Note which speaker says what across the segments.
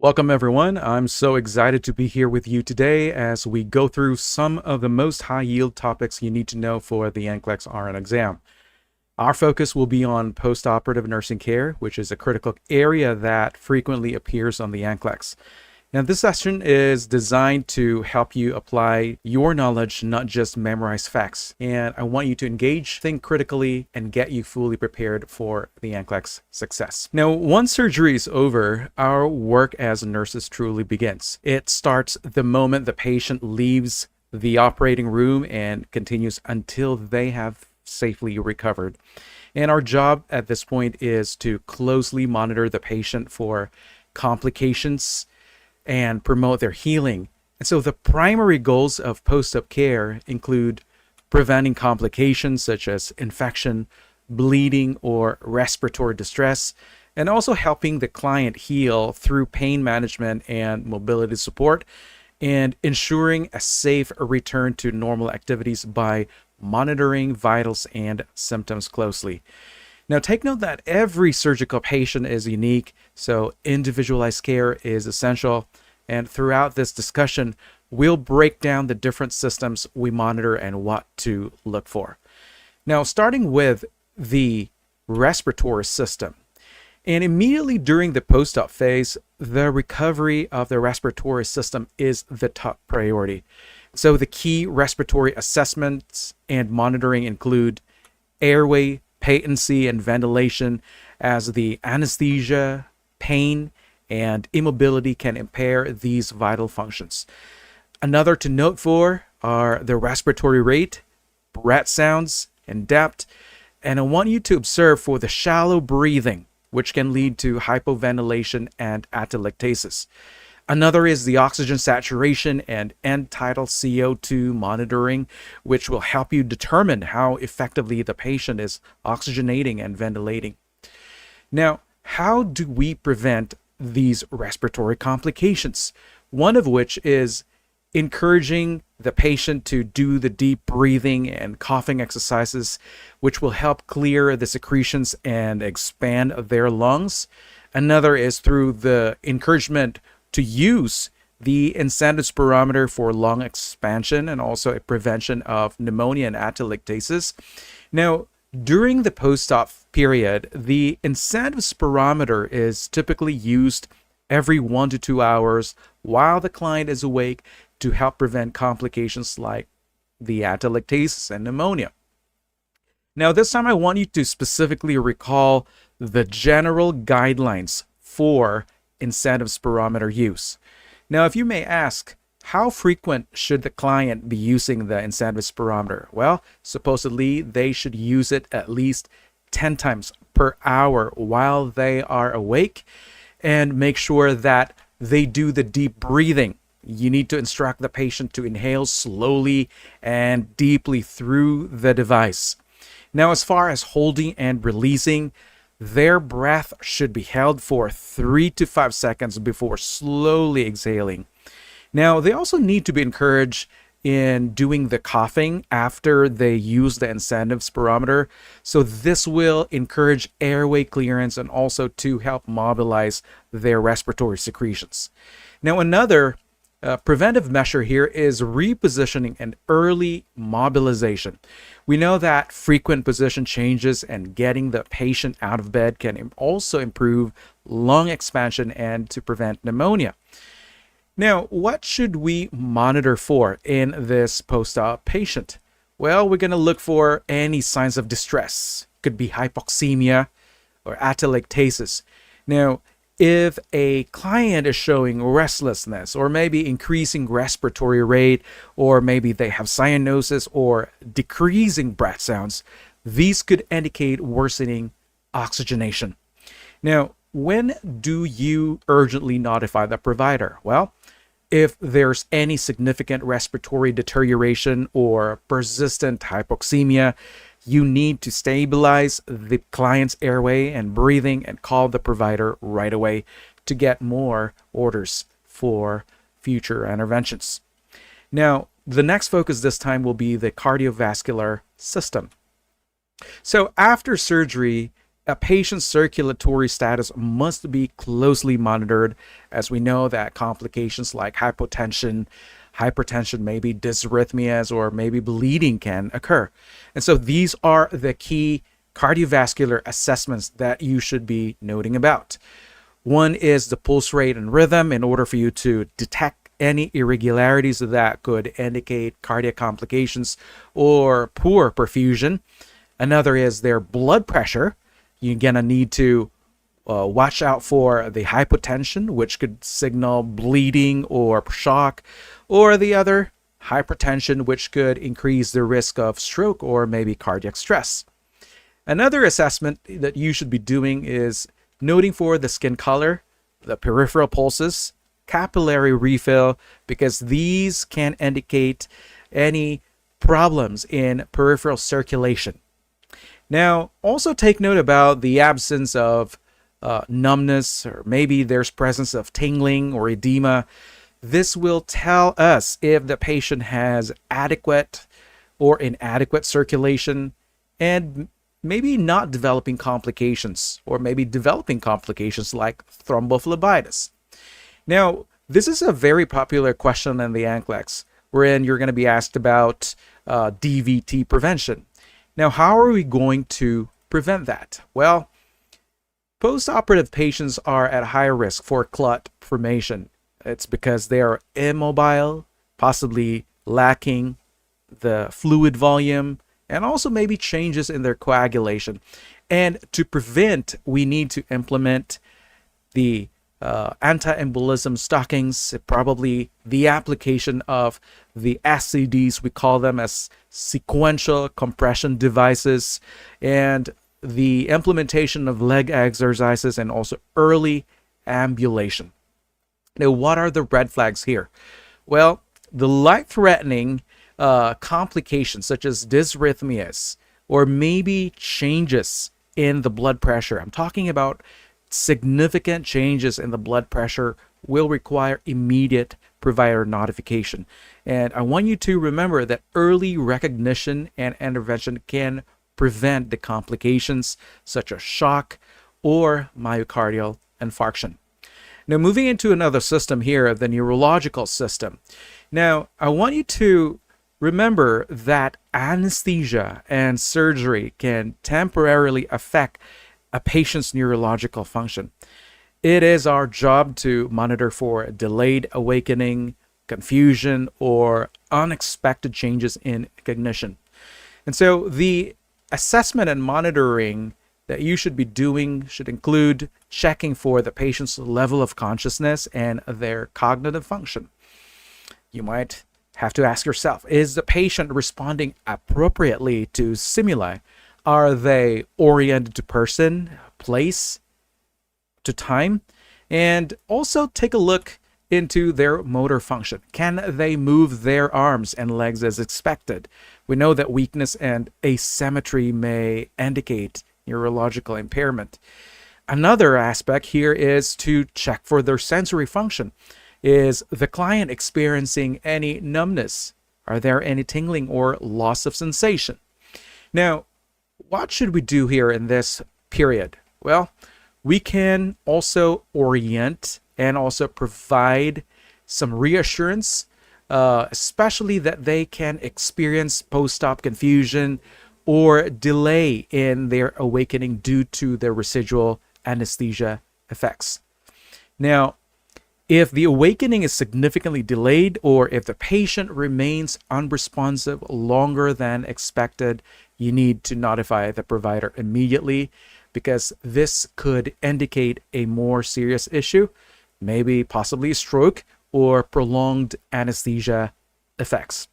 Speaker 1: Welcome everyone. I'm so excited to be here with you today as we go through some of the most high yield topics you need to know for the NCLEX RN exam. Our focus will be on postoperative nursing care, which is a critical area that frequently appears on the NCLEX. Now, this session is designed to help you apply your knowledge, not just memorize facts. And I want you to engage, think critically, and get you fully prepared for the NCLEX success. Now, once surgery is over, our work as nurses truly begins. It starts the moment the patient leaves the operating room and continues until they have safely recovered. And our job at this point is to closely monitor the patient for complications and promote their healing. And so the primary goals of post-op care include preventing complications such as infection, bleeding, or respiratory distress, and also helping the client heal through pain management and mobility support, and ensuring a safe return to normal activities by monitoring vitals and symptoms closely. Now, take note that every surgical patient is unique, so individualized care is essential. And throughout this discussion, we'll break down the different systems we monitor and what to look for. Now, starting with the respiratory system. And immediately during the post-op phase, the recovery of the respiratory system is the top priority. So the key respiratory assessments and monitoring include airway, patency, and ventilation, as the anesthesia, pain, and immobility can impair these vital functions. Another to note for are the respiratory rate, breath sounds, and depth. And I want you to observe for the shallow breathing, which can lead to hypoventilation and atelectasis. Another is the oxygen saturation and end-tidal CO2 monitoring, which will help you determine how effectively the patient is oxygenating and ventilating. Now, how do we prevent these respiratory complications? One of which is encouraging the patient to do the deep breathing and coughing exercises, which will help clear the secretions and expand their lungs. Another is through the encouragement to use the incentive spirometer for lung expansion and also a prevention of pneumonia and atelectasis. Now, during the post-op period, the incentive spirometer is typically used every 1 to 2 hours while the client is awake to help prevent complications like the atelectasis and pneumonia. Now, this time I want you to specifically recall the general guidelines for incentive spirometer use. Now, if you may ask, how frequent should the client be using the incentive spirometer? Well, supposedly they should use it at least 10 times per hour while they are awake, and make sure that they do the deep breathing. You need to instruct the patient to inhale slowly and deeply through the device. Now, as far as holding and releasing, their breath should be held for 3 to 5 seconds before slowly exhaling. Now, they also need to be encouraged in doing the coughing after they use the incentive spirometer. So this will encourage airway clearance and also to help mobilize their respiratory secretions. Now, another preventive measure here is repositioning and early mobilization. We know that frequent position changes and getting the patient out of bed can also improve lung expansion and to prevent pneumonia. Now, what should we monitor for in this post-op patient? Well, we're going to look for any signs of distress. Could be hypoxemia or atelectasis. Now, if a client is showing restlessness or maybe increasing respiratory rate, or maybe they have cyanosis or decreasing breath sounds, these could indicate worsening oxygenation. Now, when do you urgently notify the provider? Well, if there's any significant respiratory deterioration or persistent hypoxemia, you need to stabilize the client's airway and breathing and call the provider right away to get more orders for future interventions. Now, the next focus this time will be the cardiovascular system. So after surgery, A patient's circulatory status must be closely monitored, as we know that complications like hypertension, maybe dysrhythmias, or maybe bleeding can occur. And so these are the key cardiovascular assessments that you should be noting about. One is the pulse rate and rhythm, in order for you to detect any irregularities that could indicate cardiac complications or poor perfusion. Another is their blood pressure. You're going to need to watch out for the hypotension, which could signal bleeding or shock, or the other, hypertension, which could increase the risk of stroke or maybe cardiac stress. Another assessment that you should be doing is noting for the skin color, the peripheral pulses, capillary refill, because these can indicate any problems in peripheral circulation. Now, also take note about the absence of numbness, or maybe there's presence of tingling or edema. This will tell us if the patient has adequate or inadequate circulation, and maybe not developing complications, or maybe developing complications like thrombophlebitis. Now, this is a very popular question in the NCLEX, wherein you're going to be asked about DVT prevention. Now, how are we going to prevent that? Well, postoperative patients are at higher risk for clot formation. It's because they are immobile, possibly lacking the fluid volume, and also maybe changes in their coagulation. And to prevent, we need to implement the anti-embolism stockings, probably the application of the SCDs, we call them as sequential compression devices, and the implementation of leg exercises, and also early ambulation. Now, what are the red flags here? Well, the life-threatening complications such as dysrhythmias, or maybe changes in the blood pressure. I'm talking about significant changes in the blood pressure will require immediate provider notification. And I want you to remember that early recognition and intervention can prevent the complications such as shock or myocardial infarction. Now, moving into another system here, the neurological system. Now, I want you to remember that anesthesia and surgery can temporarily affect a patient's neurological function. It is our job to monitor for delayed awakening, confusion, or unexpected changes in cognition. And so the assessment and monitoring that you should be doing should include checking for the patient's level of consciousness and their cognitive function. You might have to ask yourself, is the patient responding appropriately to stimuli? Are they oriented to person, place, to time? And also take a look into their motor function. Can they move their arms and legs as expected? We know that weakness and asymmetry may indicate neurological impairment. Another aspect here is to check for their sensory function. Is the client experiencing any numbness? Are there any tingling or loss of sensation? Now, what should we do here in this period? Well, we can also orient and also provide some reassurance, especially that they can experience post-op confusion or delay in their awakening due to the residual anesthesia effects. Now, if the awakening is significantly delayed, or if the patient remains unresponsive longer than expected, you need to notify the provider immediately, because this could indicate a more serious issue, maybe possibly a stroke or prolonged anesthesia effects.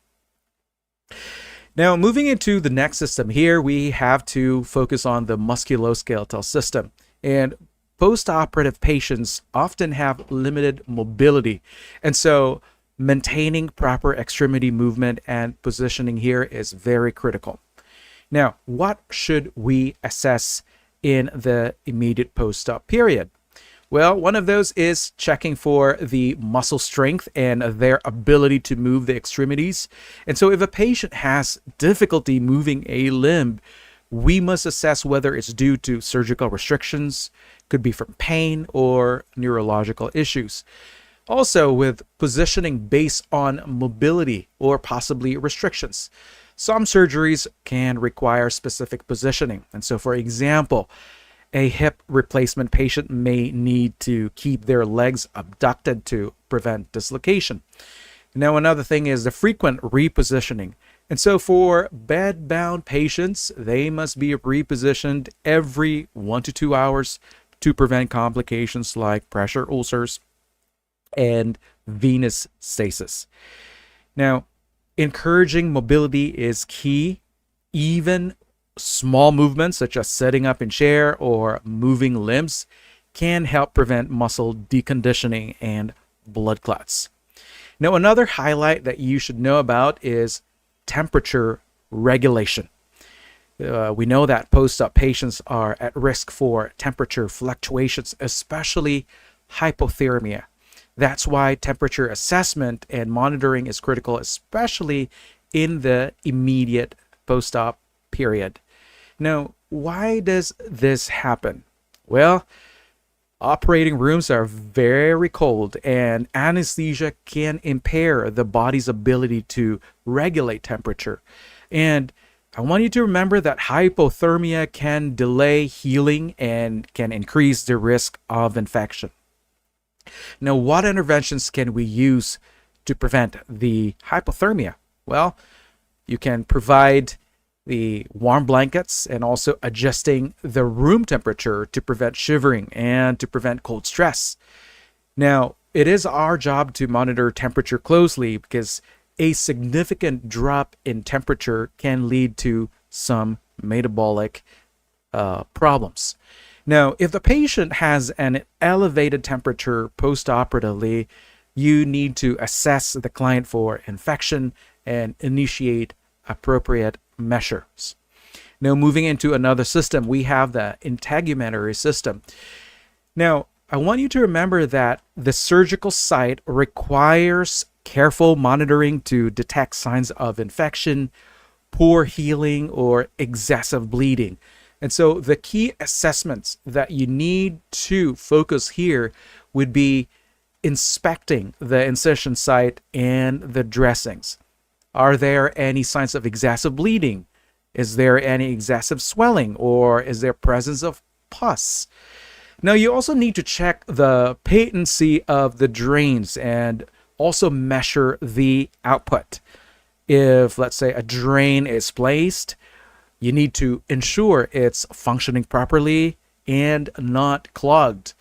Speaker 1: Now, moving into the next system here, we have to focus on the musculoskeletal system. And postoperative patients often have limited mobility. And so maintaining proper extremity movement and positioning here is very critical. Now, what should we assess in the immediate post-op period? Well, one of those is checking for the muscle strength and their ability to move the extremities. And so if a patient has difficulty moving a limb, we must assess whether it's due to surgical restrictions, could be from pain or neurological issues. Also, with positioning based on mobility or possibly restrictions. Some surgeries can require specific positioning. And so, for example, a hip replacement patient may need to keep their legs abducted to prevent dislocation. Now, another thing is the frequent repositioning. And so for bed-bound patients, they must be repositioned every 1 to 2 hours to prevent complications like pressure ulcers and venous stasis. Now, encouraging mobility is key. Even small movements such as sitting up in chair or moving limbs can help prevent muscle deconditioning and blood clots. Now, another highlight that you should know about is temperature regulation. We know that post-op patients are at risk for temperature fluctuations, especially hypothermia. That's why temperature assessment and monitoring is critical, especially in the immediate post-op period. Now, why does this happen? Well, operating rooms are very cold, and anesthesia can impair the body's ability to regulate temperature. And I want you to remember that hypothermia can delay healing and can increase the risk of infection. Now, what interventions can we use to prevent the hypothermia? Well, you can provide the warm blankets and also adjusting the room temperature to prevent shivering and to prevent cold stress. Now, it is our job to monitor temperature closely because a significant drop in temperature can lead to some metabolic problems. Now, if the patient has an elevated temperature postoperatively, you need to assess the client for infection and initiate appropriate measures. Now, moving into another system, we have the Integumentary system. Now, I want you to remember that the surgical site requires careful monitoring to detect signs of infection, poor healing, or excessive bleeding. And so the key assessments that you need to focus here would be inspecting the incision site and the dressings. Are there any signs of excessive bleeding? Is there any excessive swelling, or is there presence of pus? Now, you also need to check the patency of the drains and also measure the output. If, let's say, a drain is placed, you need to ensure it's functioning properly and not clogged.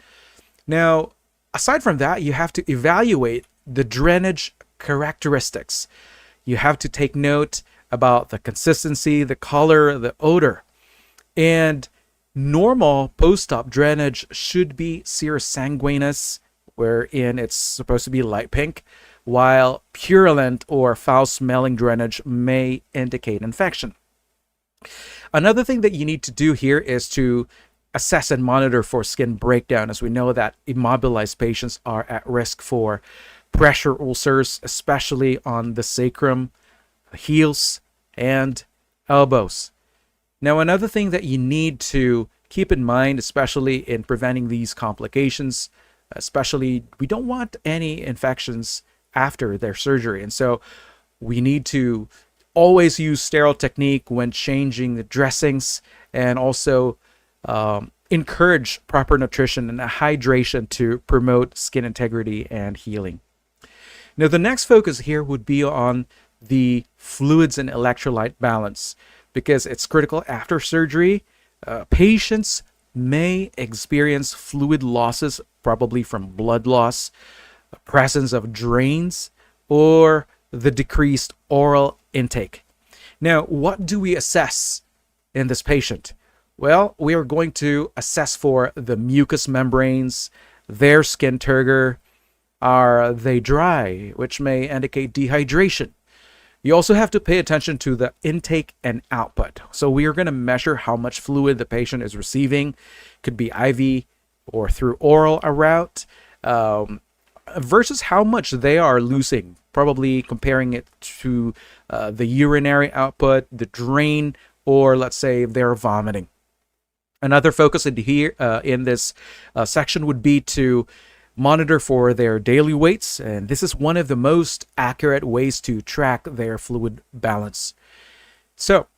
Speaker 1: Now, aside from that, you have to evaluate the drainage characteristics. You have to take note about the consistency, the color, the odor. And normal post-op drainage should be serosanguinous, wherein it's supposed to be light pink, while purulent or foul-smelling drainage may indicate infection. Another thing that you need to do here is to assess and monitor for skin breakdown, as we know that immobilized patients are at risk for pressure ulcers, especially on the sacrum, heels, and elbows. Now, another thing that you need to keep in mind, especially in preventing these complications, especially we don't want any infections after their surgery. And so we need to always use sterile technique when changing the dressings, and also encourage proper nutrition and hydration to promote skin integrity and healing. Now, the next focus here would be on the fluids and electrolyte balance, because it's critical after surgery. Patients may experience fluid losses, probably from blood loss, the presence of drains, or the decreased oral intake. Now, what do we assess in this patient? Well, we are going to assess for the mucous membranes, their skin turgor. Are they dry, which may indicate dehydration? You also have to pay attention to the intake and output. So we are going to measure how much fluid the patient is receiving. Could be IV or through oral route, versus how much they are losing, probably comparing it to the urinary output, the drain, or let's say they're vomiting. Another focus in this section would be to monitor for their daily weights, and this is one of the most accurate ways to track their fluid balance. So,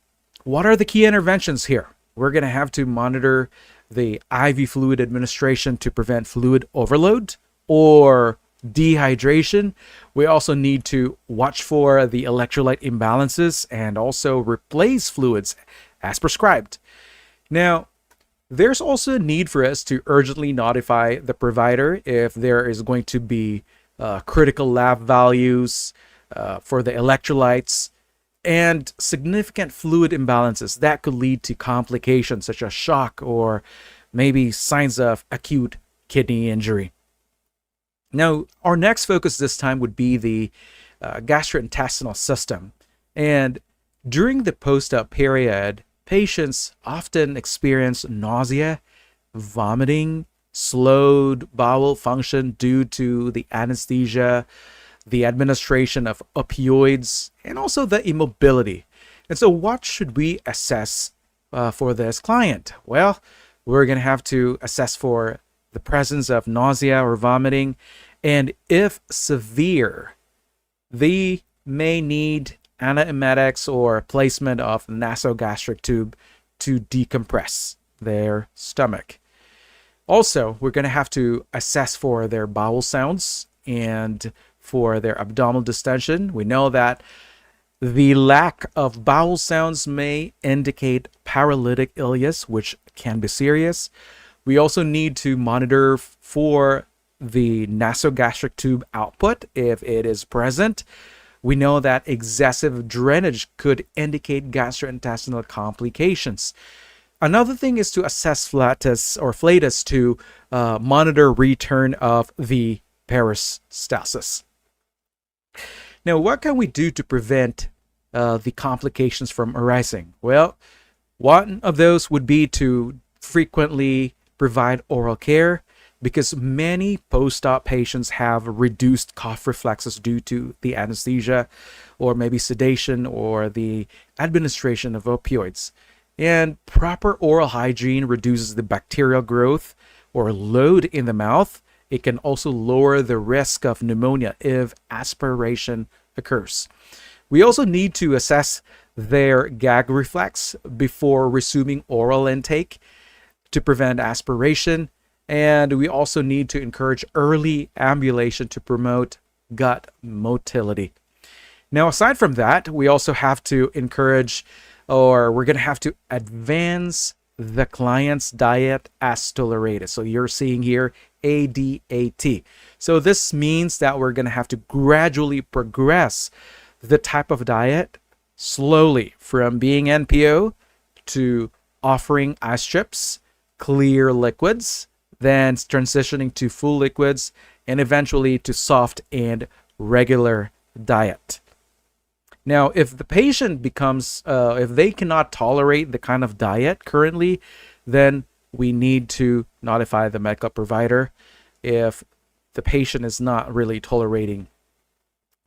Speaker 1: what are the key interventions here? We're going to have to monitor the IV fluid administration to prevent fluid overload or dehydration. We also need to watch for the electrolyte imbalances and also replace fluids as prescribed. Now, there's also a need for us to urgently notify the provider if there is going to be critical lab values for the electrolytes and significant fluid imbalances that could lead to complications such as shock or maybe signs of acute kidney injury. Now, our next focus this time would be the gastrointestinal system. And during the post-op period, patients often experience nausea, vomiting, slowed bowel function due to the anesthesia, the administration of opioids, and also the immobility. And so what should we assess for this client? Well, we're going to have to assess for the presence of nausea or vomiting, and if severe, they may need anaemetics or placement of nasogastric tube to decompress their stomach. Also, we're going to have to assess for their bowel sounds and for their abdominal distension. We know that the lack of bowel sounds may indicate paralytic ileus, which can be serious. We also need to monitor for the nasogastric tube output if it is present. We know that excessive drainage could indicate gastrointestinal complications. Another thing is to assess flatus to monitor return of the peristalsis. Now, what can we do to prevent the complications from arising? Well, one of those would be to frequently provide oral care, because many post-op patients have reduced cough reflexes due to the anesthesia or maybe sedation or the administration of opioids. And proper oral hygiene reduces the bacterial growth or load in the mouth. It can also lower the risk of pneumonia if aspiration occurs. We also need to assess their gag reflex before resuming oral intake to prevent aspiration. And we also need to encourage early ambulation to promote gut motility. Now, aside from that, we also have to encourage, or we're going to have to advance the client's diet as tolerated. So you're seeing here ADAT. So this means that we're going to have to gradually progress the type of diet slowly from being NPO to offering ice strips, clear liquids, then transitioning to full liquids, and eventually to soft and regular diet. Now, if the patient if they cannot tolerate the kind of diet currently, then we need to notify the medical provider if the patient is not really tolerating.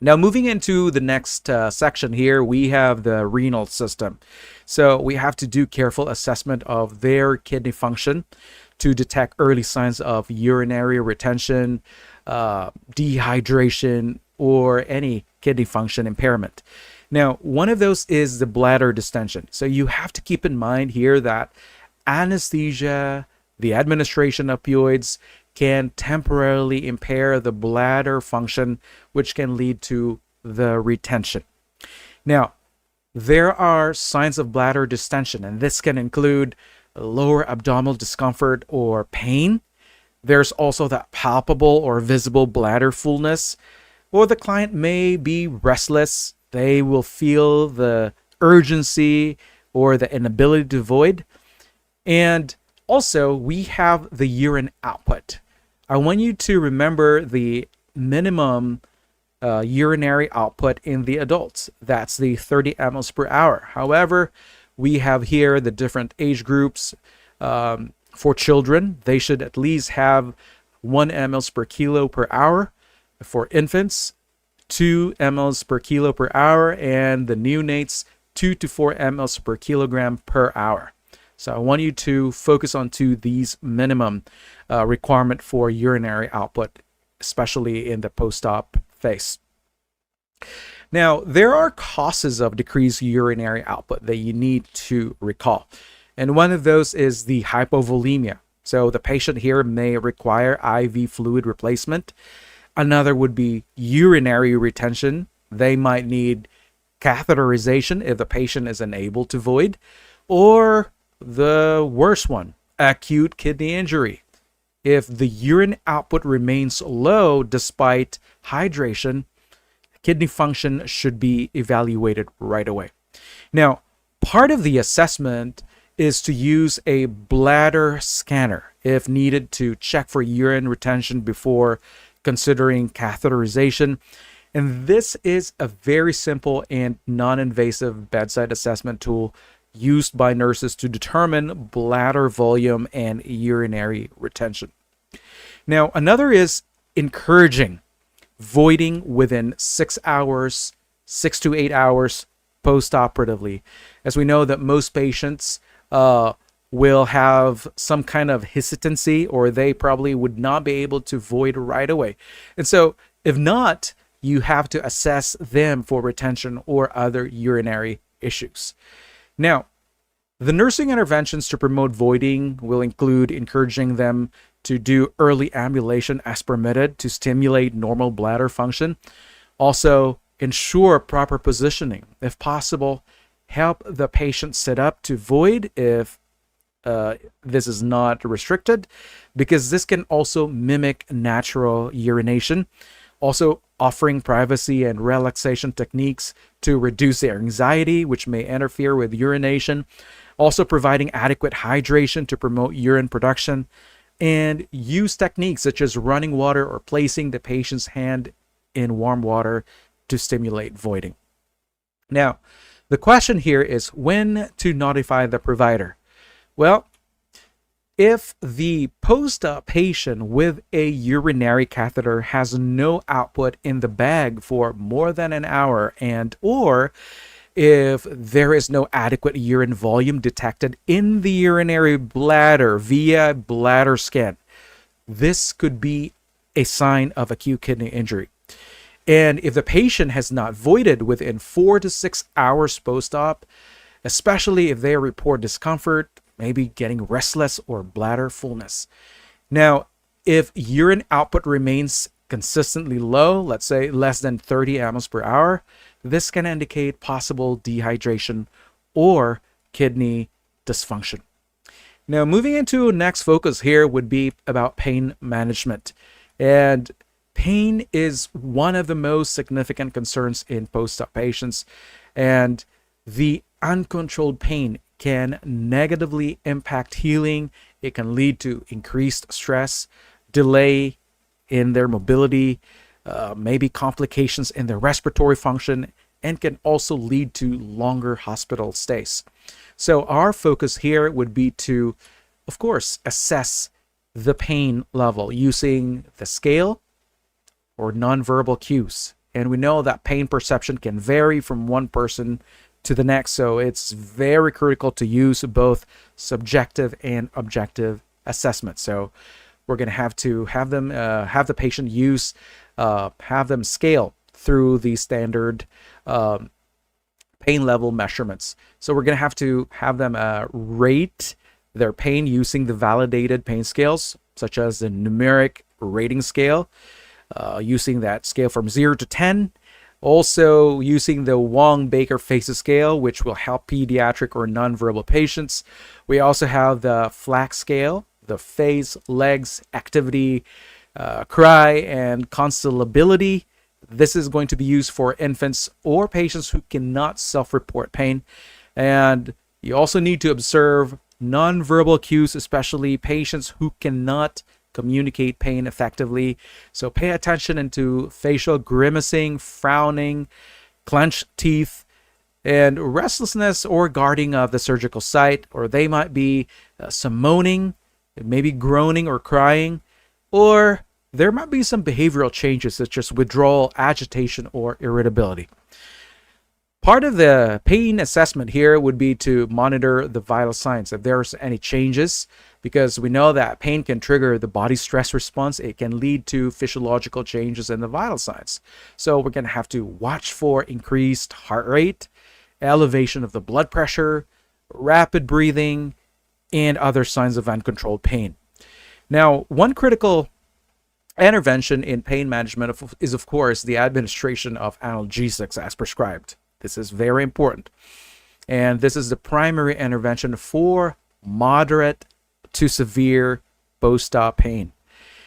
Speaker 1: Now, moving into the next section here, we have the renal system. So we have to do careful assessment of their kidney function to detect early signs of urinary retention, dehydration, or any kidney function impairment. Now, one of those is the bladder distension. So you have to keep in mind here that anesthesia, the administration of opioids, can temporarily impair the bladder function, which can lead to the retention. Now, there are signs of bladder distension, and this can include lower abdominal discomfort or pain. There's also that palpable or visible bladder fullness, or the client may be restless. They will feel the urgency or the inability to void. And also, we have the urine output. I want you to remember the minimum urinary output in the adults. That's the 30 mLs per hour. However, we have here the different age groups. For children, they should at least have 1 mLs per kilo per hour. For infants, 2 mLs per kilo per hour, and the neonates, 2 to 4 mLs per kilogram per hour. So I want you to focus on these minimum requirement for urinary output, especially in the post-op phase. Now, there are causes of decreased urinary output that you need to recall. And one of those is the hypovolemia. So the patient here may require IV fluid replacement. Another would be urinary retention. They might need catheterization if the patient is unable to void. Or the worst one, acute kidney injury. If the urine output remains low despite hydration, kidney function should be evaluated right away. Now, part of the assessment is to use a bladder scanner if needed to check for urine retention before considering catheterization. And this is a very simple and non-invasive bedside assessment tool used by nurses to determine bladder volume and urinary retention. Now, another is encouraging voiding within 6 hours, 6 to 8 hours post-operatively, as we know that most patients will have some kind of hesitancy, or they probably would not be able to void right away. And so if not, you have to assess them for retention or other urinary issues. Now, the nursing interventions to promote voiding will include encouraging them to do early ambulation as permitted to stimulate normal bladder function. Also, ensure proper positioning. If possible, help the patient sit up to void if this is not restricted, because this can also mimic natural urination. Also, offering privacy and relaxation techniques to reduce their anxiety, which may interfere with urination. Also, providing adequate hydration to promote urine production, and use techniques such as running water or placing the patient's hand in warm water to stimulate voiding. Now, the question here is when to notify the provider. Well, if the post-op patient with a urinary catheter has no output in the bag for more than an hour, and or if there is no adequate urine volume detected in the urinary bladder via bladder scan, this could be a sign of acute kidney injury. And if the patient has not voided within 4 to 6 hours post-op, especially if they report discomfort, maybe getting restless or bladder fullness. Now, if urine output remains consistently low, let's say less than 30 mLs per hour, this can indicate possible dehydration or kidney dysfunction. Now, moving into next focus here would be about pain management. And pain is one of the most significant concerns in post-op patients, and the uncontrolled pain can negatively impact healing. It can lead to increased stress, delay in their mobility, maybe complications in their respiratory function, and can also lead to longer hospital stays. So our focus here would be to, of course, assess the pain level using the scale or nonverbal cues. And we know that pain perception can vary from one person to the next, so it's very critical to use both subjective and objective assessment. So we're going to have them have the patient have them scale through the standard pain level measurements. So we're going to have them rate their pain using the validated pain scales, such as the numeric rating scale, using that scale from 0 to 10. Also using the Wong-Baker FACES scale, which will help pediatric or nonverbal patients. We also have the FLAC scale, the face, legs, activity, cry, and constellability. This is going to be used for infants or patients who cannot self-report pain. And you also need to observe nonverbal cues, especially patients who cannot communicate pain effectively. So pay attention into facial grimacing, frowning, clenched teeth, and restlessness or guarding of the surgical site, or they might be some moaning, maybe groaning or crying, or there might be some behavioral changes such as withdrawal, agitation, or irritability. Part of the pain assessment here would be to monitor the vital signs if there's any changes, because we know that pain can trigger the body stress response. It can lead to physiological changes in the vital signs. So we're going to have to watch for increased heart rate, elevation of the blood pressure, rapid breathing, and other signs of uncontrolled pain. Now, one critical intervention in pain management is, of course, the administration of analgesics as prescribed. This is very important. And this is the primary intervention for moderate to severe post-op pain.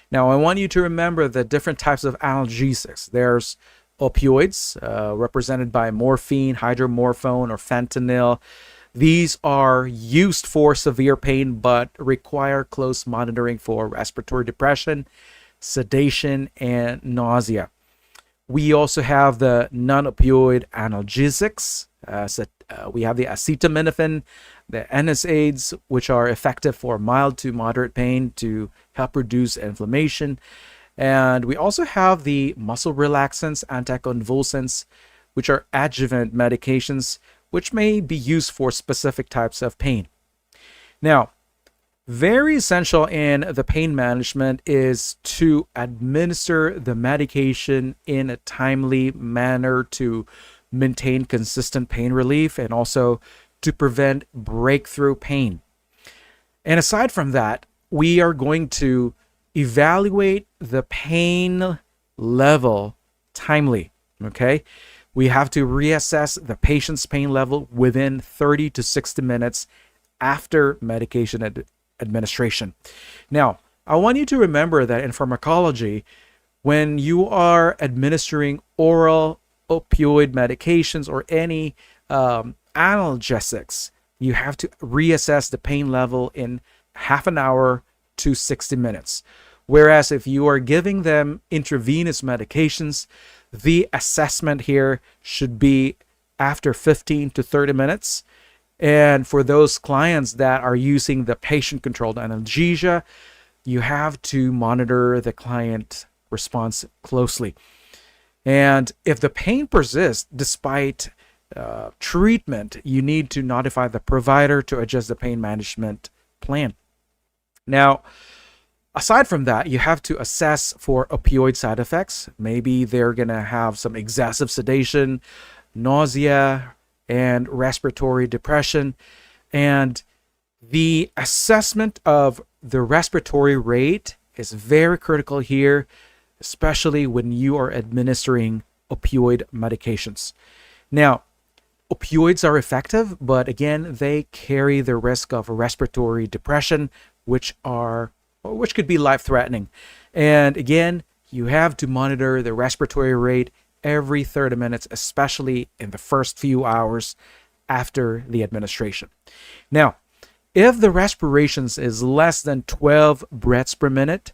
Speaker 1: Now, I want you to remember the different types of analgesics. There's opioids, represented by morphine, hydromorphone, or fentanyl. These are used for severe pain but require close monitoring for respiratory depression, sedation, and nausea. We also have the non-opioid analgesics. We have the acetaminophen, the NSAIDs, which are effective for mild to moderate pain to help reduce inflammation. And we also have the muscle relaxants, anticonvulsants, which are adjuvant medications, which may be used for specific types of pain. Now, very essential in the pain management is to administer the medication in a timely manner to maintain consistent pain relief and also to prevent breakthrough pain. And aside from that, we are going to evaluate the pain level timely, okay? We have to reassess the patient's pain level within 30 to 60 minutes after medication administration. Now, I want you to remember that in pharmacology, when you are administering oral opioid medications or any analgesics, you have to reassess the pain level in half an hour to 60 minutes. Whereas if you are giving them intravenous medications, the assessment here should be after 15 to 30 minutes. And for those clients that are using the patient-controlled analgesia, you have to monitor the client response closely. And if the pain persists despite treatment, you need to notify the provider to adjust the pain management plan. Now, aside from that, you have to assess for opioid side effects. Maybe they're going to have some excessive sedation, nausea, and respiratory depression. And the assessment of the respiratory rate is very critical here, especially when you are administering opioid medications. Now, opioids are effective, but again, they carry the risk of respiratory depression, which could be life-threatening. And again, you have to monitor the respiratory rate every 30 minutes, especially in the first few hours after the administration. Now, if the respirations is less than 12 breaths per minute,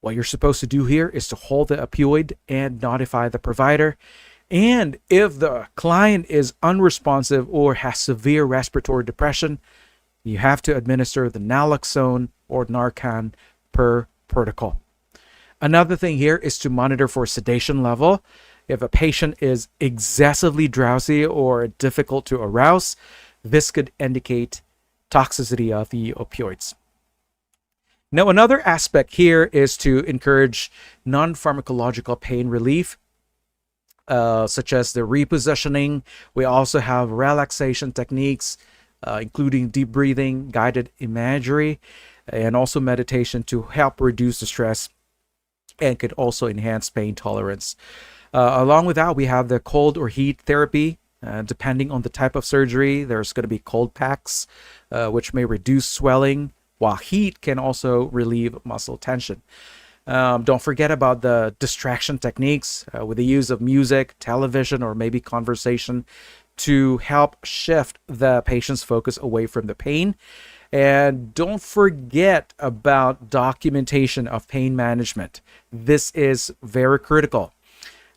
Speaker 1: what you're supposed to do here is to hold the opioid and notify the provider. And if the client is unresponsive or has severe respiratory depression, you have to administer the naloxone or Narcan per protocol. Another thing here is to monitor for sedation level. If a patient is excessively drowsy or difficult to arouse, this could indicate toxicity of the opioids. Now, another aspect here is to encourage non-pharmacological pain relief, such as the repositioning. We also have relaxation techniques, including deep breathing, guided imagery, and also meditation to help reduce the stress and could also enhance pain tolerance. Along with that, we have the cold or heat therapy. Depending on the type of surgery, there's going to be cold packs, which may reduce swelling, while heat can also relieve muscle tension. Don't forget about the distraction techniques with the use of music, television, or maybe conversation to help shift the patient's focus away from the pain. And don't forget about documentation of pain management. This is very critical.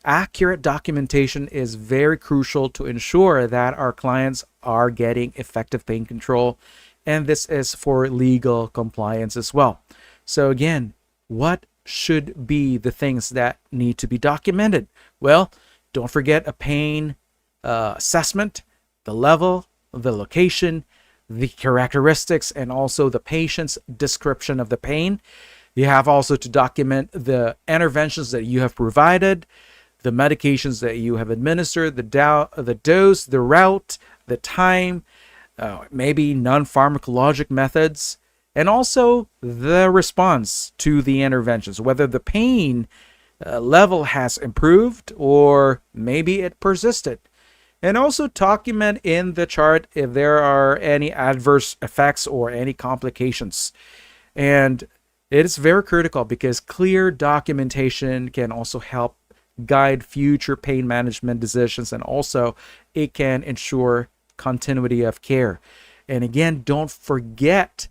Speaker 1: Accurate documentation is very crucial to ensure that our clients are getting effective pain control, and this is for legal compliance as well. So again, what should be the things that need to be documented? Well, don't forget a pain assessment, the level, the location, the characteristics, and also the patient's description of the pain. You have also to document the interventions that you have provided, the medications that you have administered, the dose, the route, the time, maybe non-pharmacologic methods, and also the response to the interventions, whether the pain level has improved or maybe it persisted. And also document in the chart if there are any adverse effects or any complications. And it is very critical because clear documentation can also help guide future pain management decisions, and also it can ensure continuity of care. And again, don't forget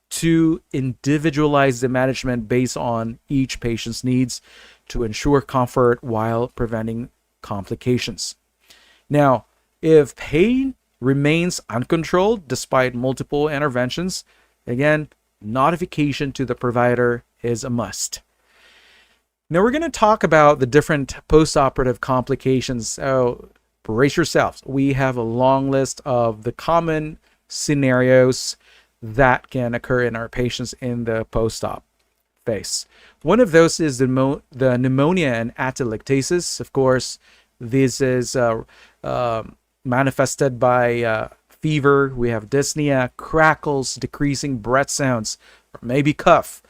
Speaker 1: to individualize the management based on each patient's needs to ensure comfort while preventing complications. Now, if pain remains uncontrolled despite multiple interventions, again, notification to the provider is a must. Now we're going to talk about the different postoperative complications. So brace yourselves. We have a long list of the common scenarios that can occur in our patients in the post-op phase. One of those is the pneumonia and atelectasis. Of course, this is manifested by fever. We have dyspnea, crackles, decreasing breath sounds, or maybe cough.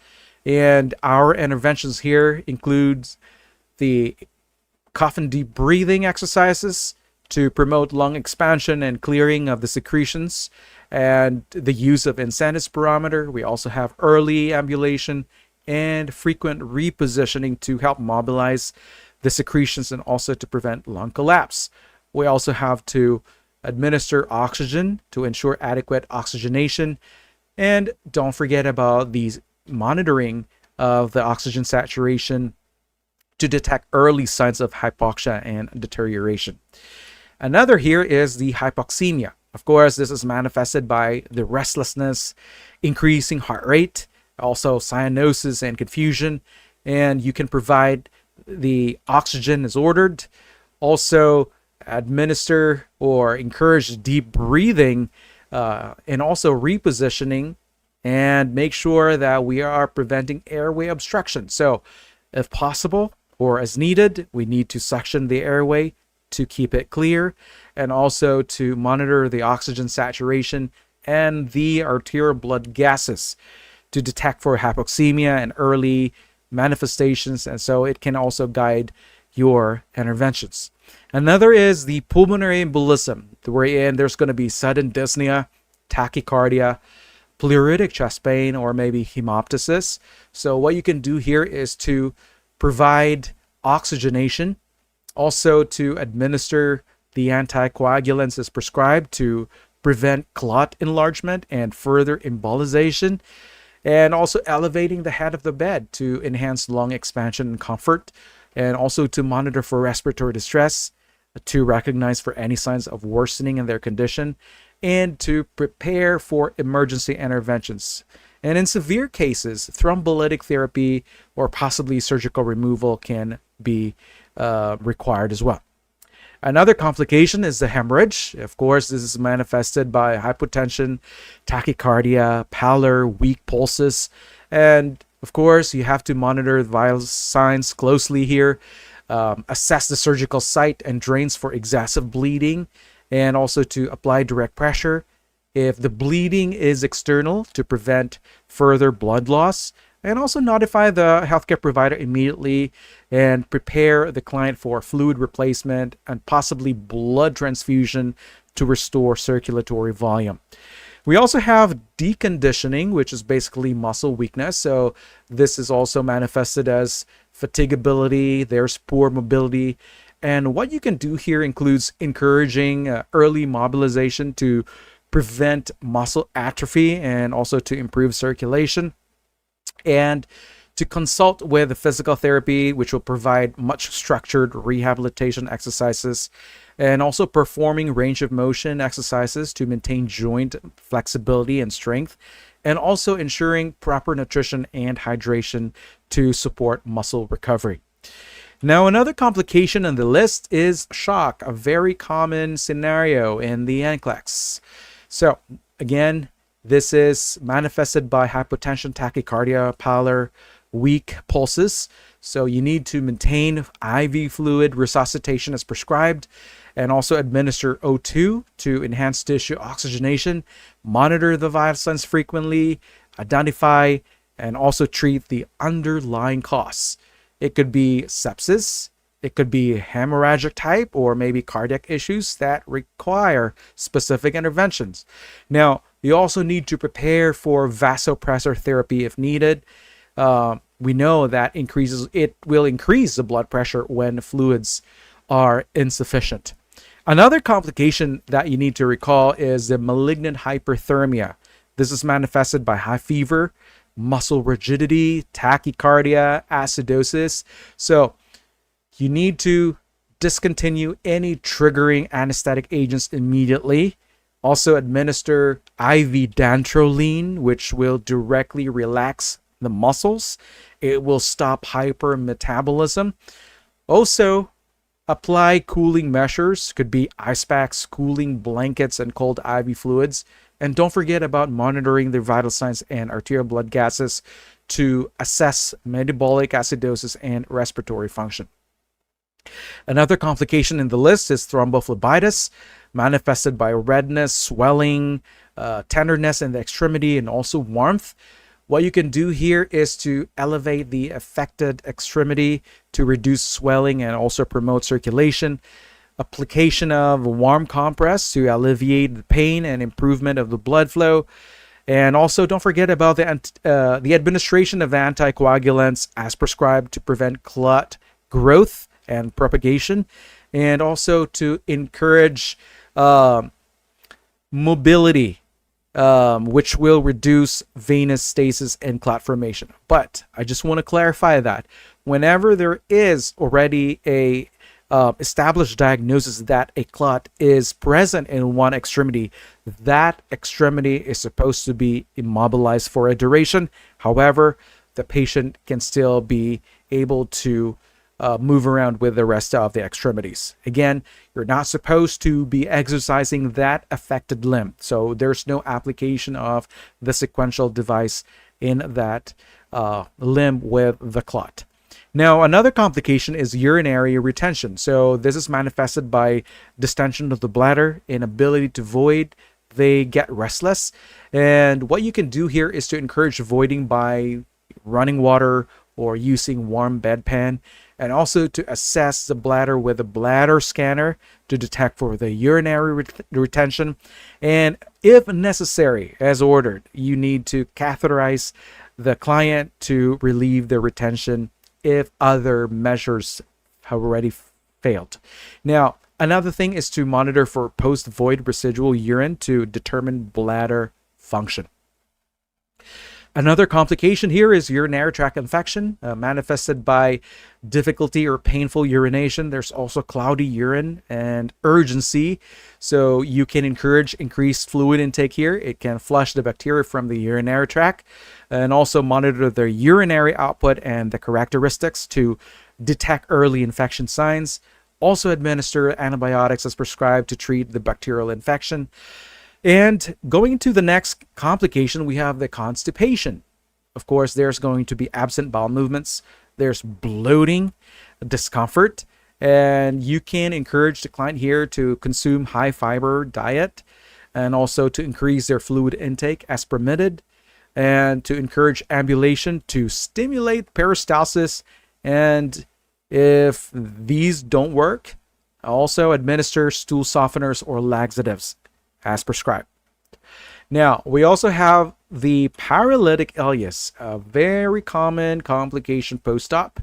Speaker 1: And our interventions here includes the cough and deep breathing exercises to promote lung expansion and clearing of the secretions, and the use of insanus spirometer. We also have early ambulation and frequent repositioning to help mobilize the secretions and also to prevent lung collapse. We also have to administer oxygen to ensure adequate oxygenation. And don't forget about these monitoring of the oxygen saturation to detect early signs of hypoxia and deterioration. Another here is the hypoxemia. Of course, this is manifested by the restlessness, increasing heart rate, also cyanosis and confusion, and you can provide the oxygen as ordered. Also administer or encourage deep breathing and also repositioning, and make sure that we are preventing airway obstruction. So if possible or as needed, we need to suction the airway to keep it clear, and also to monitor the oxygen saturation and the arterial blood gases to detect for hypoxemia and early manifestations, and so it can also guide your interventions. Another is the pulmonary embolism, wherein there's going to be sudden dyspnea, tachycardia, pleuritic chest pain, or maybe hemoptysis. So what you can do here is to provide oxygenation, also to administer the anticoagulants as prescribed to prevent clot enlargement and further embolization, and also elevating the head of the bed to enhance lung expansion and comfort, and also to monitor for respiratory distress, to recognize for any signs of worsening in their condition, and to prepare for emergency interventions. And in severe cases, thrombolytic therapy or possibly surgical removal can be required as well. Another complication is the hemorrhage. Of course, this is manifested by hypotension, tachycardia, pallor, weak pulses, and of course, you have to monitor the vital signs closely here, assess the surgical site and drains for excessive bleeding, and also to apply direct pressure if the bleeding is external to prevent further blood loss, and also notify the healthcare provider immediately and prepare the client for fluid replacement and possibly blood transfusion to restore circulatory volume. We also have deconditioning, which is basically muscle weakness. So this is also manifested as fatigability. There's poor mobility. And what you can do here includes encouraging early mobilization to prevent muscle atrophy and also to improve circulation, and to consult with the physical therapy, which will provide much structured rehabilitation exercises, and also performing range of motion exercises to maintain joint flexibility and strength, and also ensuring proper nutrition and hydration to support muscle recovery. Now, another complication on the list is shock, a very common scenario in the NCLEX. So, again, this is manifested by hypotension, tachycardia, pallor, weak pulses. So you need to maintain IV fluid resuscitation as prescribed and also administer O2 to enhance tissue oxygenation, monitor the vital signs frequently, identify and also treat the underlying cause. It could be sepsis, it could be hemorrhagic type, or maybe cardiac issues that require specific interventions. Now, you also need to prepare for vasopressor therapy if needed. We know that it will increase the blood pressure when fluids are insufficient. Another complication that you need to recall is the malignant hyperthermia. This is manifested by high fever, muscle rigidity, tachycardia, acidosis. So you need to discontinue any triggering anesthetic agents immediately. Also administer IV dantrolene, which will directly relax the muscles. It will stop hypermetabolism. Also, apply cooling measures, could be ice packs, cooling blankets, and cold IV fluids. And don't forget about monitoring the vital signs and arterial blood gases to assess metabolic acidosis and respiratory function. Another complication in the list is thrombophlebitis, manifested by redness, swelling, tenderness in the extremity, and also warmth. What you can do here is to elevate the affected extremity to reduce swelling and also promote circulation. Application of a warm compress to alleviate the pain and improvement of the blood flow. And also don't forget about the administration of anticoagulants as prescribed to prevent clot growth and propagation, and also to encourage mobility, which will reduce venous stasis and clot formation. But I just want to clarify that whenever there is already a established diagnosis that a clot is present in one extremity, that extremity is supposed to be immobilized for a duration. However, the patient can still be able to move around with the rest of the extremities. Again, you're not supposed to be exercising that affected limb. So there's no application of the sequential device in that limb with the clot. Now, another complication is urinary retention. So this is manifested by distension of the bladder, inability to void. They get restless. And what you can do here is to encourage voiding by running water or using warm bedpan, and also to assess the bladder with a bladder scanner to detect for the urinary retention. And if necessary, as ordered, you need to catheterize the client to relieve the retention if other measures have already failed. Now, another thing is to monitor for post-void residual urine to determine bladder function. Another complication here is urinary tract infection, manifested by difficulty or painful urination. There's also cloudy urine and urgency. So you can encourage increased fluid intake here. It can flush the bacteria from the urinary tract, and also monitor the urinary output and the characteristics to detect early infection signs. Also administer antibiotics as prescribed to treat the bacterial infection. And going to the next complication, we have the constipation. Of course, there's going to be absent bowel movements. There's bloating, discomfort, and you can encourage the client here to consume high fiber diet, and also to increase their fluid intake as permitted, and to encourage ambulation to stimulate peristalsis. And if these don't work, also administer stool softeners or laxatives as prescribed. Now, we also have the paralytic ileus, a very common complication post-op.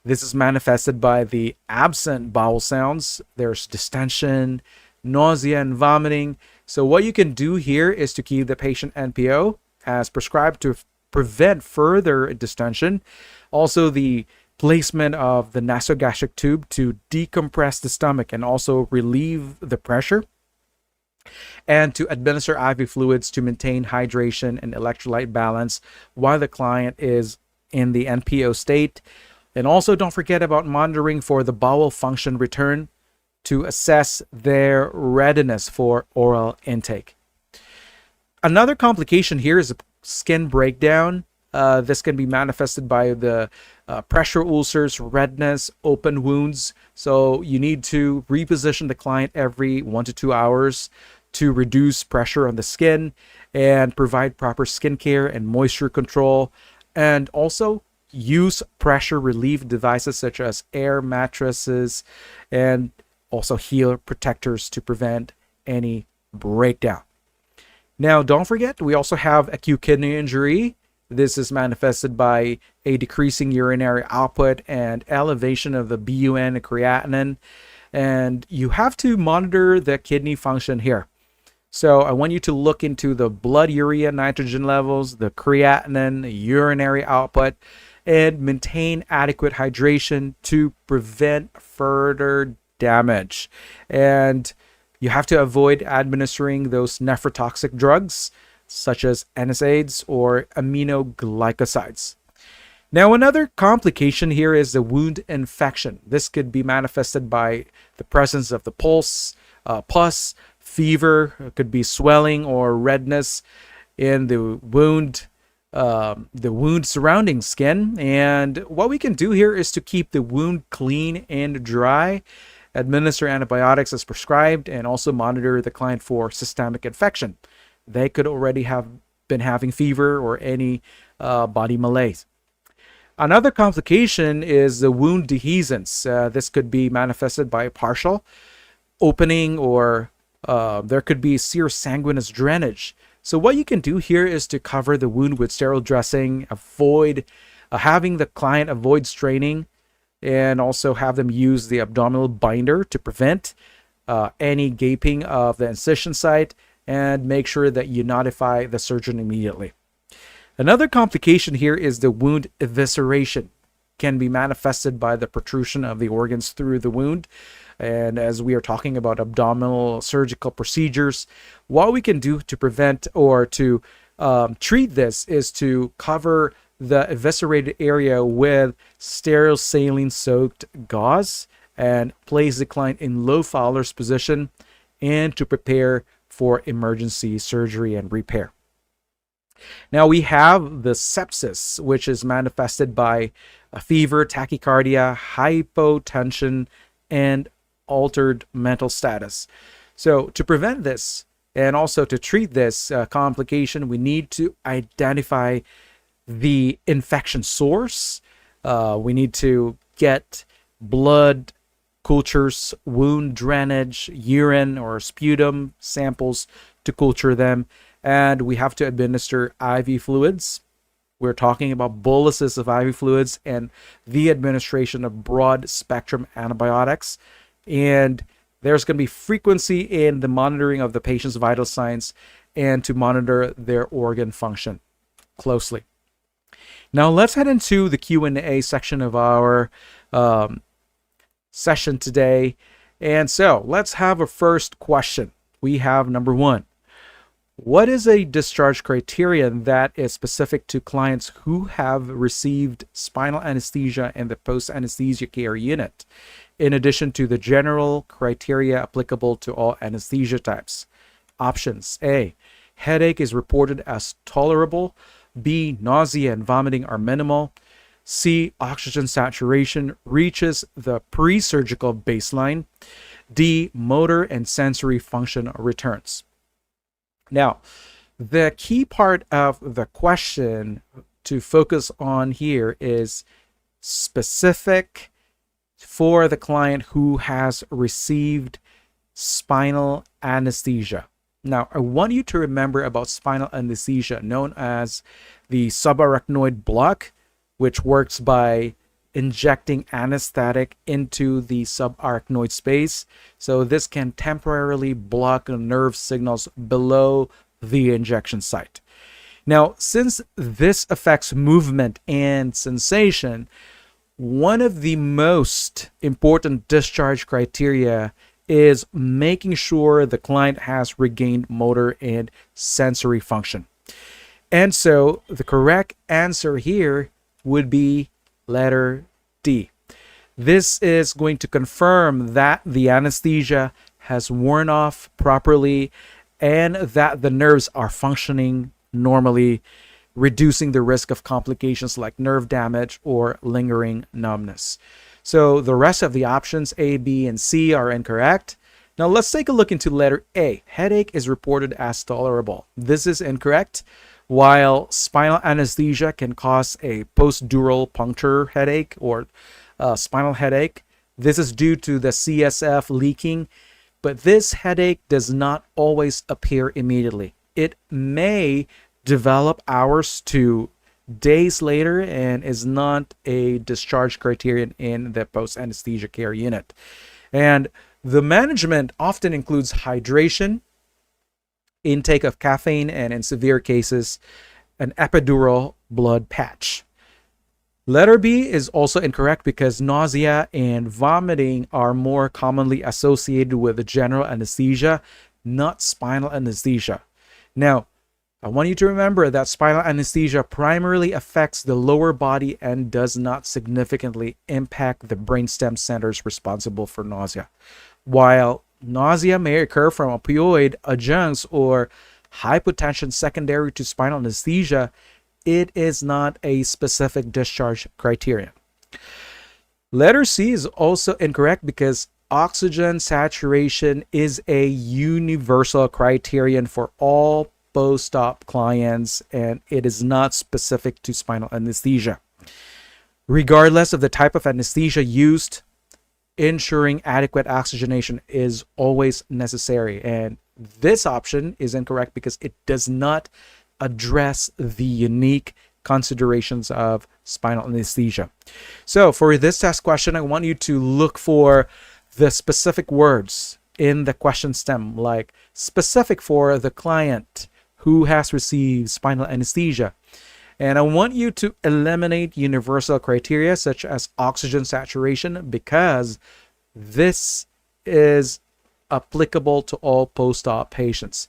Speaker 1: This is manifested by the absent bowel sounds. There's distension, nausea, and vomiting. So what you can do here is to keep the patient NPO as prescribed to prevent further distension. Also, the placement of the nasogastric tube to decompress the stomach and also relieve the pressure, and to administer IV fluids to maintain hydration and electrolyte balance while the client is in the NPO state. And also don't forget about monitoring for the bowel function return to assess their readiness for oral intake. Another complication here is skin breakdown. This can be manifested by the pressure ulcers, redness, open wounds. So you need to reposition the client every 1 to 2 hours to reduce pressure on the skin and provide proper skincare and moisture control. And also use pressure relief devices such as air mattresses and also heel protectors to prevent any breakdown. Now, don't forget, we also have acute kidney injury. This is manifested by a decreasing urinary output and elevation of the BUN and creatinine. And you have to monitor the kidney function here. So I want you to look into the blood urea nitrogen levels, the creatinine, urinary output, and maintain adequate hydration to prevent further damage. And you have to avoid administering those nephrotoxic drugs such as NSAIDs or aminoglycosides. Now, another complication here is the wound infection. This could be manifested by the presence of the pus, fever. It could be swelling or redness in the wound surrounding skin. And what we can do here is to keep the wound clean and dry, administer antibiotics as prescribed, and also monitor the client for systemic infection. They could already have been having fever or any body malaise. Another complication is the wound dehiscence. This could be manifested by partial opening, or there could be serosanguinous drainage. So what you can do here is to cover the wound with sterile dressing, avoid having the client avoid straining, and also have them use the abdominal binder to prevent any gaping of the incision site, and make sure that you notify the surgeon immediately. Another complication here is the wound evisceration. Can be manifested by the protrusion of the organs through the wound. And as we are talking about abdominal surgical procedures, what we can do to prevent or to treat this is to cover the eviscerated area with sterile saline soaked gauze and place the client in low Fowler's position, and to prepare for emergency surgery and repair. Now we have the sepsis, which is manifested by a fever, tachycardia, hypotension, and altered mental status. So to prevent this and also to treat this complication, we need to identify the infection source. We need to get blood cultures, wound drainage, urine or sputum samples to culture them, and we have to administer IV fluids. We're talking about boluses of IV fluids and the administration of broad spectrum antibiotics. And there's going to be frequency in the monitoring of the patient's vital signs and to monitor their organ function closely. Now let's head into the Q&A section of our session today. And so let's have a first question. We have number 1. What is a discharge criterion that is specific to clients who have received spinal anesthesia in the post-anesthesia care unit, in addition to the general criteria applicable to all anesthesia types? Options: A, headache is reported as tolerable. B, nausea and vomiting are minimal. C, oxygen saturation reaches the pre-surgical baseline. D, motor and sensory function returns. Now, the key part of the question to focus on here is specific for the client who has received spinal anesthesia. Now, I want you to remember about spinal anesthesia, known as the subarachnoid block, which works by injecting anesthetic into the subarachnoid space. So this can temporarily block nerve signals below the injection site. Now, since this affects movement and sensation, one of the most important discharge criteria is making sure the client has regained motor and sensory function. And so the correct answer here would be letter D. This is going to confirm that the anesthesia has worn off properly and that the nerves are functioning normally, reducing the risk of complications like nerve damage or lingering numbness. So the rest of the options A, B, and C are incorrect. Now let's take a look into letter A. Headache is reported as tolerable. This is incorrect. While spinal anesthesia can cause a postdural puncture headache or spinal headache, this is due to the CSF leaking, but this headache does not always appear immediately. It may develop hours to days later and is not a discharge criterion in the post-anesthesia care unit. And the management often includes hydration, intake of caffeine, and in severe cases, an epidural blood patch. Letter B is also incorrect because nausea and vomiting are more commonly associated with general anesthesia, not spinal anesthesia. Now, I want you to remember that spinal anesthesia primarily affects the lower body and does not significantly impact the brainstem centers responsible for nausea. While nausea may occur from opioid adjuncts or hypotension secondary to spinal anesthesia, it is not a specific discharge criterion. Letter C is also incorrect because oxygen saturation is a universal criterion for all post-op clients, and it is not specific to spinal anesthesia. Regardless of the type of anesthesia used, ensuring adequate oxygenation is always necessary. And this option is incorrect because it does not address the unique considerations of spinal anesthesia. So for this test question, I want you to look for the specific words in the question stem, like specific for the client who has received spinal anesthesia. And I want you to eliminate universal criteria such as oxygen saturation because this is applicable to all post-op patients.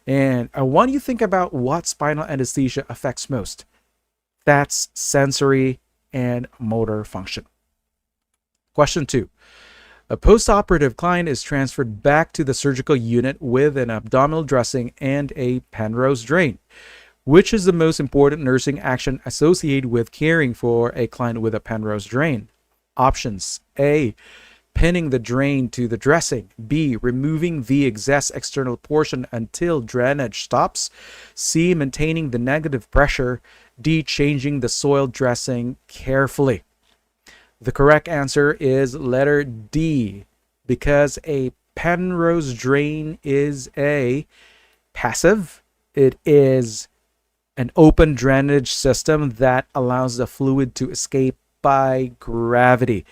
Speaker 1: And I want you to think about what spinal anesthesia affects most. That's sensory and motor function. Question 2. A postoperative client is transferred back to the surgical unit with an abdominal dressing and a Penrose drain. Which is the most important nursing action associated with caring for a client with a Penrose drain? Options: A, pinning the drain to the dressing. B, removing the excess external portion until drainage stops. C, maintaining the negative pressure. D, changing the soiled dressing carefully. The correct answer is letter D, because a Penrose drain is a passive. It is an open drainage system that allows the fluid to escape by gravity.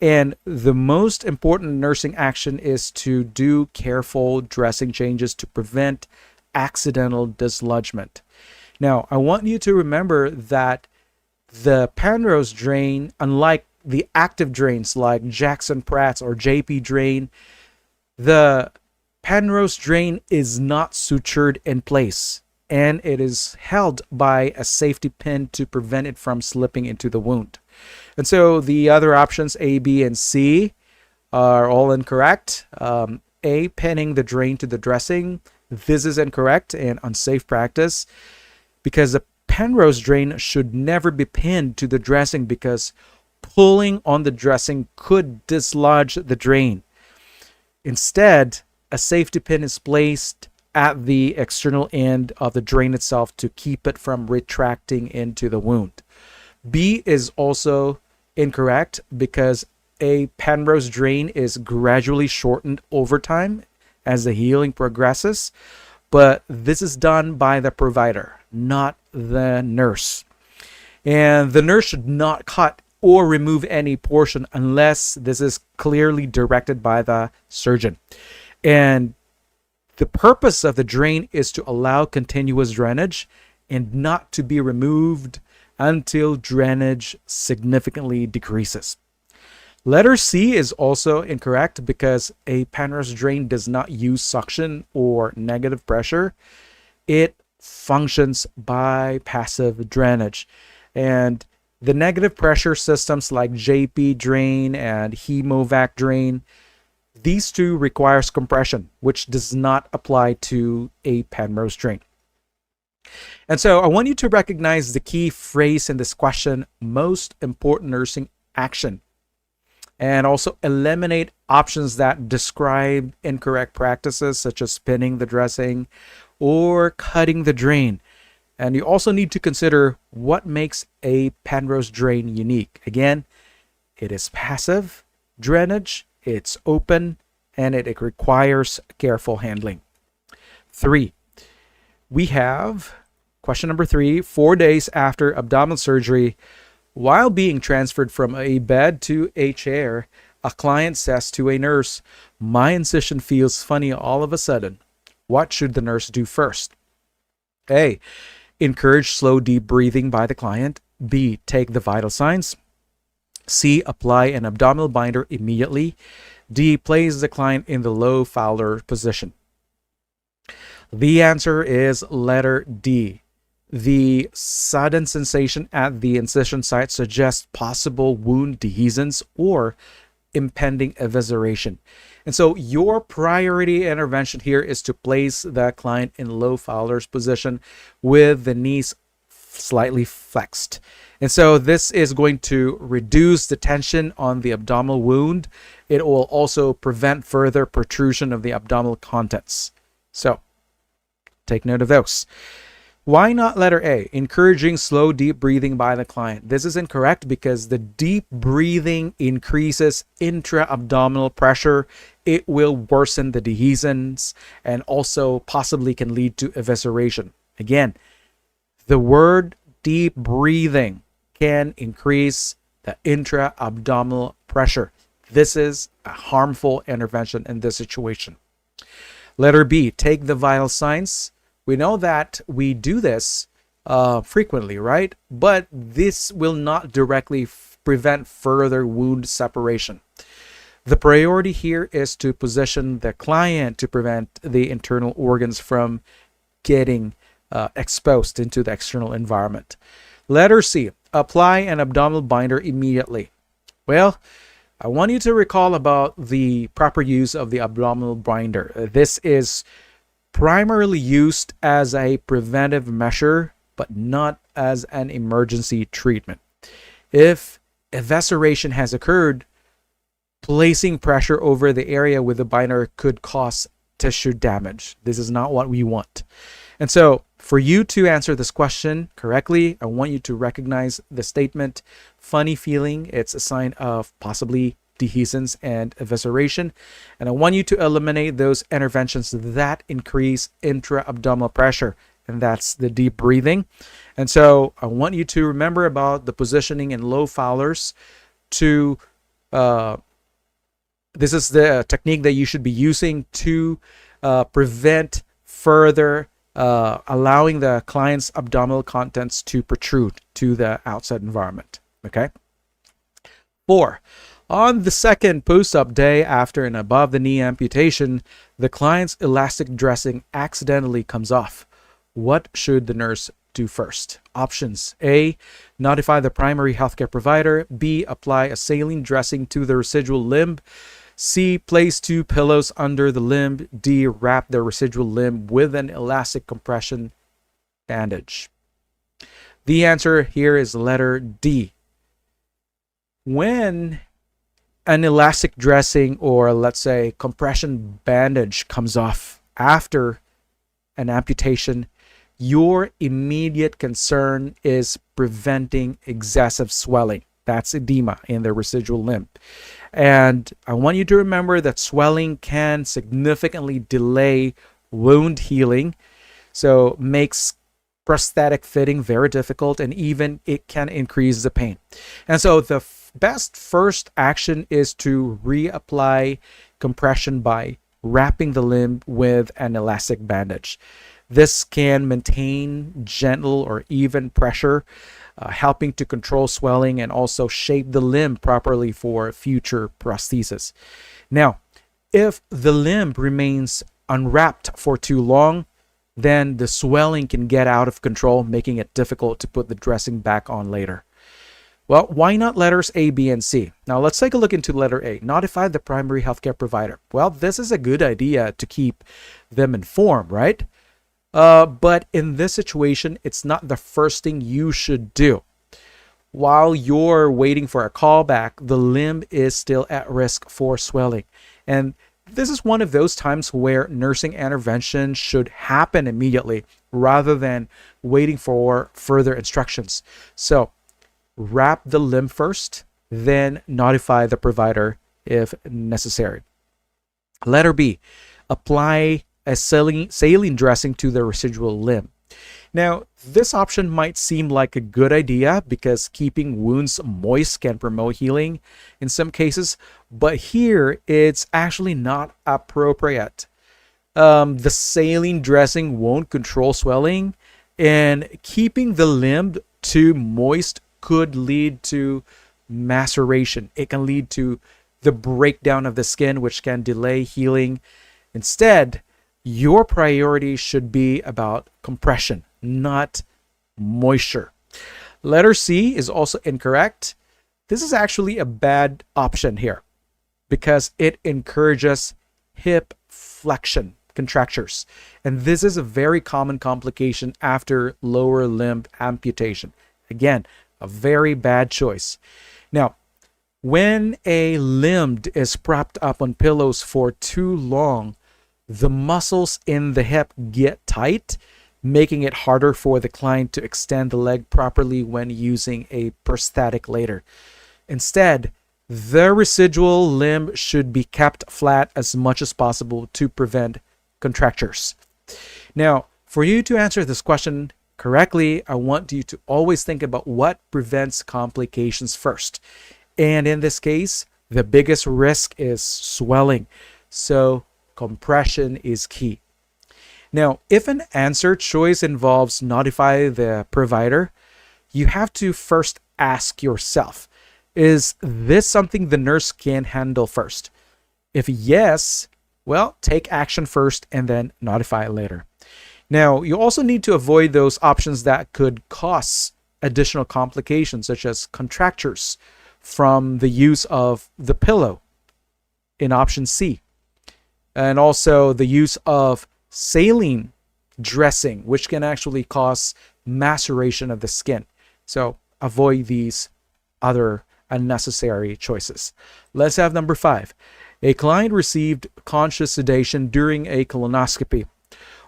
Speaker 1: And the most important nursing action is to do careful dressing changes to prevent accidental dislodgement. Now, I want you to remember that the Penrose drain, unlike the active drains like Jackson Pratt's or JP drain, the Penrose drain is not sutured in place, and it is held by a safety pin to prevent it from slipping into the wound. And so the other options, A, B, and C, are all incorrect. A, pinning the drain to the dressing. This is incorrect and unsafe practice because the Penrose drain should never be pinned to the dressing because pulling on the dressing could dislodge the drain. Instead, a safety pin is placed at the external end of the drain itself to keep it from retracting into the wound. B is also incorrect because a Penrose drain is gradually shortened over time as the healing progresses, but this is done by the provider, not the nurse. And the nurse should not cut or remove any portion unless this is clearly directed by the surgeon. And the purpose of the drain is to allow continuous drainage and not to be removed until drainage significantly decreases. Letter C is also incorrect because a Penrose drain does not use suction or negative pressure. It functions by passive drainage. And The negative pressure systems like JP drain and Hemovac drain, these two requires compression, which does not apply to a Penrose drain. And so I want you to recognize the key phrase in this question, most important nursing action, and also eliminate options that describe incorrect practices such as spinning the dressing or cutting the drain. And you also need to consider what makes a Penrose drain unique. Again, it is passive drainage, it's open, and it requires careful handling. 3. We have question number 3. 4 days after abdominal surgery, while being transferred from a bed to a chair, a client says to a nurse, "My incision feels funny all of a sudden." What should the nurse do first? A. Encourage slow, deep breathing by the client. B. Take the vital signs. C. Apply an abdominal binder immediately. D. Place the client in the low Fowler position. The answer is letter D. The sudden sensation at the incision site suggests possible wound dehiscence or impending evisceration. And so your priority intervention here is to place the client in low Fowler's position with the knees slightly flexed. And so this is going to reduce the tension on the abdominal wound. It will also prevent further protrusion of the abdominal contents. So take note of those. Why not letter A, encouraging slow, deep breathing by the client? This is incorrect because the deep breathing increases intra-abdominal pressure. It will worsen the dehiscence and also possibly can lead to evisceration. Again, the word deep breathing can increase the intra-abdominal pressure. This is a harmful intervention in this situation. Letter B, take the vital signs. We know that we do this frequently, right? But this will not directly prevent further wound separation. The priority here is to position the client to prevent the internal organs from getting exposed into the external environment. Letter C, apply an abdominal binder immediately. Well, I want you to recall about the proper use of the abdominal binder. This is primarily used as a preventive measure, but not as an emergency treatment. If evisceration has occurred, placing pressure over the area with the binder could cause tissue damage. This is not what we want. And so for you to answer this question correctly, I want you to recognize the statement, funny feeling. It's a sign of possibly dehiscence and evisceration. And I want you to eliminate those interventions that increase intra-abdominal pressure, and that's the deep breathing. And so I want you to remember about the positioning in low Fowlers to this is the technique that you should be using to prevent further allowing the client's abdominal contents to protrude to the outside environment. Okay. 4. On the second post-op day after an above-the-knee amputation, the client's elastic dressing accidentally comes off. What should the nurse do first? Options: A, notify the primary healthcare provider. B, apply a saline dressing to the residual limb. C, place 2 pillows under the limb. D, wrap the residual limb with an elastic compression bandage. The answer here is letter D. When an elastic dressing or let's say compression bandage comes off after an amputation, your immediate concern is preventing excessive swelling. That's edema in the residual limb. And I want you to remember that swelling can significantly delay wound healing, so makes prosthetic fitting very difficult, and even it can increase the pain. And so the best first action is to reapply compression by wrapping the limb with an elastic bandage. This can maintain gentle or even pressure, helping to control swelling and also shape the limb properly for future prosthesis. Now, if the limb remains unwrapped for too long, then the swelling can get out of control, making it difficult to put the dressing back on later. Well, why not letters A, B, and C? Now let's take a look into letter A. Notify the primary healthcare provider. Well, this is a good idea to keep them informed, right? But in this situation, it's not the first thing you should do. While you're waiting for a callback, the limb is still at risk for swelling. And this is one of those times where nursing intervention should happen immediately rather than waiting for further instructions. So wrap the limb first, then notify the provider if necessary. Letter B, apply a saline dressing to the residual limb. Now, this option might seem like a good idea because keeping wounds moist can promote healing in some cases, but here it's actually not appropriate. The saline dressing won't control swelling, and keeping the limb too moist could lead to maceration. It can lead to the breakdown of the skin, which can delay healing. Instead, your priority should be about compression, not moisture. Letter C is also incorrect. This is actually a bad option here because it encourages hip flexion contractures. And this is a very common complication after lower limb amputation. Again, a very bad choice. Now, when a limb is propped up on pillows for too long, the muscles in the hip get tight, making it harder for the client to extend the leg properly when using a prosthetic later. Instead, the residual limb should be kept flat as much as possible to prevent contractures. Now, for you to answer this question correctly, I want you to always think about what prevents complications first. And in this case, the biggest risk is swelling. So compression is key. Now, if an answer choice involves notify the provider, you have to first ask yourself, is this something the nurse can handle first? If yes, well, take action first and then notify later. Now, you also need to avoid those options that could cause additional complications, such as contractures from the use of the pillow in option C, and also the use of saline dressing, which can actually cause maceration of the skin. So avoid these other unnecessary choices. Let's have number 5. A client received conscious sedation during a colonoscopy.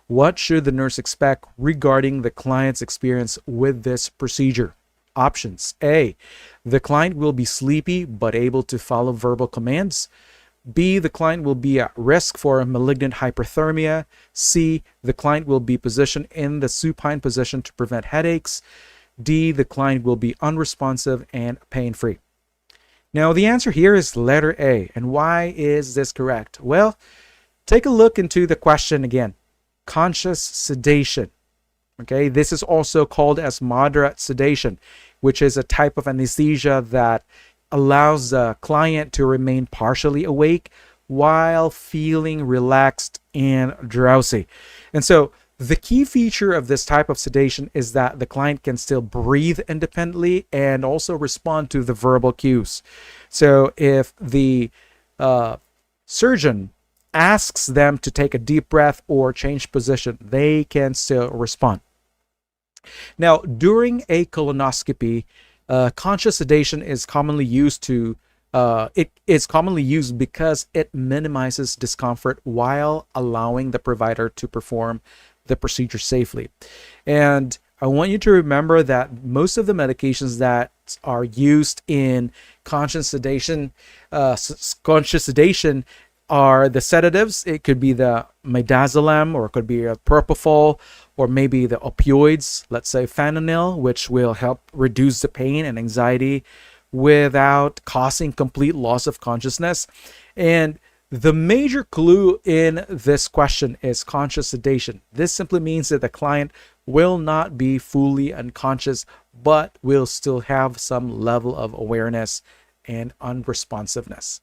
Speaker 1: What should the nurse expect regarding the client's experience with this procedure? Options: A, the client will be sleepy but able to follow verbal commands. B, the client will be at risk for a malignant hyperthermia. C, the client will be positioned in the supine position to prevent headaches. D, the client will be unresponsive and pain-free. Now, the answer here is letter A. And why is this correct? Well, take a look into the question again. Conscious sedation. Okay, this is also called as moderate sedation, which is a type of anesthesia that allows the client to remain partially awake while feeling relaxed and drowsy. And so the key feature of this type of sedation is that the client can still breathe independently and also respond to the verbal cues. So if the surgeon asks them to take a deep breath or change position, they can still respond. Now, during a colonoscopy, conscious sedation is commonly used because it minimizes discomfort while allowing the provider to perform the procedure safely. And I want you to remember that most of the medications that are used in conscious sedation are the sedatives. It could be the midazolam, or it could be a propofol, or maybe the opioids, let's say fentanyl, which will help reduce the pain and anxiety without causing complete loss of consciousness. And the major clue in this question is conscious sedation. This simply means that the client will not be fully unconscious, but will still have some level of awareness and unresponsiveness.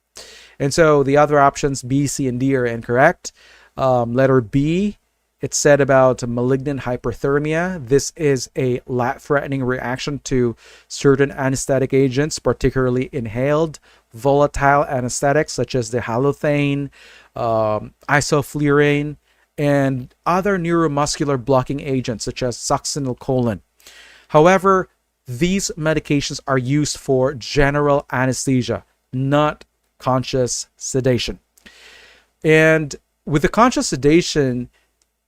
Speaker 1: And so the other options B, C, and D are incorrect. Letter B It's said about malignant hyperthermia. This is a life-threatening reaction to certain anesthetic agents, particularly inhaled volatile anesthetics such as the halothane, isoflurane, and other neuromuscular blocking agents such as succinylcholine. However, these medications are used for general anesthesia, not conscious sedation. And with the conscious sedation,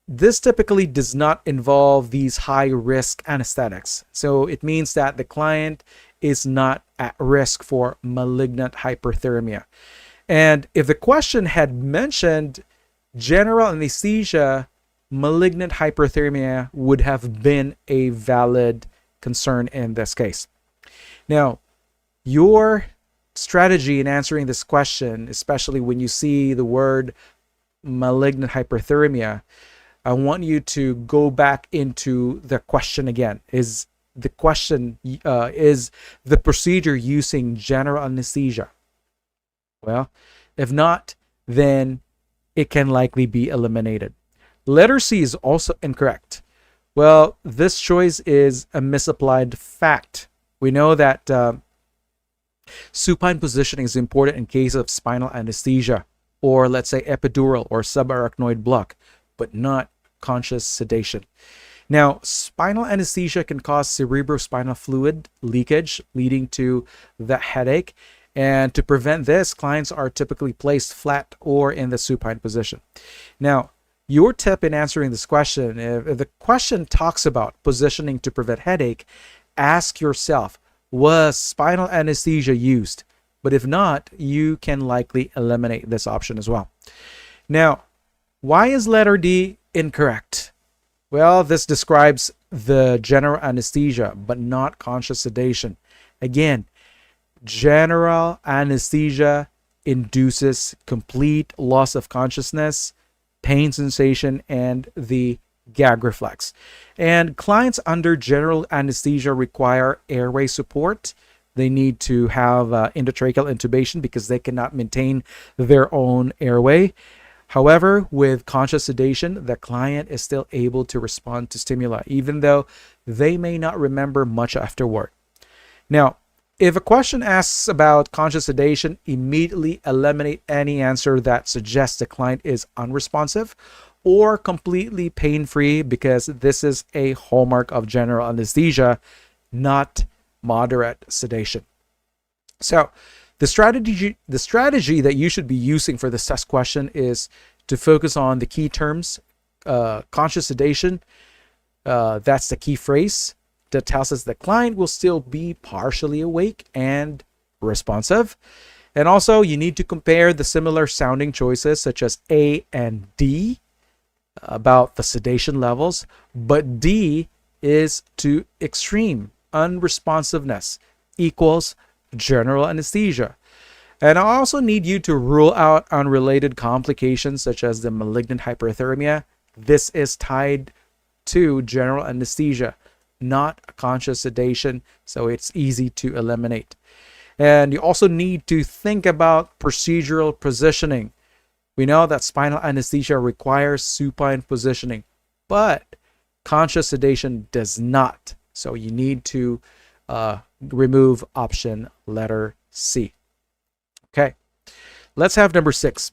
Speaker 1: this typically does not involve these high-risk anesthetics. So it means that the client is not at risk for malignant hyperthermia. And if the question had mentioned general anesthesia, malignant hyperthermia would have been a valid concern in this case. Now, your strategy in answering this question, especially when you see the word malignant hyperthermia, I want you to go back into the question again. Is the question, is the procedure using general anesthesia? Well, if not, then it can likely be eliminated. Letter C is also incorrect. Well, this choice is a misapplied fact. We know that supine positioning is important in case of spinal anesthesia, or let's say epidural or subarachnoid block, but not conscious sedation. Now, spinal anesthesia can cause cerebrospinal fluid leakage, leading to the headache. And to prevent this, clients are typically placed flat or in the supine position. Now, your tip in answering this question, if the question talks about positioning to prevent headache, ask yourself, was spinal anesthesia used? But if not, you can likely eliminate this option as well. Now, why is letter D incorrect? Well, this describes the general anesthesia, but not conscious sedation. Again, general anesthesia induces complete loss of consciousness, pain sensation, and the gag reflex. And clients under general anesthesia require airway support. They need to have endotracheal intubation because they cannot maintain their own airway. However, with conscious sedation, the client is still able to respond to stimuli, even though they may not remember much afterward. Now, if a question asks about conscious sedation, immediately eliminate any answer that suggests the client is unresponsive or completely pain-free, because this is a hallmark of general anesthesia, not moderate sedation. So the strategy that you should be using for this test question is to focus on the key terms. Conscious sedation, that's the key phrase that tells us the client will still be partially awake and responsive. And also, you need to compare the similar sounding choices such as A and D about the sedation levels, but D is to extreme unresponsiveness equals general anesthesia. And I also need you to rule out unrelated complications such as the malignant hyperthermia. This is tied to general anesthesia, not conscious sedation, so it's easy to eliminate. And you also need to think about procedural positioning. We know that spinal anesthesia requires supine positioning, but conscious sedation does not. So you need to remove option letter C. Okay, let's have number 6.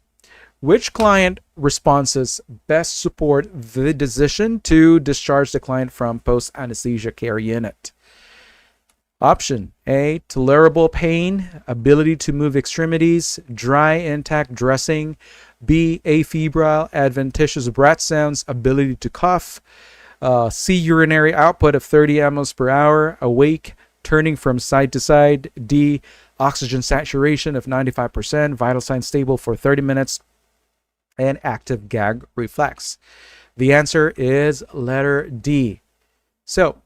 Speaker 1: Which client responses best support the decision to discharge the client from post-anesthesia care unit? Option A, tolerable pain, ability to move extremities, dry intact dressing. B, afebrile, adventitious breath sounds, ability to cough. C, urinary output of 30 mL per hour, awake, turning from side to side. D, oxygen saturation of 95%, vital signs stable for 30 minutes, and active gag reflex. The answer is letter D. So,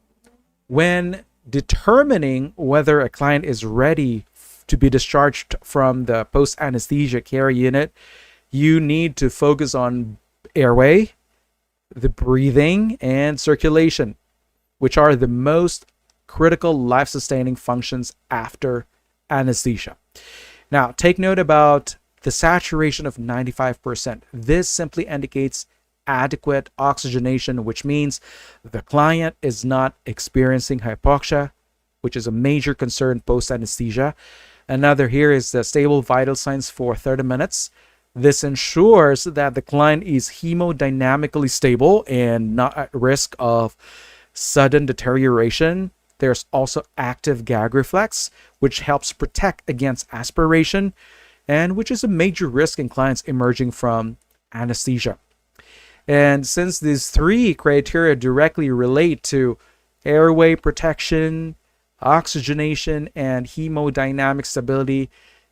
Speaker 1: when determining whether a client is ready to be discharged from the post-anesthesia care unit, you need to focus on airway, the breathing, and circulation, which are the most critical life-sustaining functions after anesthesia. Now, take note about the saturation of 95%. This simply indicates adequate oxygenation, which means the client is not experiencing hypoxia, which is a major concern post-anesthesia. Another here is the stable vital signs for 30 minutes. This ensures that the client is hemodynamically stable and not at risk of sudden deterioration. There's also active gag reflex, which helps protect against aspiration, and which is a major risk in clients emerging from anesthesia. And since these three criteria directly relate to airway protection, oxygenation, and hemodynamic stability,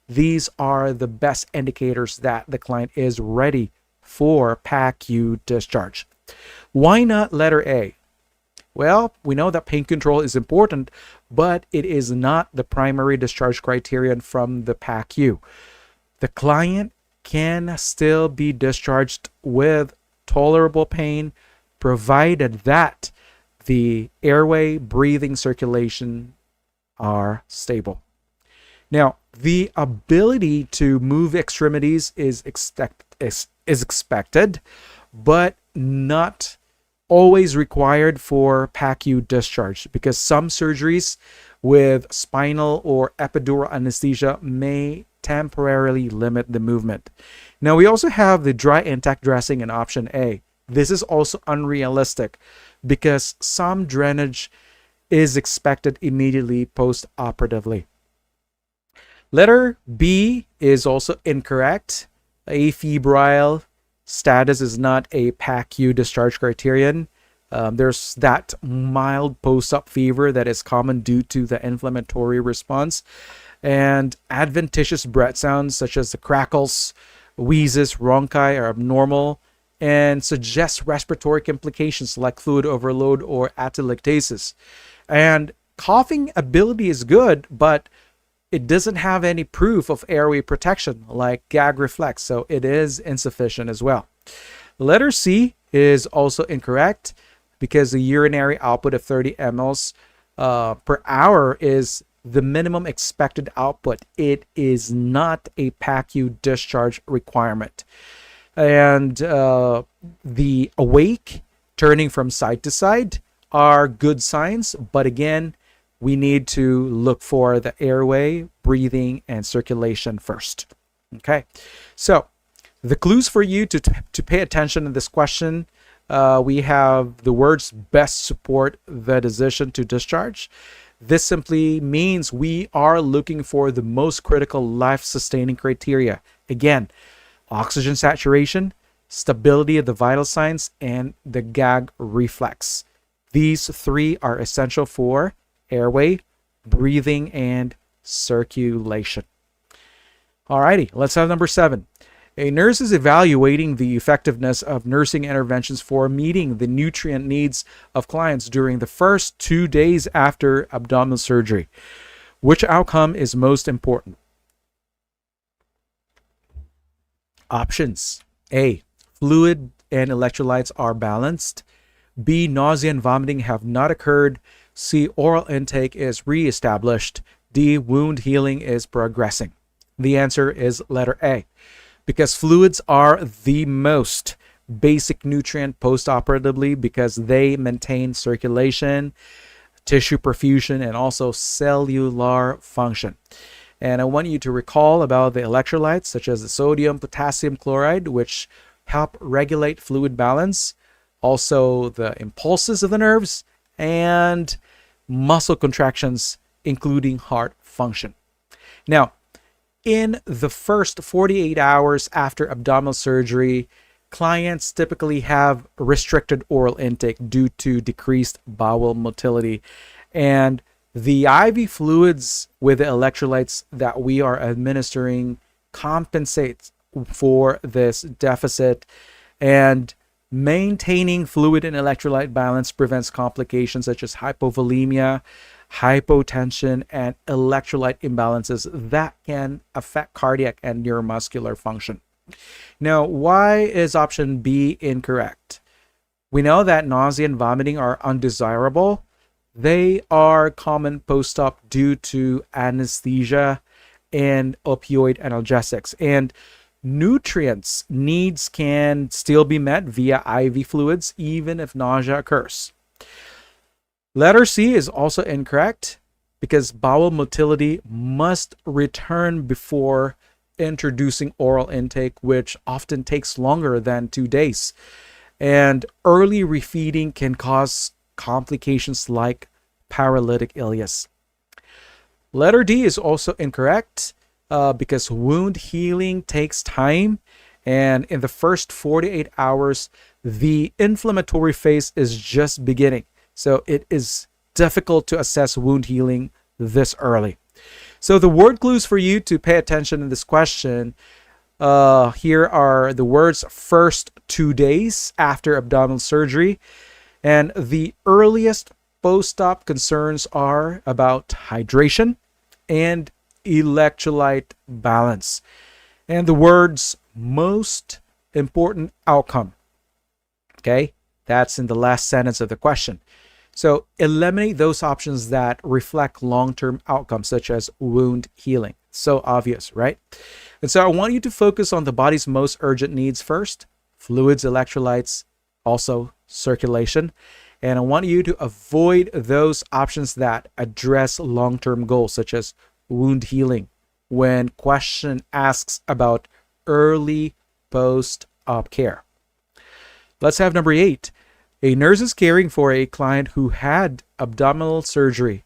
Speaker 1: these are the best indicators that the client is ready for PACU discharge. Why not letter A? Well, we know that pain control is important, but it is not the primary discharge criterion from the PACU. The client can still be discharged with tolerable pain, provided that the airway, breathing, circulation are stable. Now, the ability to move extremities is expected, but not always required for PACU discharge, because some surgeries with spinal or epidural anesthesia may temporarily limit the movement. Now, we also have the dry intact dressing in option A. This is also unrealistic because some drainage is expected immediately post-operatively. Letter B is also incorrect. Afebrile status is not a PACU discharge criterion. There's that mild post-op fever that is common due to the inflammatory response. And adventitious breath sounds such as the crackles, wheezes, rhonchi are abnormal and suggest respiratory complications like fluid overload or atelectasis. And coughing ability is good, but it doesn't have any proof of airway protection like gag reflex, so it is insufficient as well. Letter C is also incorrect because the urinary output of 30 mLs per hour is the minimum expected output. It is not a PACU discharge requirement. And the awake, turning from side to side, are good signs, but again, we need to look for the airway, breathing, and circulation first. Okay, so the clues for you to pay attention to this question, we have the words best support the decision to discharge. This simply means we are looking for the most critical life-sustaining criteria. Again, oxygen saturation, stability of the vital signs, and the gag reflex. These three are essential for airway, breathing, and circulation. Alrighty, let's have number 7. A nurse is evaluating the effectiveness of nursing interventions for meeting the nutrient needs of clients during the first 2 days after abdominal surgery. Which outcome is most important? Options. A. Fluid and electrolytes are balanced. B. Nausea and vomiting have not occurred. C. Oral intake is reestablished. D. Wound healing is progressing. The answer is letter A, because fluids are the most basic nutrient post-operatively because they maintain circulation, tissue perfusion, and also cellular function. And I want you to recall about the electrolytes such as the sodium, potassium chloride, which help regulate fluid balance, also the impulses of the nerves, and muscle contractions, including heart function. Now, in the first 48 hours after abdominal surgery, clients typically have restricted oral intake due to decreased bowel motility. And the IV fluids with the electrolytes that we are administering compensates for this deficit, and maintaining fluid and electrolyte balance prevents complications such as hypovolemia, hypotension, and electrolyte imbalances that can affect cardiac and neuromuscular function. Now, why is option B incorrect? We know that nausea and vomiting are undesirable. They are common post-op due to anesthesia and opioid analgesics. And Nutrients needs can still be met via IV fluids even if nausea occurs. Letter C is also incorrect because bowel motility must return before introducing oral intake, which often takes longer than 2 days. And early refeeding can cause complications like paralytic ileus. Letter D is also incorrect because wound healing takes time, and in the first 48 hours, the inflammatory phase is just beginning. So it is difficult to assess wound healing this early. So the word clues for you to pay attention in this question, here are the words first 2 days after abdominal surgery. And the earliest post-op concerns are about hydration and electrolyte balance. And the words most important outcome. Okay, that's in the last sentence of the question. So eliminate those options that reflect long-term outcomes, such as wound healing. So obvious, right? And so I want you to focus on the body's most urgent needs first: fluids, electrolytes, also circulation. And I want you to avoid those options that address long-term goals, such as wound healing, when question asks about early post-op care. Let's have number 8. A nurse is caring for a client who had abdominal surgery.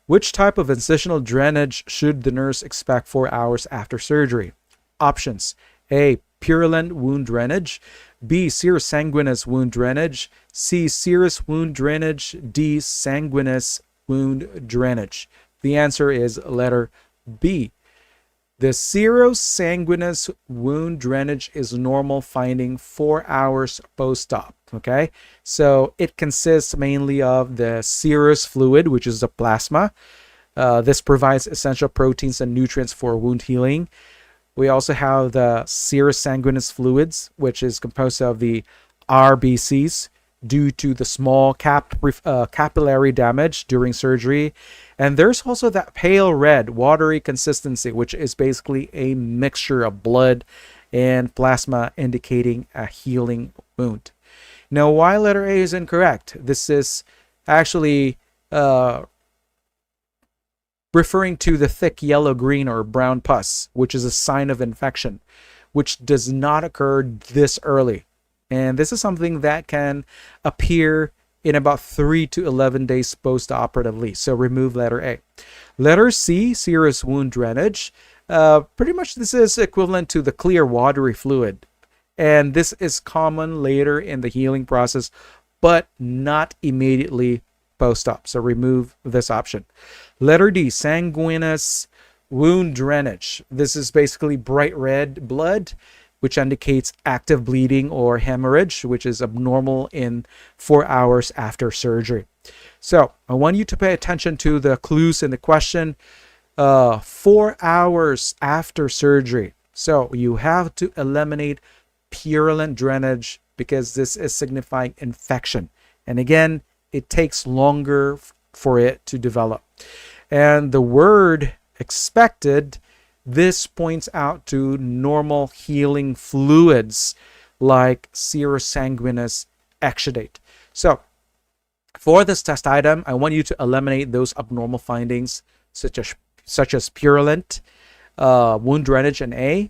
Speaker 1: Which type of incisional drainage should the nurse expect 4 hours after surgery? Options: A. Purulent wound drainage. B. Serous sanguineous wound drainage. C. Serous wound drainage. D. Sanguineous wound drainage. The answer is letter B. The serosanguinous wound drainage is normal finding 4 hours post-op. Okay, so it consists mainly of the serous fluid, which is the plasma. This provides essential proteins and nutrients for wound healing. We also have the serosanguinous fluids, which is composed of the RBCs due to the small capillary damage during surgery. And there's also that pale red watery consistency, which is basically a mixture of blood and plasma indicating a healing wound. Now, why letter A is incorrect? This is actually referring to the thick yellow, green, or brown pus, which is a sign of infection, which does not occur this early. And this is something that can appear in about 3 to 11 days post-operatively. So remove letter A. Letter C, serous wound drainage. Pretty much this is equivalent to the clear watery fluid. And this is common later in the healing process, but not immediately post-op. So remove this option. Letter D, sanguineous wound drainage. This is basically bright red blood, which indicates active bleeding or hemorrhage, which is abnormal in 4 hours after surgery. So I want you to pay attention to the clues in the question. 4 hours after surgery. So you have to eliminate purulent drainage because this is signifying infection. And again, it takes longer for it to develop. And the word expected, this points out to normal healing fluids like serosanguinous exudate. So for this test item, I want you to eliminate those abnormal findings such as purulent wound drainage in A.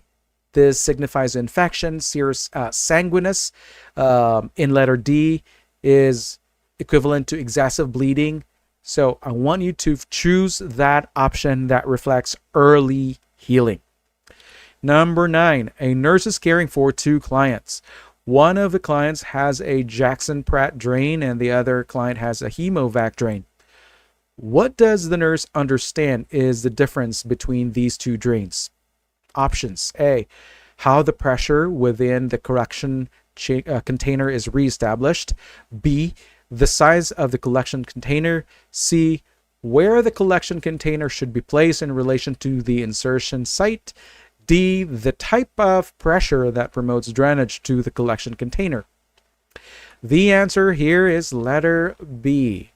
Speaker 1: This signifies infection. Serous sanguineous in letter D is equivalent to excessive bleeding. So I want you to choose that option that reflects early healing. Number 9, a nurse is caring for 2 clients. One of the clients has a Jackson-Pratt drain and the other client has a hemovac drain. What does the nurse understand is the difference between these 2 drains? Options: A, how the pressure within the collection container is reestablished. B, the size of the collection container. C, where the collection container should be placed in relation to the insertion site. D, the type of pressure that promotes drainage to the collection container. The answer here is letter B,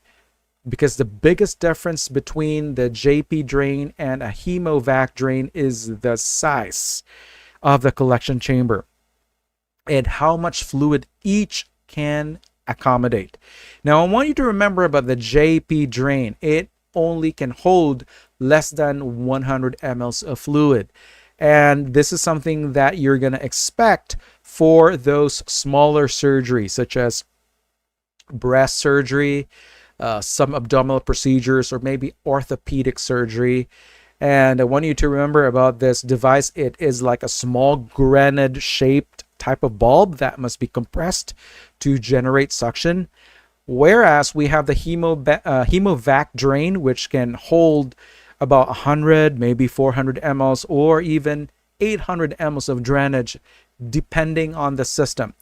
Speaker 1: because the biggest difference between the JP drain and a hemovac drain is the size. of the collection chamber and how much fluid each can accommodate. Now, I want you to remember about the JP drain. It only can hold less than 100 mLs of fluid. And this is something that you're going to expect for those smaller surgeries, such as breast surgery, some abdominal procedures, or maybe orthopedic surgery. And I want you to remember about this device. It is like a small grenade shaped type of bulb that must be compressed to generate suction. Whereas we have the hemovac drain, which can hold about 100, maybe 400 mLs, or even 800 mLs of drainage, depending on the system.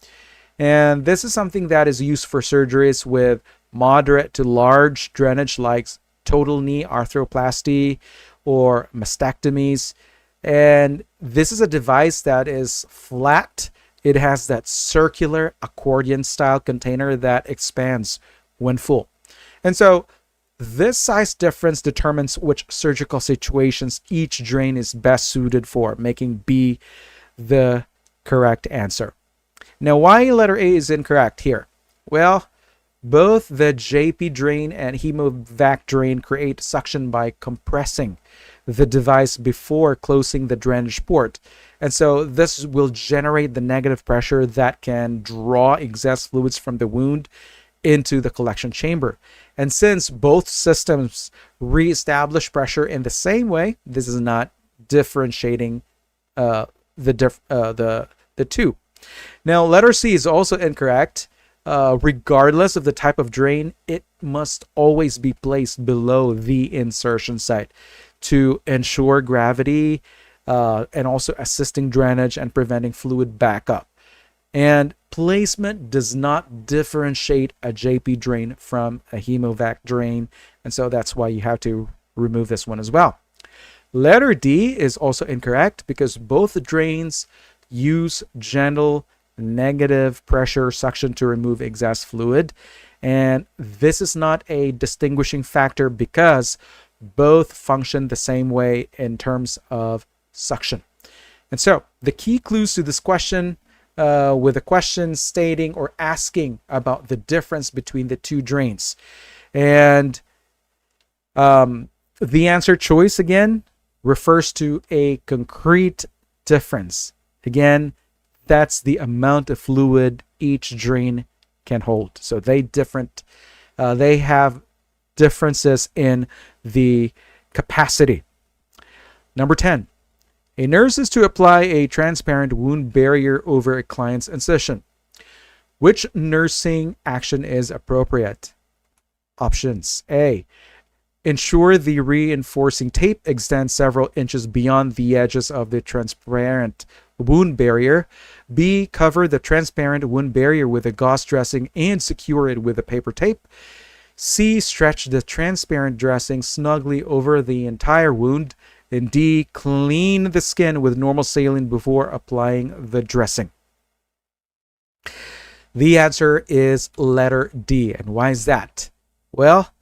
Speaker 1: And this is something that is used for surgeries with moderate to large drainage, like total knee arthroplasty or mastectomies. And this is a device that is flat. It has that circular accordion style container that expands when full. And so this size difference determines which surgical situations each drain is best suited for, making B the correct answer. Now, why letter A is incorrect here? Well, both the JP drain and hemovac drain create suction by compressing the device before closing the drainage port. And so this will generate the negative pressure that can draw excess fluids from the wound into the collection chamber. And since both systems reestablish pressure in the same way, this is not differentiating the two. Now, letter C is also incorrect. Regardless of the type of drain, it must always be placed below the insertion site to ensure gravity and also assisting drainage and preventing fluid backup. And placement does not differentiate a JP drain from a hemovac drain, and so that's why you have to remove this one as well. Letter D is also incorrect because both drains use gentle negative pressure suction to remove excess fluid, and this is not a distinguishing factor because both function the same way in terms of suction. And so the key clues to this question, with a question stating or asking about the difference between the two drains, and the answer choice again refers to a concrete difference. Again, that's the amount of fluid each drain can hold. So they have differences in the capacity. Number 10, a nurse is to apply a transparent wound barrier over a client's incision. Which nursing action is appropriate? Options: A, ensure the reinforcing tape extends several inches beyond the edges of the transparent wound barrier. B, cover the transparent wound barrier with a gauze dressing and secure it with a paper tape. C, stretch the transparent dressing snugly over the entire wound. And D, clean the skin with normal saline before applying the dressing. The answer is letter D. And why is that? Well,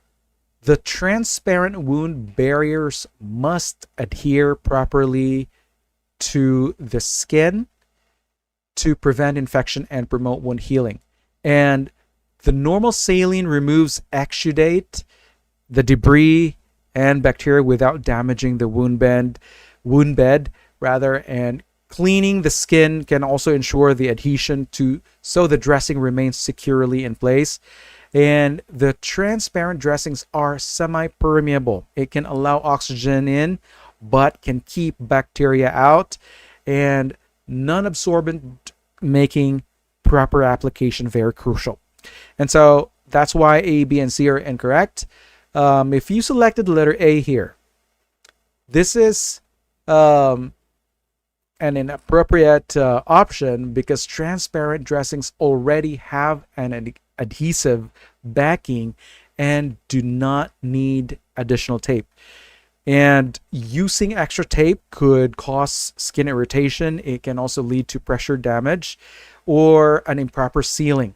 Speaker 1: the transparent wound barriers must adhere properly to the skin to prevent infection and promote wound healing. And the normal saline removes exudate, the debris, and bacteria without damaging the wound bed, and cleaning the skin can also ensure the adhesion so the dressing remains securely in place. And the transparent dressings are semi-permeable. It can allow oxygen in, but can keep bacteria out, and non-absorbent, making proper application very crucial. And so that's why A, B, and C are incorrect. If you selected letter A here, this is an inappropriate option because transparent dressings already have an adhesive backing and do not need additional tape. And using extra tape could cause skin irritation. It can also lead to pressure damage or an improper sealing.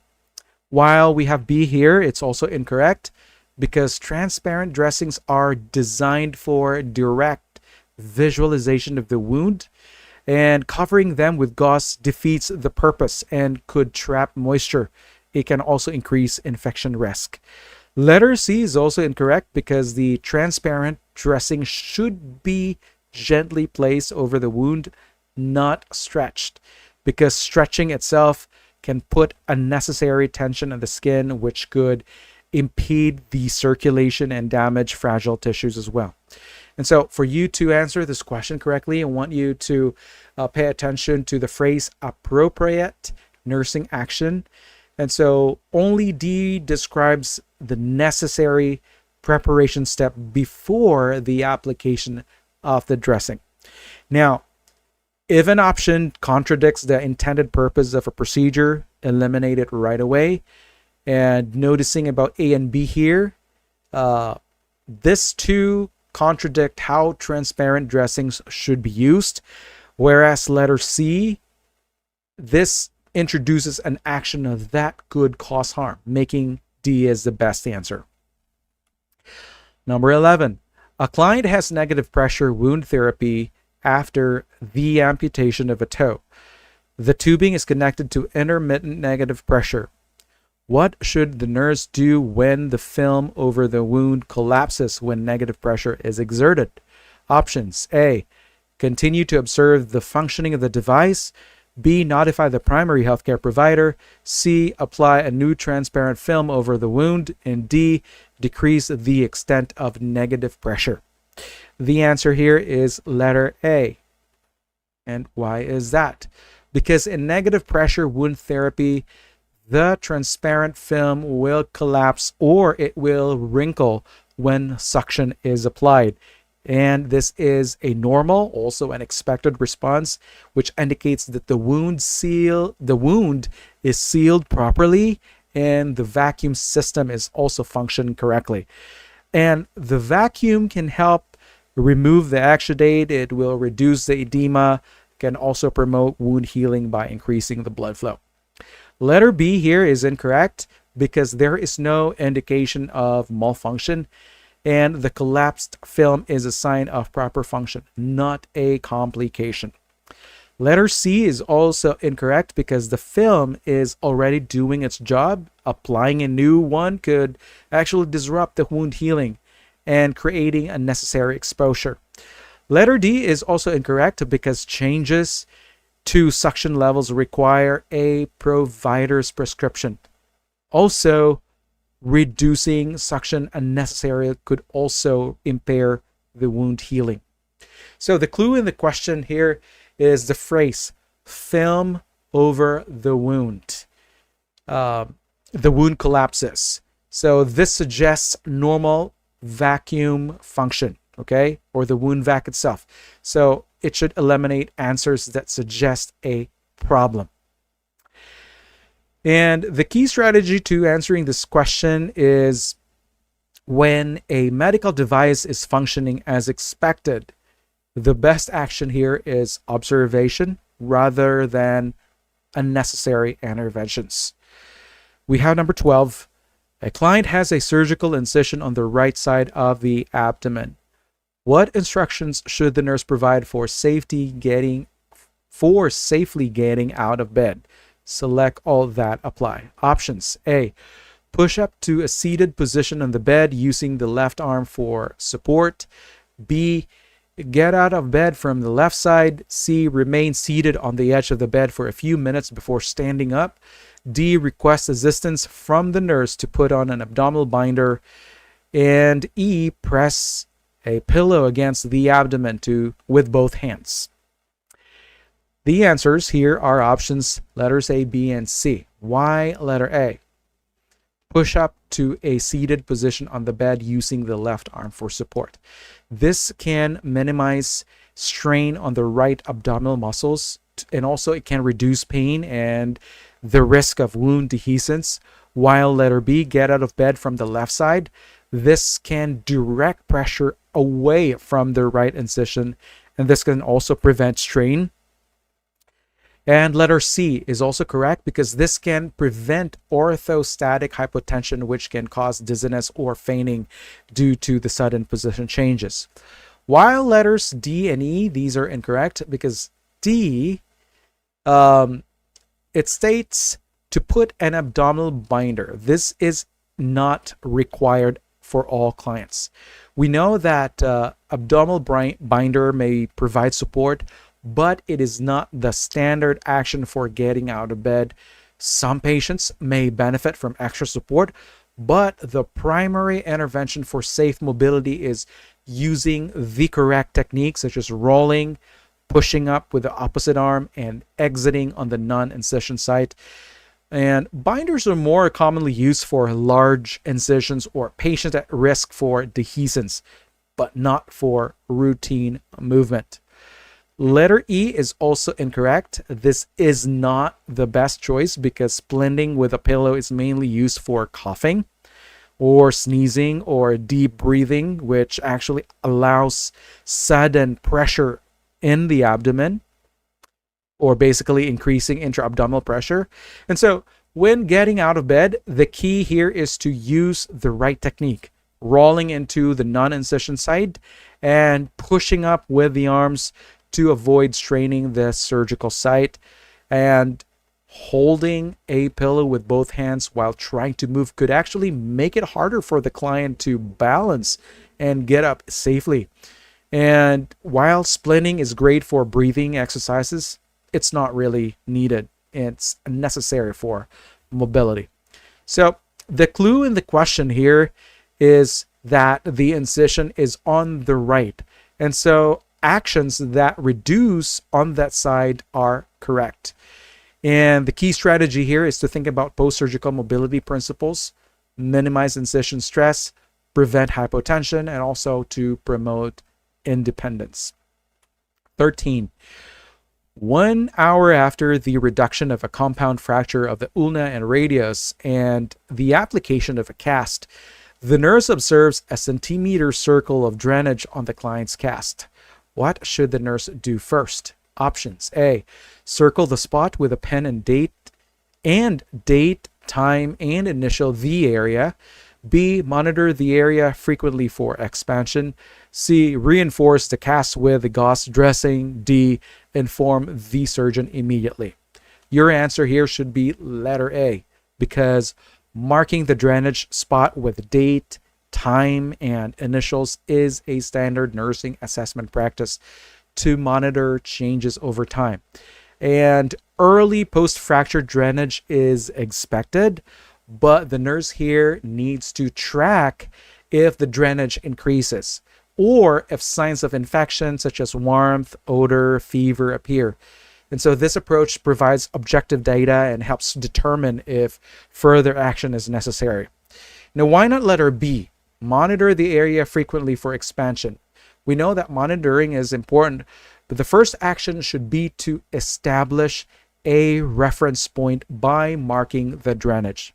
Speaker 1: While we have B here, it's also incorrect because transparent dressings are designed for direct visualization of the wound, And covering them with gauze defeats the purpose and could trap moisture. It can also increase infection risk. Letter C is also incorrect because the transparent dressing should be gently placed over the wound, not stretched, because stretching itself can put unnecessary tension on the skin, which could impede the circulation and damage fragile tissues as well. And so for you to answer this question correctly, I want you to pay attention to the phrase appropriate nursing action. And so only D describes the necessary preparation step before the application of the dressing. Now, if an option contradicts the intended purpose of a procedure, eliminate it right away. And noticing about A and B here, this too contradict how transparent dressings should be used, whereas letter C, this introduces an action of that could cause harm, making D is the best answer. Number 11, a client has negative pressure wound therapy after the amputation of a toe. The tubing is connected to intermittent negative pressure. What should the nurse do when the film over the wound collapses when negative pressure is exerted? Options: A, continue to observe the functioning of the device. B, notify the primary healthcare provider. C, apply a new transparent film over the wound. And D, decrease the extent of negative pressure. The answer here is letter A. And why is that? Because in negative pressure wound therapy, the transparent film will collapse or it will wrinkle when suction is applied. And this is a normal, also an expected response, which indicates that the wound is sealed properly and the vacuum system is also functioning correctly. And the vacuum can help remove the exudate. It will reduce the edema, can also promote wound healing by increasing the blood flow. Letter B here is incorrect because there is no indication of malfunction, and the collapsed film is a sign of proper function, not a complication. Letter C is also incorrect because the film is already doing its job. Applying a new one could actually disrupt the wound healing and creating unnecessary exposure. Letter D is also incorrect because changes to suction levels require a provider's prescription. Also, reducing suction unnecessarily could also impair the wound healing. So the clue in the question here is the phrase film over the wound. The wound collapses. So this suggests normal vacuum function, okay, or the wound vac itself. So it should eliminate answers that suggest a problem. And the key strategy to answering this question is when a medical device is functioning as expected, the best action here is observation rather than unnecessary interventions. We have number 12. A client has a surgical incision on the right side of the abdomen. What instructions should the nurse provide for safely getting out of bed? Select all that apply. Options: A, push up to a seated position on the bed using the left arm for support. B, get out of bed from the left side. C, remain seated on the edge of the bed for a few minutes before standing up. D, request assistance from the nurse to put on an abdominal binder. And E, press a pillow against the abdomen with both hands. The answers here are options letters A, B, and C. Why letter A? Push up to a seated position on the bed using the left arm for support. This can minimize strain on the right abdominal muscles, and also it can reduce pain and the risk of wound dehiscence. While letter B, get out of bed from the left side. This can direct pressure away from the right incision, and this can also prevent strain. And letter C is also correct because this can prevent orthostatic hypotension, which can cause dizziness or fainting due to the sudden position changes. While letters D and E, these are incorrect because D, it states to put an abdominal binder. This is not required for all clients. We know that abdominal binder may provide support, but it is not the standard action for getting out of bed. Some patients may benefit from extra support, but the primary intervention for safe mobility is using the correct techniques, such as rolling, pushing up with the opposite arm, and exiting on the non-incision site. And binders are more commonly used for large incisions or patients at risk for dehiscence, but not for routine movement. Letter E is also incorrect. This is not the best choice because splinting with a pillow is mainly used for coughing or sneezing or deep breathing, which actually allows sudden pressure in the abdomen, or basically increasing intra-abdominal pressure. And so when getting out of bed, the key here is to use the right technique, rolling into the non-incision side and pushing up with the arms to avoid straining the surgical site, and holding a pillow with both hands while trying to move could actually make it harder for the client to balance and get up safely. And while splinting is great for breathing exercises, it's not really needed. It's necessary for mobility. So the clue in the question here is that the incision is on the right. And so actions that reduce on that side are correct. And the key strategy here is to think about post-surgical mobility principles, minimize incision stress, prevent hypotension, and also to promote independence. 13. 1 hour after the reduction of a compound fracture of the ulna and radius and the application of a cast, the nurse observes a centimeter circle of drainage on the client's cast. What should the nurse do first? Options: A, circle the spot with a pen and date, time, and initial the area. B, monitor the area frequently for expansion. C, reinforce the cast with a gauze dressing. D, inform the surgeon immediately. Your answer here should be letter A, because marking the drainage spot with date, time, and initials is a standard nursing assessment practice to monitor changes over time. And early post-fracture drainage is expected, but the nurse here needs to track if the drainage increases or if signs of infection such as warmth, odor, fever appear. And so this approach provides objective data and helps determine if further action is necessary. Now, why not letter B? Monitor the area frequently for expansion. We know that monitoring is important, but the first action should be to establish a reference point by marking the drainage.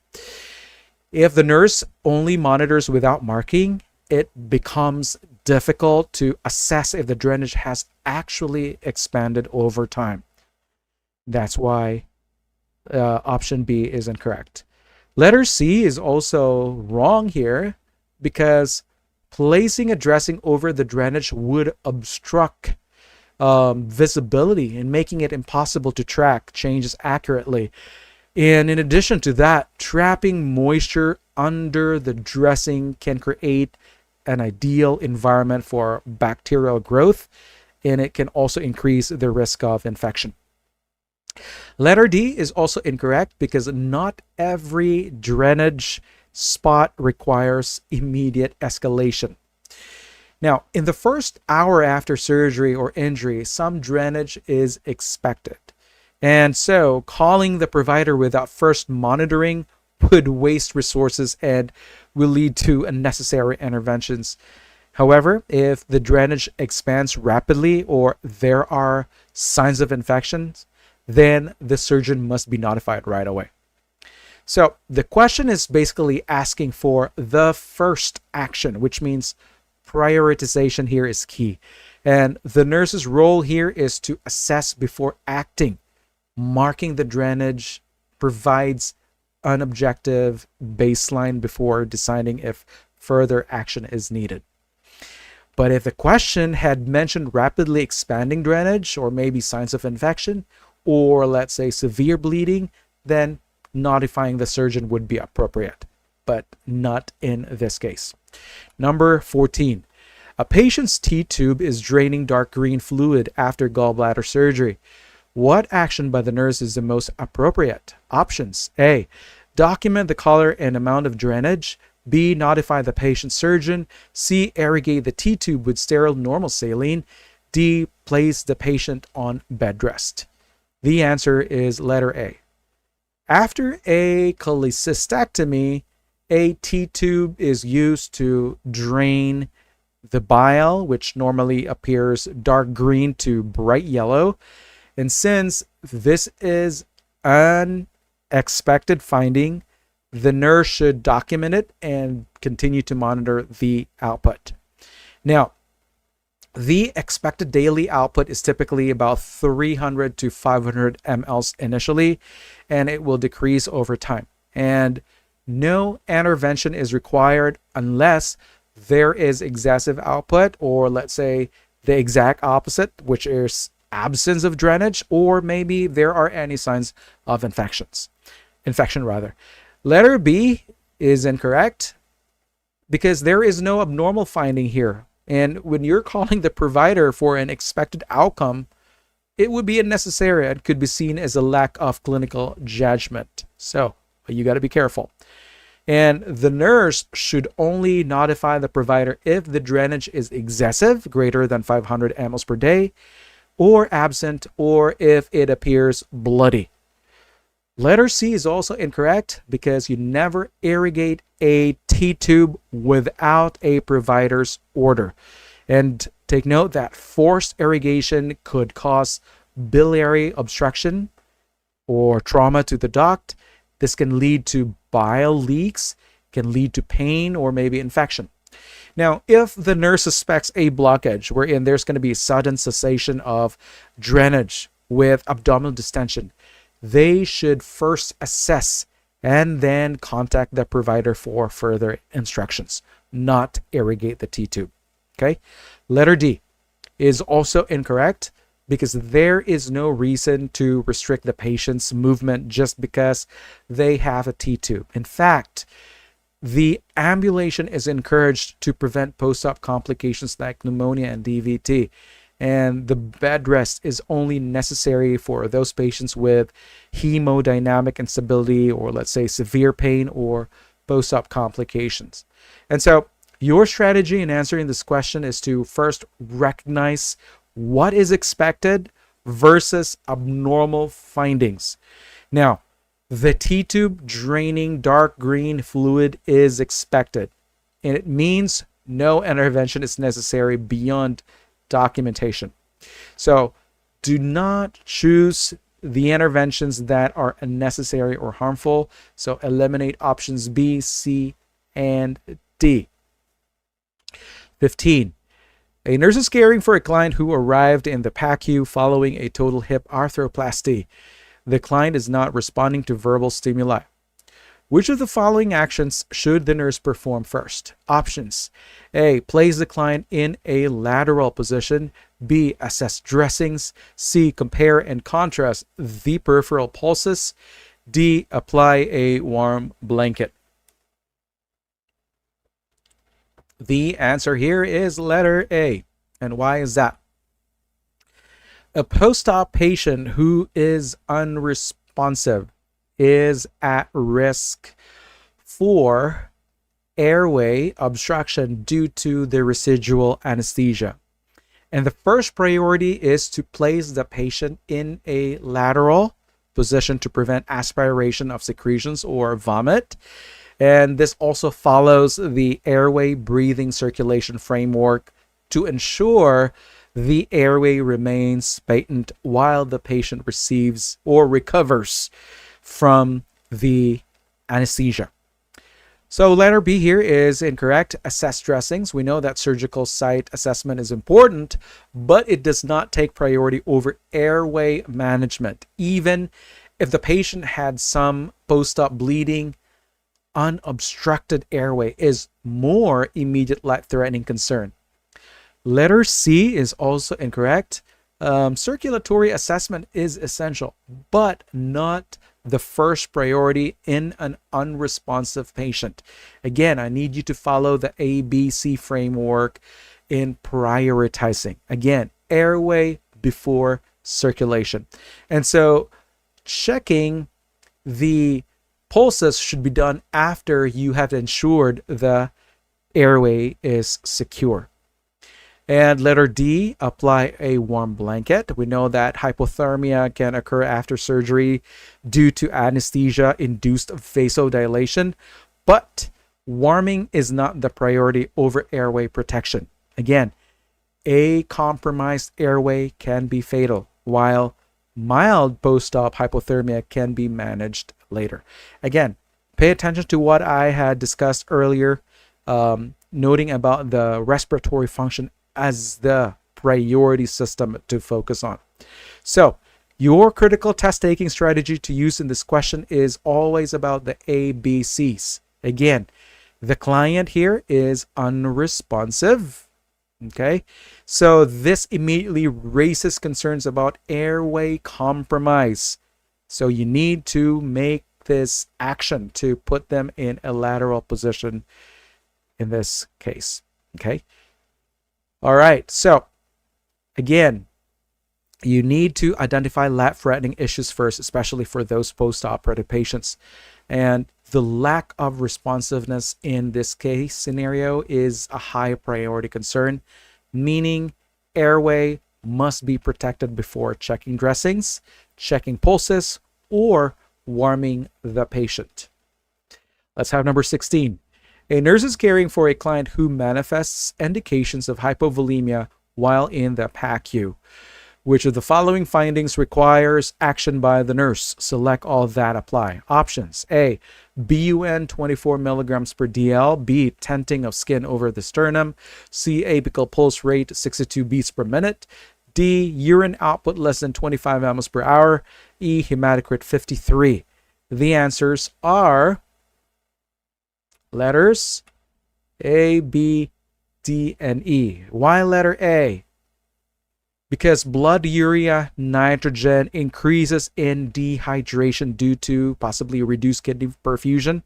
Speaker 1: If the nurse only monitors without marking, it becomes difficult to assess if the drainage has actually expanded over time. That's why option B is incorrect. Letter C is also wrong here because placing a dressing over the drainage would obstruct visibility and making it impossible to track changes accurately. And in addition to that, trapping moisture under the dressing can create an ideal environment for bacterial growth, and it can also increase the risk of infection. Letter D is also incorrect because not every drainage spot requires immediate escalation. Now, in the first hour after surgery or injury, some drainage is expected. And so calling the provider without first monitoring would waste resources and will lead to unnecessary interventions. However, if the drainage expands rapidly or there are signs of infections, then the surgeon must be notified right away. So the question is basically asking for the first action, which means prioritization here is key. And the nurse's role here is to assess before acting. Marking the drainage provides an objective baseline before deciding if further action is needed. But if the question had mentioned rapidly expanding drainage or maybe signs of infection or let's say severe bleeding, then notifying the surgeon would be appropriate, but not in this case. Number 14. A patient's T-tube is draining dark green fluid after gallbladder surgery. What action by the nurse is the most appropriate? Options: A. Document the color and amount of drainage. B. Notify the patient surgeon. C. Irrigate the T-tube with sterile normal saline. D. Place the patient on bed rest. The answer is letter A. After a cholecystectomy, a T-tube is used to drain the bile, which normally appears dark green to bright yellow. And since this is an expected finding, the nurse should document it and continue to monitor the output. Now, the expected daily output is typically about 300 to 500 mLs initially, and it will decrease over time. And no intervention is required unless there is excessive output, or let's say the exact opposite, which is absence of drainage, or maybe there are any signs of infection. Letter B is incorrect because there is no abnormal finding here. And when you're calling the provider for an expected outcome, it would be unnecessary and could be seen as a lack of clinical judgment. So you got to be careful. And the nurse should only notify the provider if the drainage is excessive, greater than 500 mL per day, or absent, or if it appears bloody. Letter C is also incorrect because you never irrigate a T-tube without a provider's order. And take note that forced irrigation could cause biliary obstruction or trauma to the duct. This can lead to bile leaks, can lead to pain or maybe infection. Now, if the nurse suspects a blockage wherein there's going to be sudden cessation of drainage with abdominal distension, they should first assess and then contact the provider for further instructions, not irrigate the T-tube. Okay? Letter D is also incorrect because there is no reason to restrict the patient's movement just because they have a T-tube. In fact, the ambulation is encouraged to prevent post-op complications like pneumonia and DVT. And the bed rest is only necessary for those patients with hemodynamic instability or let's say severe pain or post-op complications. And so your strategy in answering this question is to first recognize what is expected versus abnormal findings. Now, the T-tube draining dark green fluid is expected, and it means no intervention is necessary beyond documentation. So do not choose the interventions that are unnecessary or harmful. So eliminate options B, C, and D. 15. A nurse is caring for a client who arrived in the PACU following a total hip arthroplasty. The client is not responding to verbal stimuli. Which of the following actions should the nurse perform first? Options: A. Place the client in a lateral position. B. Assess dressings. C. Compare and contrast the peripheral pulses. D. Apply a warm blanket. The answer here is letter A. And why is that? A post-op patient who is unresponsive is at risk for airway obstruction due to the residual anesthesia. And the first priority is to place the patient in a lateral position to prevent aspiration of secretions or vomit. And this also follows the airway breathing circulation framework to ensure the airway remains patent while the patient receives or recovers from the anesthesia. So letter B here is incorrect. Assess dressings. We know that surgical site assessment is important, but it does not take priority over airway management. Even if the patient had some post-op bleeding, unobstructed airway is more immediate life-threatening concern. Letter C is also incorrect. Circulatory assessment is essential, but not the first priority in an unresponsive patient. Again, I need you to follow the ABC framework in prioritizing. Again, airway before circulation. And so checking the pulses should be done after you have ensured the airway is secure. And letter D, apply a warm blanket. We know that hypothermia can occur after surgery due to anesthesia-induced vasodilation, but warming is not the priority over airway protection. Again, a compromised airway can be fatal, while mild post-op hypothermia can be managed later. Again, pay attention to what I had discussed earlier, noting about the respiratory function as the priority system to focus on. So your critical test taking strategy to use in this question is always about the ABCs. Again, the client here is unresponsive. Okay, so this immediately raises concerns about airway compromise. So you need to make this action to put them in a lateral position in this case. Okay. All right. So again, you need to identify life-threatening issues first, especially for those post-operative patients. And the lack of responsiveness in this case scenario is a high priority concern, meaning airway must be protected before checking dressings, checking pulses, or warming the patient. Let's have number 16. A nurse is caring for a client who manifests indications of hypovolemia while in the PACU. Which of the following findings requires action by the nurse? Select all that apply. Options: A, BUN 24 milligrams per DL. B, tenting of skin over the sternum. C, apical pulse rate 62 beats per minute. D, urine output less than 25 mL per hour. E, hematocrit 53. The answers are letters A, B, D, and E. Why letter A? Because blood urea nitrogen increases in dehydration due to possibly reduced kidney perfusion,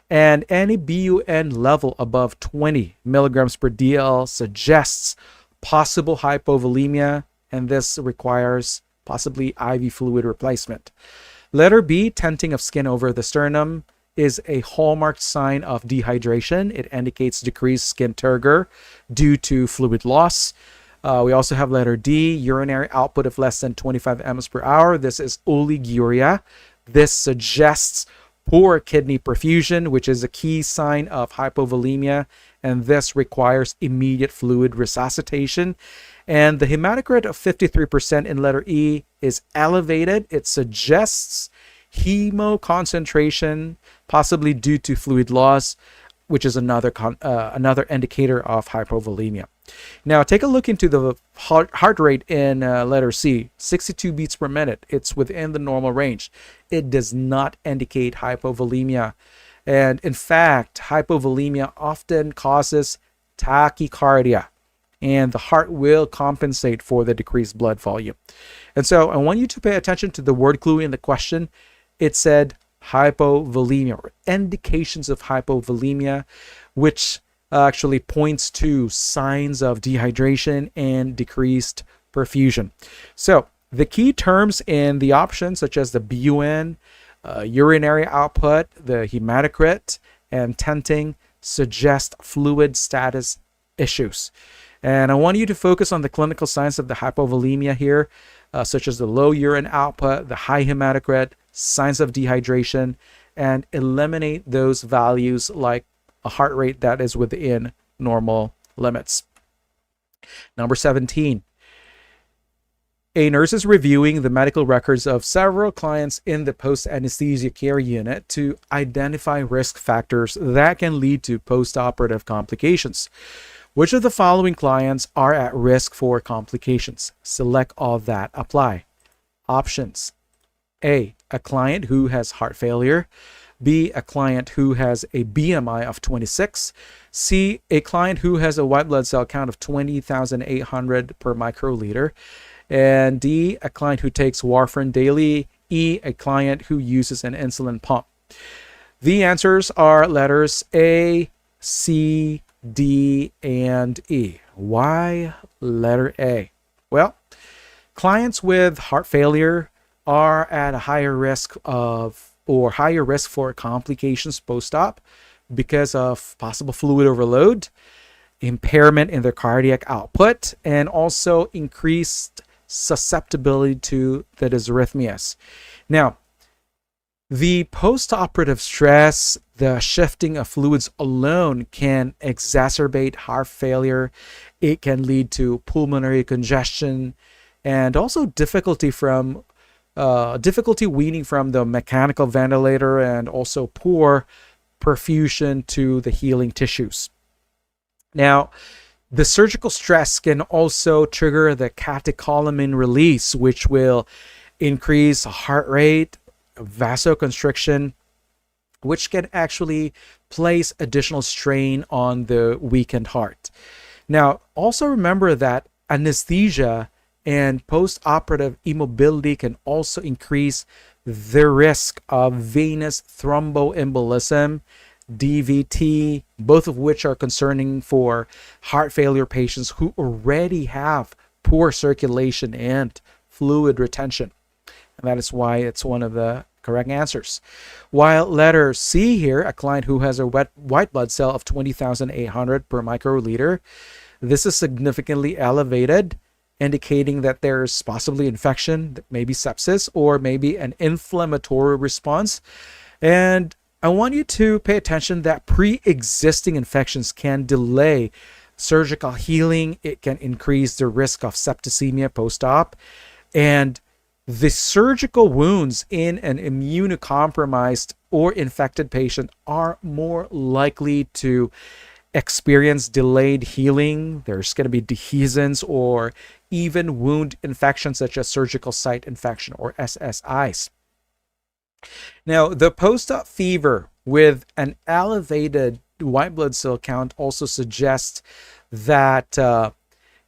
Speaker 1: and any BUN level above 20 milligrams per DL suggests possible hypovolemia, and this requires possibly IV fluid replacement. Letter B, tenting of skin over the sternum, is a hallmark sign of dehydration. It indicates decreased skin turgor due to fluid loss. We also have letter D, urinary output of less than 25 mL per hour. This is oliguria. This suggests poor kidney perfusion, which is a key sign of hypovolemia, and this requires immediate fluid resuscitation. And the hematocrit of 53% in letter E is elevated. It suggests hemo concentration, possibly due to fluid loss, which is another indicator of hypovolemia. Now, take a look into the heart rate in letter C, 62 beats per minute. It's within the normal range. It does not indicate hypovolemia. And in fact, hypovolemia often causes tachycardia, and the heart will compensate for the decreased blood volume. And so I want you to pay attention to the word clue in the question. It said hypovolemia, or indications of hypovolemia, which actually points to signs of dehydration and decreased perfusion. So the key terms in the options, such as the BUN, urinary output, the hematocrit, and tenting, suggest fluid status issues. And I want you to focus on the clinical signs of the hypovolemia here, such as the low urine output, the high hematocrit, signs of dehydration, and eliminate those values like a heart rate that is within normal limits. Number 17. A nurse is reviewing the medical records of several clients in the post-anesthesia care unit to identify risk factors that can lead to post-operative complications. Which of the following clients are at risk for complications? Select all that apply. Options: A, a client who has heart failure. B, a client who has a BMI of 26. C, a client who has a white blood cell count of 20,800 per microliter. And D, a client who takes warfarin daily. E, a client who uses an insulin pump. The answers are letters A, C, D, and E. Why letter A? Well, clients with heart failure are at a higher risk for complications post-op because of possible fluid overload, impairment in their cardiac output, and also increased susceptibility to the dysrhythmias. Now, the post-operative stress, the shifting of fluids alone can exacerbate heart failure. It can lead to pulmonary congestion and also difficulty weaning from the mechanical ventilator, and also poor perfusion to the healing tissues. Now, the surgical stress can also trigger the catecholamine release, which will increase heart rate, vasoconstriction, which can actually place additional strain on the weakened heart. Now, also remember that anesthesia and post-operative immobility can also increase the risk of venous thromboembolism, DVT, both of which are concerning for heart failure patients who already have poor circulation and fluid retention. And that is why it's one of the correct answers. While letter C here, a client who has a white blood cell of 20,800 per microliter, this is significantly elevated, indicating that there's possibly infection, maybe sepsis, or maybe an inflammatory response. And I want you to pay attention that pre-existing infections can delay surgical healing. It can increase the risk of septicemia post-op. And the surgical wounds in an immunocompromised or infected patient are more likely to experience delayed healing. There's going to be dehiscence or even wound infections such as surgical site infection or SSIs. Now, the post-op fever with an elevated white blood cell count also suggests that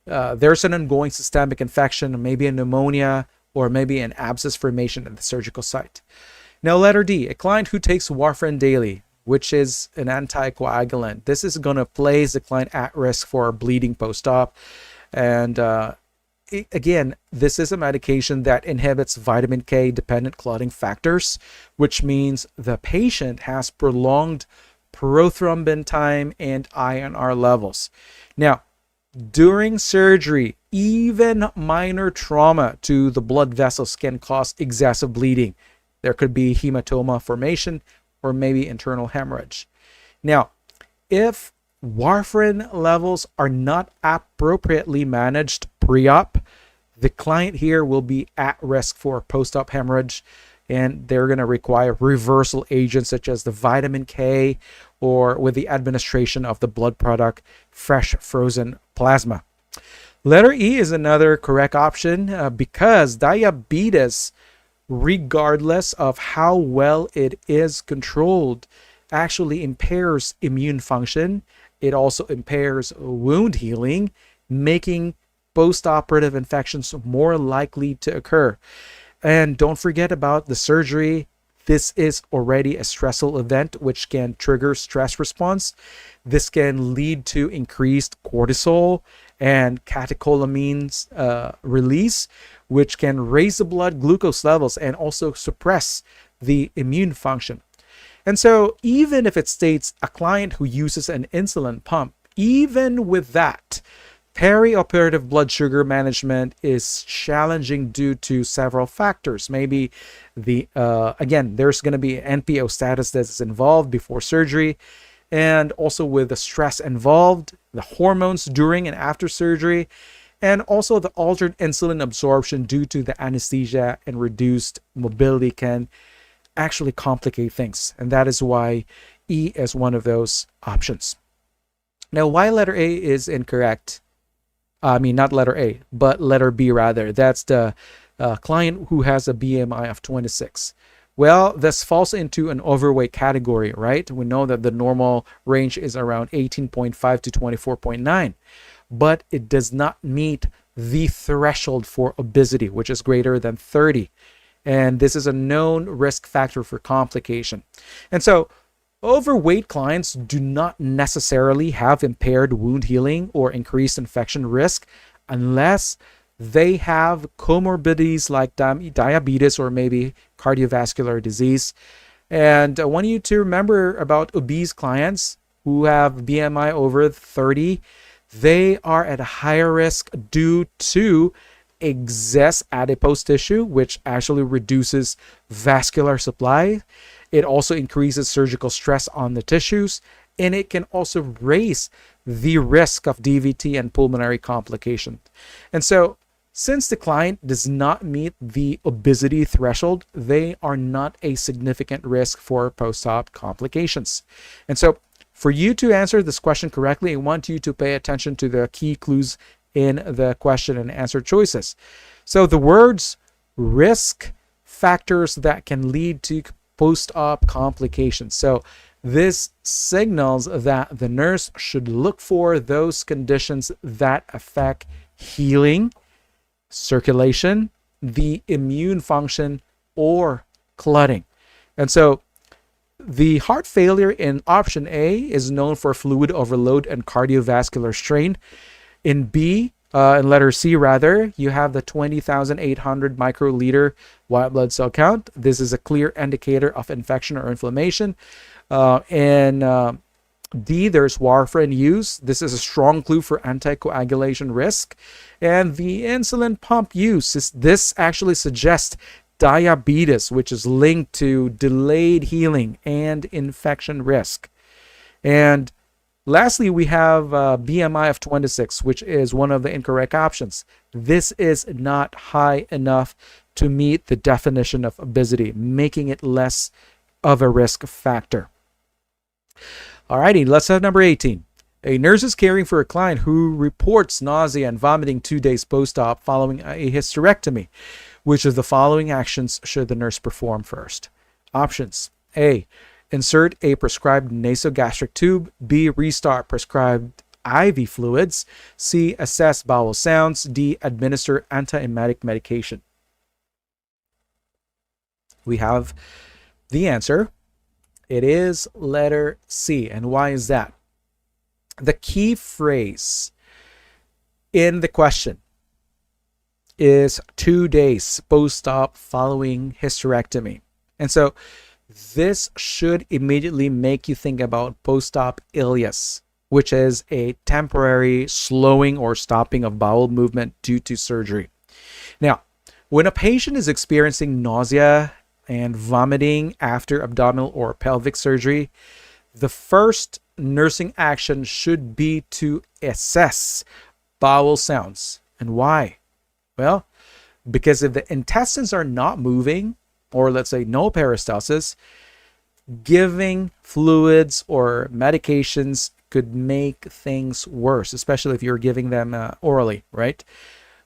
Speaker 1: there's an ongoing systemic infection, maybe a pneumonia, or maybe an abscess formation at the surgical site. Now, letter D, a client who takes warfarin daily, which is an anticoagulant. This is going to place the client at risk for bleeding post-op. And again, this is a medication that inhibits vitamin K dependent clotting factors, which means the patient has prolonged prothrombin time and INR levels. Now, during surgery, even minor trauma to the blood vessels can cause excessive bleeding. There could be hematoma formation or maybe internal hemorrhage. Now, if warfarin levels are not appropriately managed pre-op, the client here will be at risk for post-op hemorrhage, and they're going to require reversal agents such as the vitamin K, or with the administration of the blood product fresh frozen plasma. Letter E is another correct option because diabetes, regardless of how well it is controlled, actually impairs immune function. It also impairs wound healing, making post-operative infections more likely to occur. And don't forget about the surgery. This is already a stressful event which can trigger stress response. This can lead to increased cortisol and catecholamines release, which can raise the blood glucose levels and also suppress the immune function. And so even if it states a client who uses an insulin pump, even with that, perioperative blood sugar management is challenging due to several factors. Maybe again, there's going to be NPO status that's involved before surgery, and also with the stress involved, the hormones during and after surgery, and also the altered insulin absorption due to the anesthesia and reduced mobility can actually complicate things. And that is why E is one of those options. Now, why letter A is incorrect? I mean, not letter A, but letter B rather. That's the client who has a BMI of 26. Well, this falls into an overweight category, right? We know that the normal range is around 18.5 to 24.9, but it does not meet the threshold for obesity, which is greater than 30. And this is a known risk factor for complication. And so overweight clients do not necessarily have impaired wound healing or increased infection risk unless they have comorbidities like diabetes or maybe cardiovascular disease. And I want you to remember about obese clients who have BMI over 30. They are at a higher risk due to excess adipose tissue, which actually reduces vascular supply. It also increases surgical stress on the tissues, and it can also raise the risk of DVT and pulmonary complication. And so, since the client does not meet the obesity threshold, they are not a significant risk for post-op complications. And so, for you to answer this question correctly, I want you to pay attention to the key clues in the question and answer choices. So the words risk factors that can lead to post-op complications. So this signals that the nurse should look for those conditions that affect healing, circulation, the immune function, or clotting. And so the heart failure in option A is known for fluid overload and cardiovascular strain. In letter C rather, you have the 20,800 microliter white blood cell count. This is a clear indicator of infection or inflammation. In D, there's warfarin use. This is a strong clue for anticoagulation risk. And the insulin pump use, this actually suggests diabetes, which is linked to delayed healing and infection risk. And lastly, we have BMI of 26, which is one of the incorrect options. This is not high enough to meet the definition of obesity, making it less of a risk factor. Alrighty, let's have number 18. A nurse is caring for a client who reports nausea and vomiting 2 days post-op following a hysterectomy. Which of the following actions should the nurse perform first? Options: A, insert a prescribed nasogastric tube. B, restart prescribed IV fluids. C, assess bowel sounds. D, administer antiemetic medication. We have the answer. It is letter C. And why is that? The key phrase in the question is 2 days post-op following hysterectomy. And so this should immediately make you think about post-op ileus, which is a temporary slowing or stopping of bowel movement due to surgery. Now, when a patient is experiencing nausea and vomiting after abdominal or pelvic surgery, the first nursing action should be to assess bowel sounds. And why? Well, because if the intestines are not moving, or let's say no peristalsis, giving fluids or medications could make things worse, especially if you're giving them orally, right?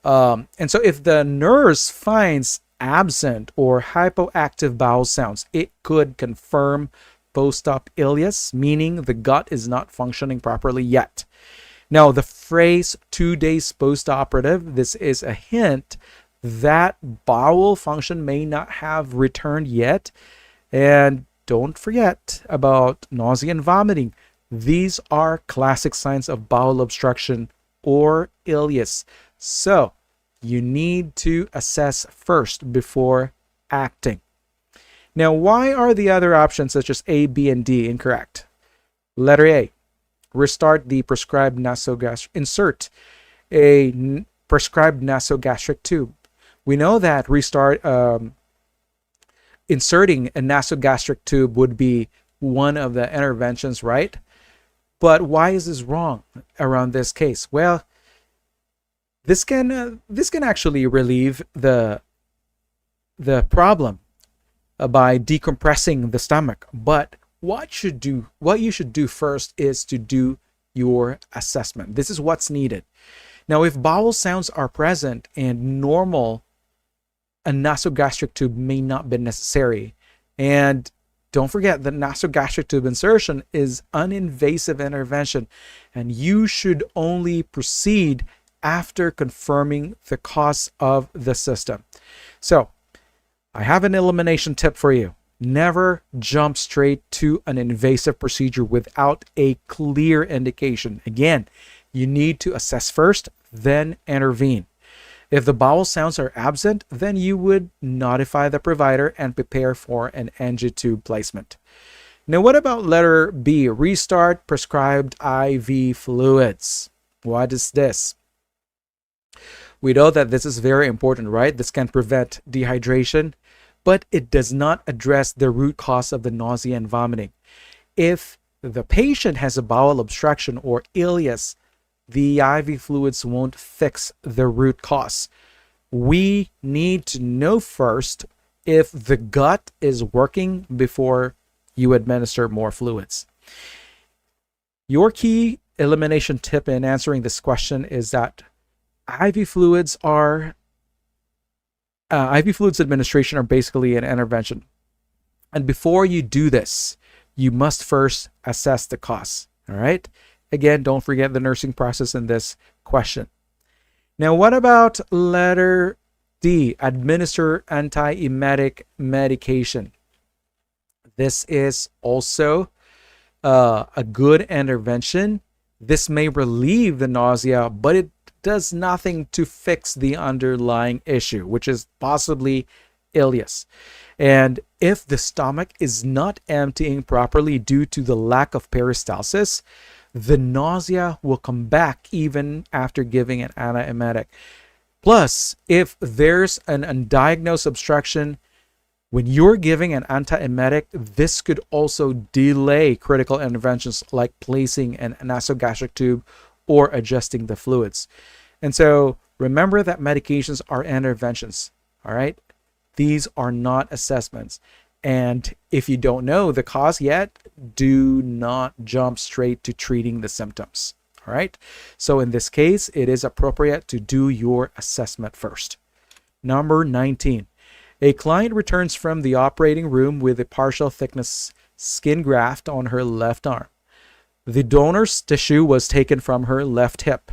Speaker 1: And so if the nurse finds absent or hypoactive bowel sounds, it could confirm post-op ileus, meaning the gut is not functioning properly yet. Now, the phrase 2 days post-operative, this is a hint that bowel function may not have returned yet. And don't forget about nausea and vomiting. These are classic signs of bowel obstruction or ileus. So you need to assess first before acting. Now, why are the other options such as A, B, and D incorrect? Letter A, restart the prescribed nasogastric, insert a prescribed nasogastric tube. We know that inserting a nasogastric tube would be one of the interventions, right? But why is this wrong around this case? Well, this can actually relieve the problem by decompressing the stomach. But what you should do first is to do your assessment. This is what's needed. Now, if bowel sounds are present and normal, a nasogastric tube may not be necessary. And don't forget that nasogastric tube insertion is an invasive intervention, and you should only proceed after confirming the cause of the system. So I have an elimination tip for you. Never jump straight to an invasive procedure without a clear indication. Again, you need to assess first, then intervene. If the bowel sounds are absent, then you would notify the provider and prepare for an NG tube placement. Now, what about letter B, restart prescribed IV fluids? What is this? We know that this is very important, right? This can prevent dehydration, but it does not address the root cause of the nausea and vomiting. If the patient has a bowel obstruction or ileus, the IV fluids won't fix the root cause. We need to know first if the gut is working before you administer more fluids. Your key elimination tip in answering this question is that IV fluids administration are basically an intervention. And before you do this, you must first assess the cause. All right? Again, don't forget the nursing process in this question. Now, what about letter D, administer antiemetic medication? This is also a good intervention. This may relieve the nausea, but it does nothing to fix the underlying issue, which is possibly ileus. And if the stomach is not emptying properly due to the lack of peristalsis, the nausea will come back even after giving an antiemetic. Plus, if there's an undiagnosed obstruction, when you're giving an antiemetic, this could also delay critical interventions like placing an nasogastric tube or adjusting the fluids. And so remember that medications are interventions, all right? These are not assessments. And if you don't know the cause yet, do not jump straight to treating the symptoms. All right. So in this case, it is appropriate to do your assessment first. Number 19. A client returns from the operating room with a partial thickness skin graft on her left arm. The donor's tissue was taken from her left hip.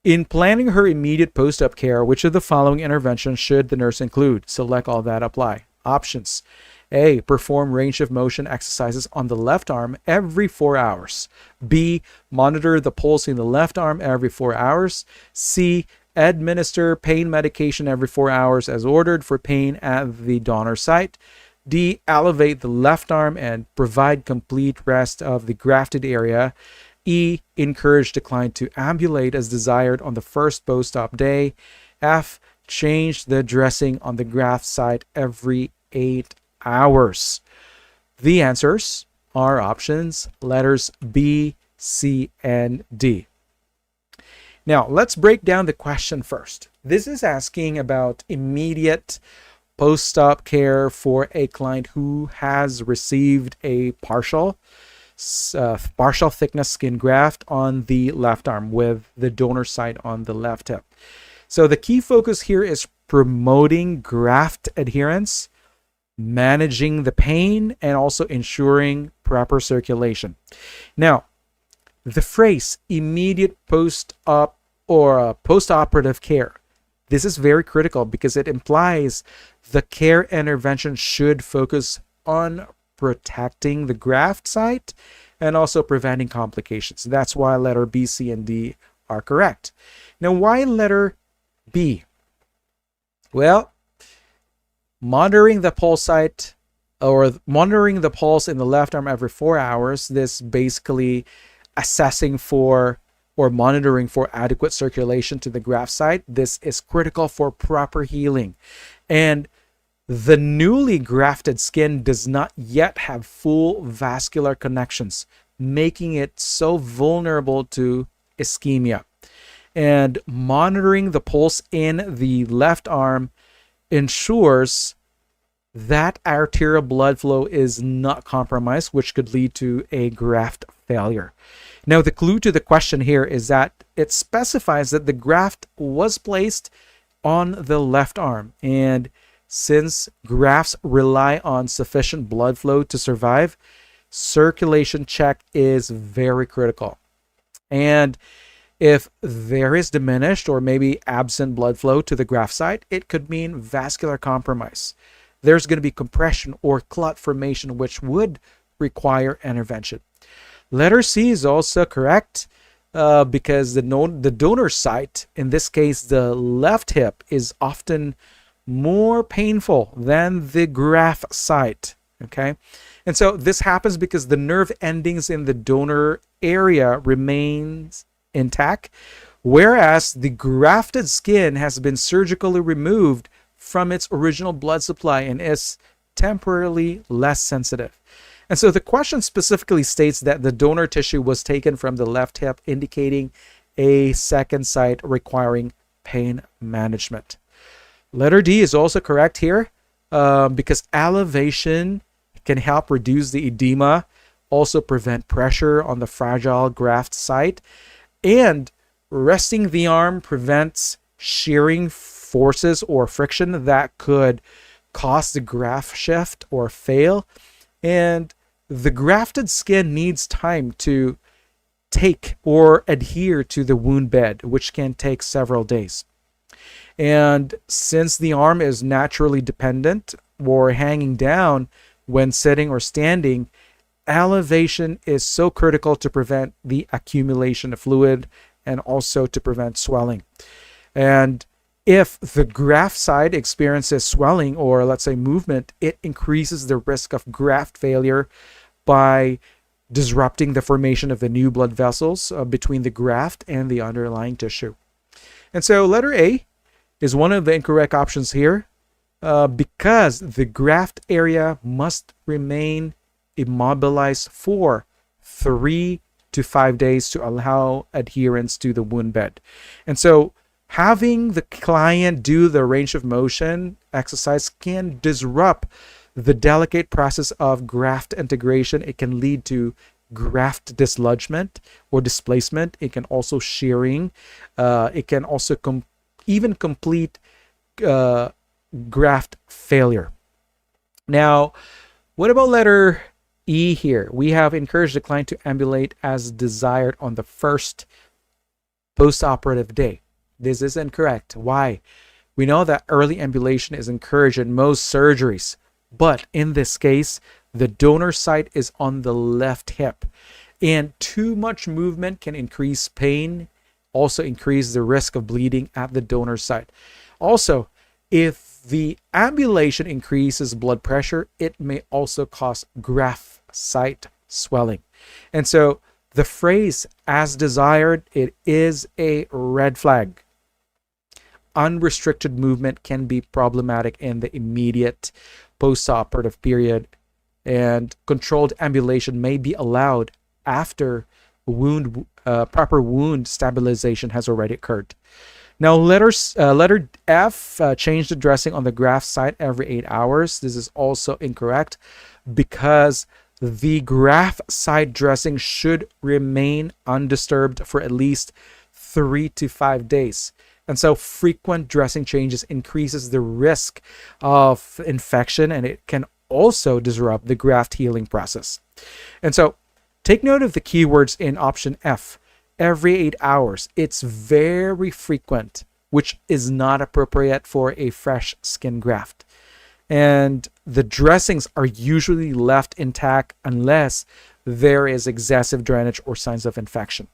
Speaker 1: In planning her immediate post-op care, which of the following interventions should the nurse include? Select all that apply. Options. A. Perform range of motion exercises on the left arm every 4 hours. B. Monitor the pulse in the left arm every 4 hours. C. Administer pain medication every 4 hours as ordered for pain at the donor site. D. Elevate the left arm and provide complete rest of the grafted area. E. Encourage the client to ambulate as desired on the first post-op day. F. Change the dressing on the graft site every 8 hours. The answers are options letters B, C, and D. Now, let's break down the question first. This is asking about immediate post-op care for a client who has received a partial thickness skin graft on the left arm with the donor site on the left hip. So the key focus here is promoting graft adherence, managing the pain, and also ensuring proper circulation. Now, the phrase immediate post-op or post-operative care, this is very critical because it implies the care intervention should focus on protecting the graft site and also preventing complications. That's why letter B, C, and D are correct. Now, why letter B? Well, monitoring the pulse site or monitoring the pulse in the left arm every 4 hours, this basically assessing for or monitoring for adequate circulation to the graft site. This is critical for proper healing. And the newly grafted skin does not yet have full vascular connections, making it so vulnerable to ischemia. And monitoring the pulse in the left arm ensures that arterial blood flow is not compromised, which could lead to a graft failure. Now, the clue to the question here is that it specifies that the graft was placed on the left arm, and Since grafts rely on sufficient blood flow to survive, circulation check is very critical. And if there is diminished or maybe absent blood flow to the graft site, it could mean vascular compromise. There's going to be compression or clot formation, which would require intervention. Letter C is also correct because the donor site, in this case the left hip, is often more painful than the graft site. Okay, and so this happens because the nerve endings in the donor area remains intact, whereas the grafted skin has been surgically removed from its original blood supply and is temporarily less sensitive. And so the question specifically states that the donor tissue was taken from the left hip, indicating a second site requiring pain management. Letter D is also correct here because elevation can help reduce the edema, also prevent pressure on the fragile graft site, and resting the arm prevents shearing forces or friction that could cause the graft shift or fail. And the grafted skin needs time to take or adhere to the wound bed, which can take several days. And since the arm is naturally dependent or hanging down when sitting or standing, elevation is so critical to prevent the accumulation of fluid and also to prevent swelling. And if the graft side experiences swelling or, let's say, movement, it increases the risk of graft failure by disrupting the formation of the new blood vessels between the graft and the underlying tissue. And so letter A is one of the incorrect options here because the graft area must remain immobilized for 3 to 5 days to allow adherence to the wound bed. And so having the client do the range of motion exercise can disrupt the delicate process of graft integration. It can lead to graft dislodgement or displacement. It can also shearing. It can also even complete graft failure. Now, what about letter E here? We have encouraged the client to ambulate as desired on the first postoperative day. This is incorrect. Why? We know that early ambulation is encouraged in most surgeries, but in this case, the donor site is on the left hip, and too much movement can increase pain, also increase the risk of bleeding at the donor site. Also, if the ambulation increases blood pressure, it may also cause graft site swelling. And so the phrase "as desired," it is a red flag. Unrestricted movement can be problematic in the immediate postoperative period, and controlled ambulation may be allowed after proper wound stabilization has already occurred. Now, letter F, change the dressing on the graft site every 8 hours. This is also incorrect because the graft site dressing should remain undisturbed for at least 3 to 5 days. And so frequent dressing changes increases the risk of infection, and it can also disrupt the graft healing process. And so take note of the keywords in option F. Every 8 hours. It's very frequent, which is not appropriate for a fresh skin graft. And the dressings are usually left intact unless there is excessive drainage or signs of infection.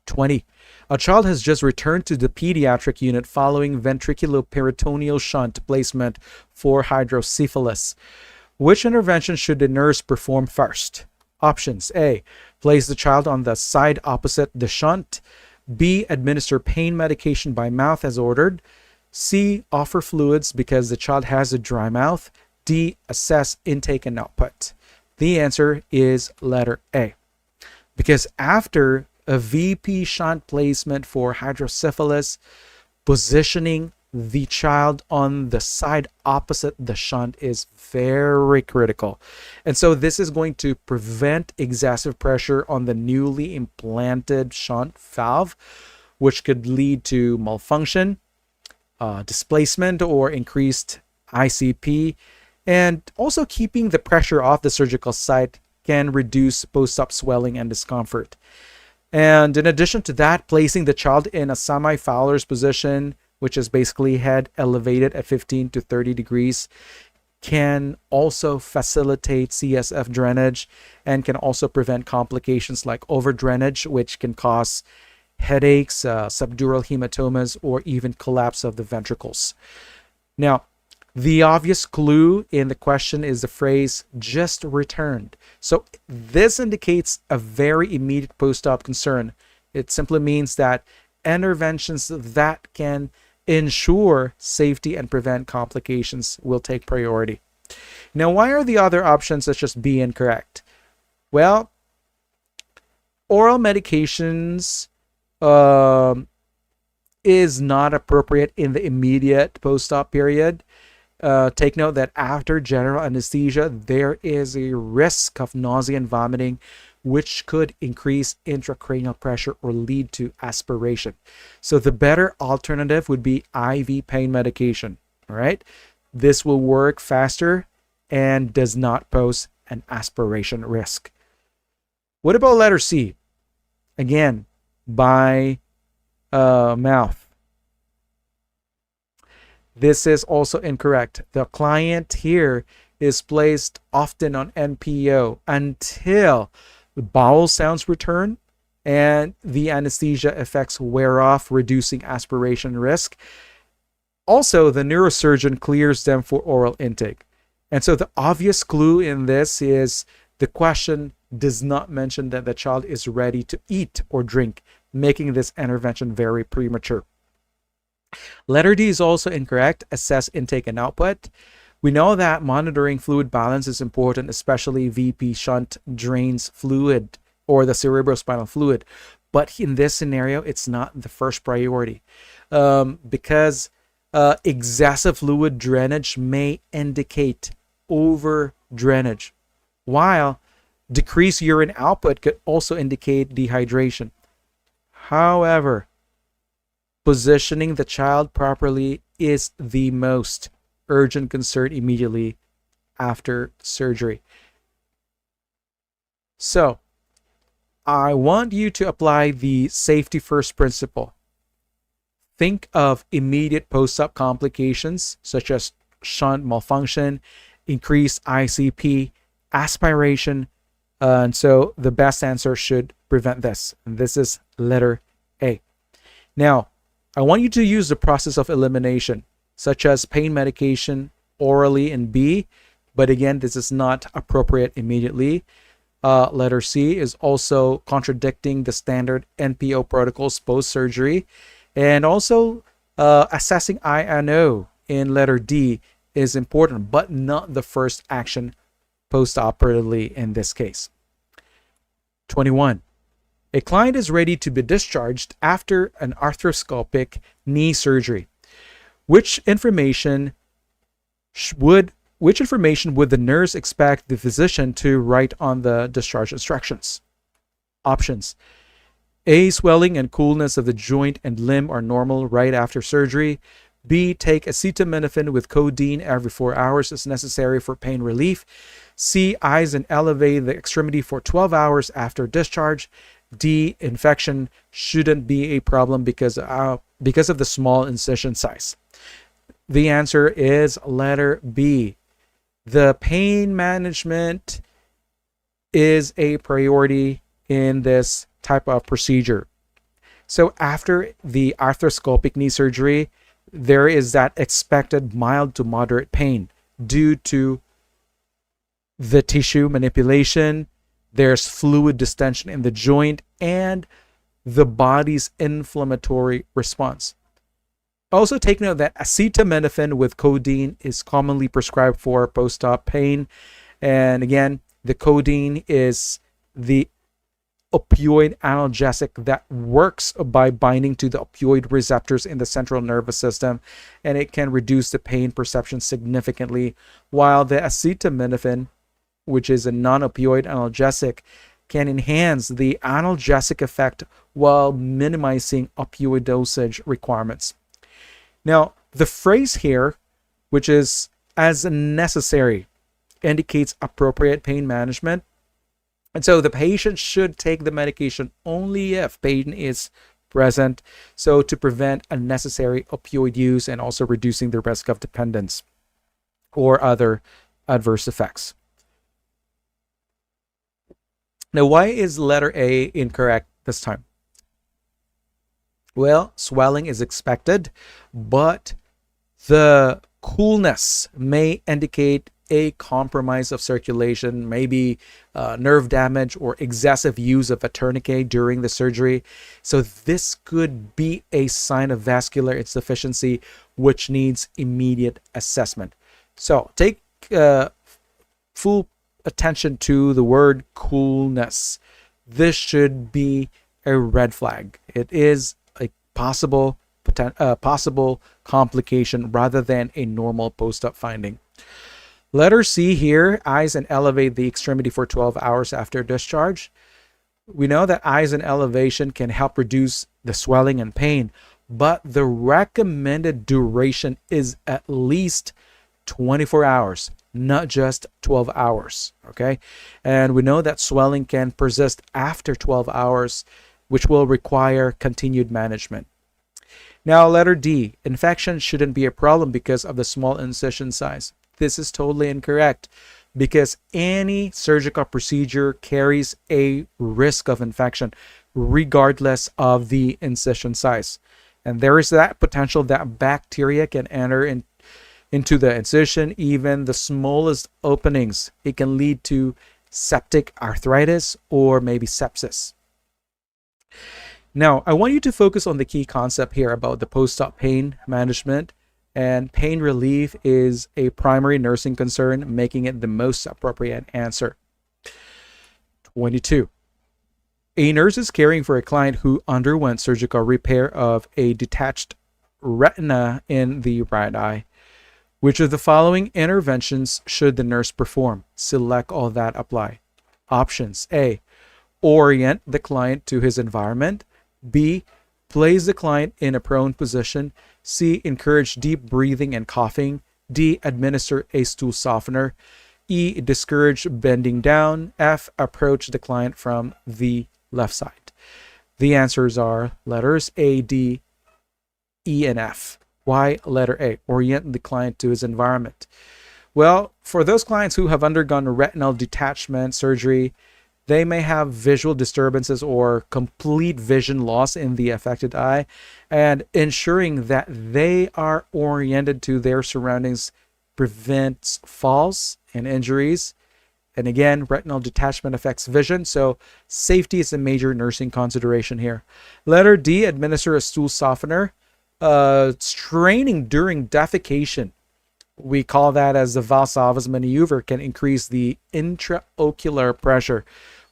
Speaker 1: 20. A child has just returned to the pediatric unit following ventriculoperitoneal shunt placement for hydrocephalus. Which intervention should the nurse perform first? Options: A, place the child on the side opposite the shunt. B, administer pain medication by mouth as ordered. C, offer fluids because the child has a dry mouth. D, assess intake and output. The answer is letter A. Because after a VP shunt placement for hydrocephalus, positioning the child on the side opposite the shunt is very critical. And so this is going to prevent excessive pressure on the newly implanted shunt valve, which could lead to malfunction, displacement or increased ICP, and also keeping the pressure off the surgical site can reduce post-op swelling and discomfort. And in addition to that, placing the child in a semi-Fowler's position, which is basically head elevated at 15 to 30 degrees, can also facilitate CSF drainage and can also prevent complications like overdrainage, which can cause headaches, subdural hematomas, or even collapse of the ventricles. Now, the obvious clue in the question is the phrase "just returned." So this indicates a very immediate post-op concern. It simply means that interventions that can ensure safety and prevent complications will take priority. Now, why are the other options such as B incorrect? Well, oral medications is not appropriate in the immediate post-op period. Take note that after general anesthesia, there is a risk of nausea and vomiting, which could increase intracranial pressure or lead to aspiration. So the better alternative would be IV pain medication. All right, this will work faster and does not pose an aspiration risk. What about letter C? Again, by mouth. This is also incorrect. The client here is placed often on NPO until the bowel sounds return and the anesthesia effects wear off, reducing aspiration risk. Also, the neurosurgeon clears them for oral intake. And so the obvious clue in this is the question does not mention that the child is ready to eat or drink, making this intervention very premature. Letter D is also incorrect. Assess intake and output. We know that monitoring fluid balance is important, especially VP shunt drains fluid or the cerebrospinal fluid. But in this scenario, it's not the first priority because excessive fluid drainage may indicate over drainage, while decreased urine output could also indicate dehydration. However, positioning the child properly is the most urgent concern immediately after surgery. So, I want you to apply the safety first principle. Think of immediate post-op complications such as shunt malfunction, increased ICP, aspiration, and so the best answer should prevent this. And this is letter A. Now, I want you to use the process of elimination, such as pain medication orally in B, but again, this is not appropriate immediately. Letter C is also contradicting the standard NPO protocols post-surgery. And also, assessing INO in letter D is important, but not the first action post-operatively in this case. 21. A client is ready to be discharged after an arthroscopic knee surgery. Which information would the nurse expect the physician to write on the discharge instructions? Options. A. Swelling and coolness of the joint and limb are normal right after surgery. B. Take acetaminophen with codeine every 4 hours as necessary for pain relief. C. Ice and elevate the extremity for 12 hours after discharge. D. Infection shouldn't be a problem because of the small incision size. The answer is letter B. The pain management is a priority in this type of procedure. So after the arthroscopic knee surgery, there is that expected mild to moderate pain due to the tissue manipulation. There's fluid distension in the joint and the body's inflammatory response. Also take note that acetaminophen with codeine is commonly prescribed for post-op pain. And again, the codeine is the opioid analgesic that works by binding to the opioid receptors in the central nervous system, and it can reduce the pain perception significantly, while the acetaminophen, which is a non-opioid analgesic, can enhance the analgesic effect while minimizing opioid dosage requirements. Now, The phrase here, which is as necessary, indicates appropriate pain management. And so the patient should take the medication only if pain is present, so to prevent unnecessary opioid use and also reducing the risk of dependence or other adverse effects. Now, why is letter A incorrect this time? Well, swelling is expected, but the coolness may indicate a compromise of circulation, maybe nerve damage or excessive use of a tourniquet during the surgery. So this could be a sign of vascular insufficiency, which needs immediate assessment. So take full attention to the word coolness. This should be a red flag. It is a possible complication rather than a normal post-op finding. Letter C here, Eisen elevate the extremity for 12 hours after discharge. We know that Eisen elevation can help reduce the swelling and pain, but the recommended duration is at least 24 hours, not just 12 hours, okay? And we know that swelling can persist after 12 hours, which will require continued management. Now, letter D, infection shouldn't be a problem because of the small incision size. This is totally incorrect because any surgical procedure carries a risk of infection regardless of the incision size. And there is that potential that bacteria can enter into the incision, even the smallest openings. It can lead to septic arthritis or maybe sepsis. Now, I want you to focus on the key concept here about the post-op pain management, and pain relief is a primary nursing concern, making it the most appropriate answer. 22. A nurse is caring for a client who underwent surgical repair of a detached retina in the right eye. Which of the following interventions should the nurse perform? Select all that apply. Options: A, orient the client to his environment. B, place the client in a prone position. C, encourage deep breathing and coughing. D, administer a stool softener. E, discourage bending down. F, approach the client from the left side. The answers are letters A, D, E, and F. Why letter A? Orient the client to his environment. Well, for those clients who have undergone retinal detachment surgery, they may have visual disturbances or complete vision loss in the affected eye, and ensuring that they are oriented to their surroundings prevents falls and injuries. And again, retinal detachment affects vision, so safety is a major nursing consideration here. Letter D, administer a stool softener. Straining during defecation, we call that as the Valsalva's maneuver, can increase the intraocular pressure,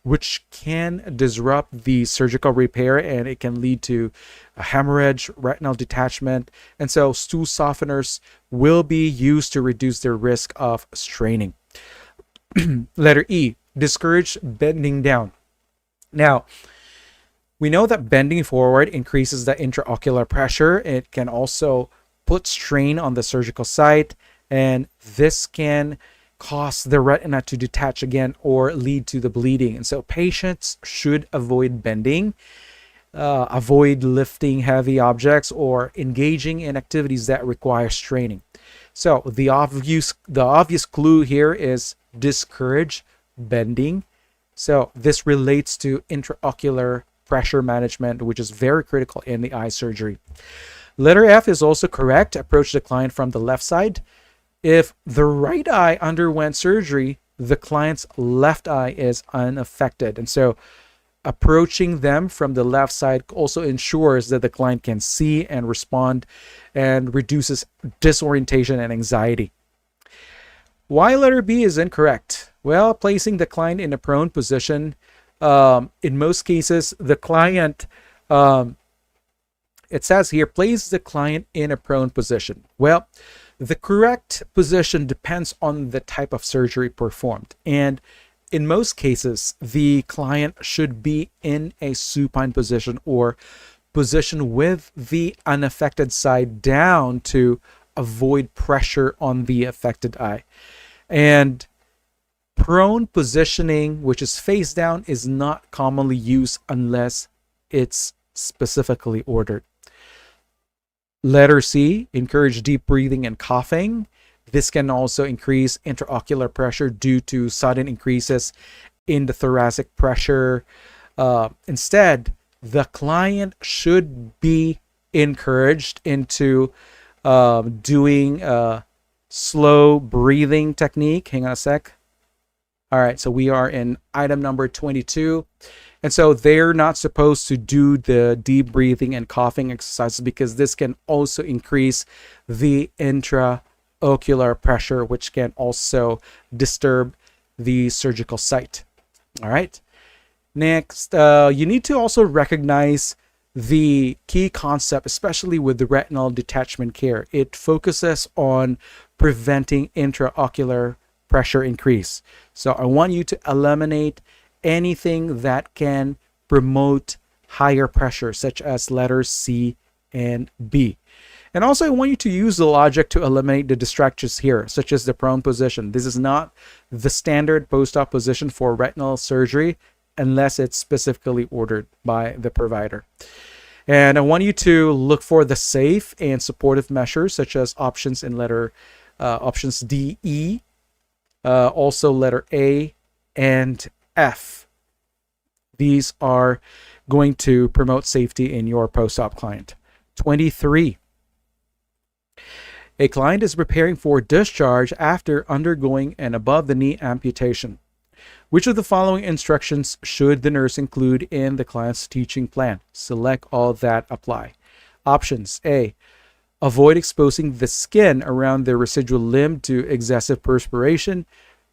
Speaker 1: which can disrupt the surgical repair, and it can lead to a hemorrhage, retinal detachment. And so stool softeners will be used to reduce the risk of straining. Letter E, discourage bending down. Now, we know that bending forward increases the intraocular pressure. It can also put strain on the surgical site, and this can cause the retina to detach again or lead to the bleeding. And so patients should avoid bending, avoid lifting heavy objects, or engaging in activities that require straining. So the obvious clue here is discourage bending. So this relates to intraocular pressure management, which is very critical in the eye surgery. Letter F is also correct. Approach the client from the left side. If the right eye underwent surgery, the client's left eye is unaffected. And so approaching them from the left side also ensures that the client can see and respond and reduces disorientation and anxiety. Why letter B is incorrect? Well, placing the client in a prone position, in most cases, the client, it says here, place the client in a prone position. Well, the correct position depends on the type of surgery performed. And in most cases, the client should be in a supine position or position with the unaffected side down to avoid pressure on the affected eye. And prone positioning, which is face down, is not commonly used unless it's specifically ordered. Letter C, encourage deep breathing and coughing. This can also increase intraocular pressure due to sudden increases in the thoracic pressure. Instead, the client should be encouraged into doing a slow breathing technique. Hang on a sec. All right, so we are in item number 22. And so they're not supposed to do the deep breathing and coughing exercises because this can also increase the intraocular pressure, which can also disturb the surgical site. All right. Next, you need to also recognize the key concept, especially with the retinal detachment care. It focuses on preventing intraocular pressure increase. So I want you to eliminate anything that can promote higher pressure, such as letters C and B. And also I want you to use the logic to eliminate the distractions here, such as the prone position. This is not the standard post-op position for retinal surgery unless it's specifically ordered by the provider. And I want you to look for the safe and supportive measures, such as options in options D, E, also letter A and F. These are going to promote safety in your post-op client. 23. A client is preparing for discharge after undergoing an above-the-knee amputation. Which of the following instructions should the nurse include in the client's teaching plan? Select all that apply. Options: A, avoid exposing the skin around the residual limb to excessive perspiration.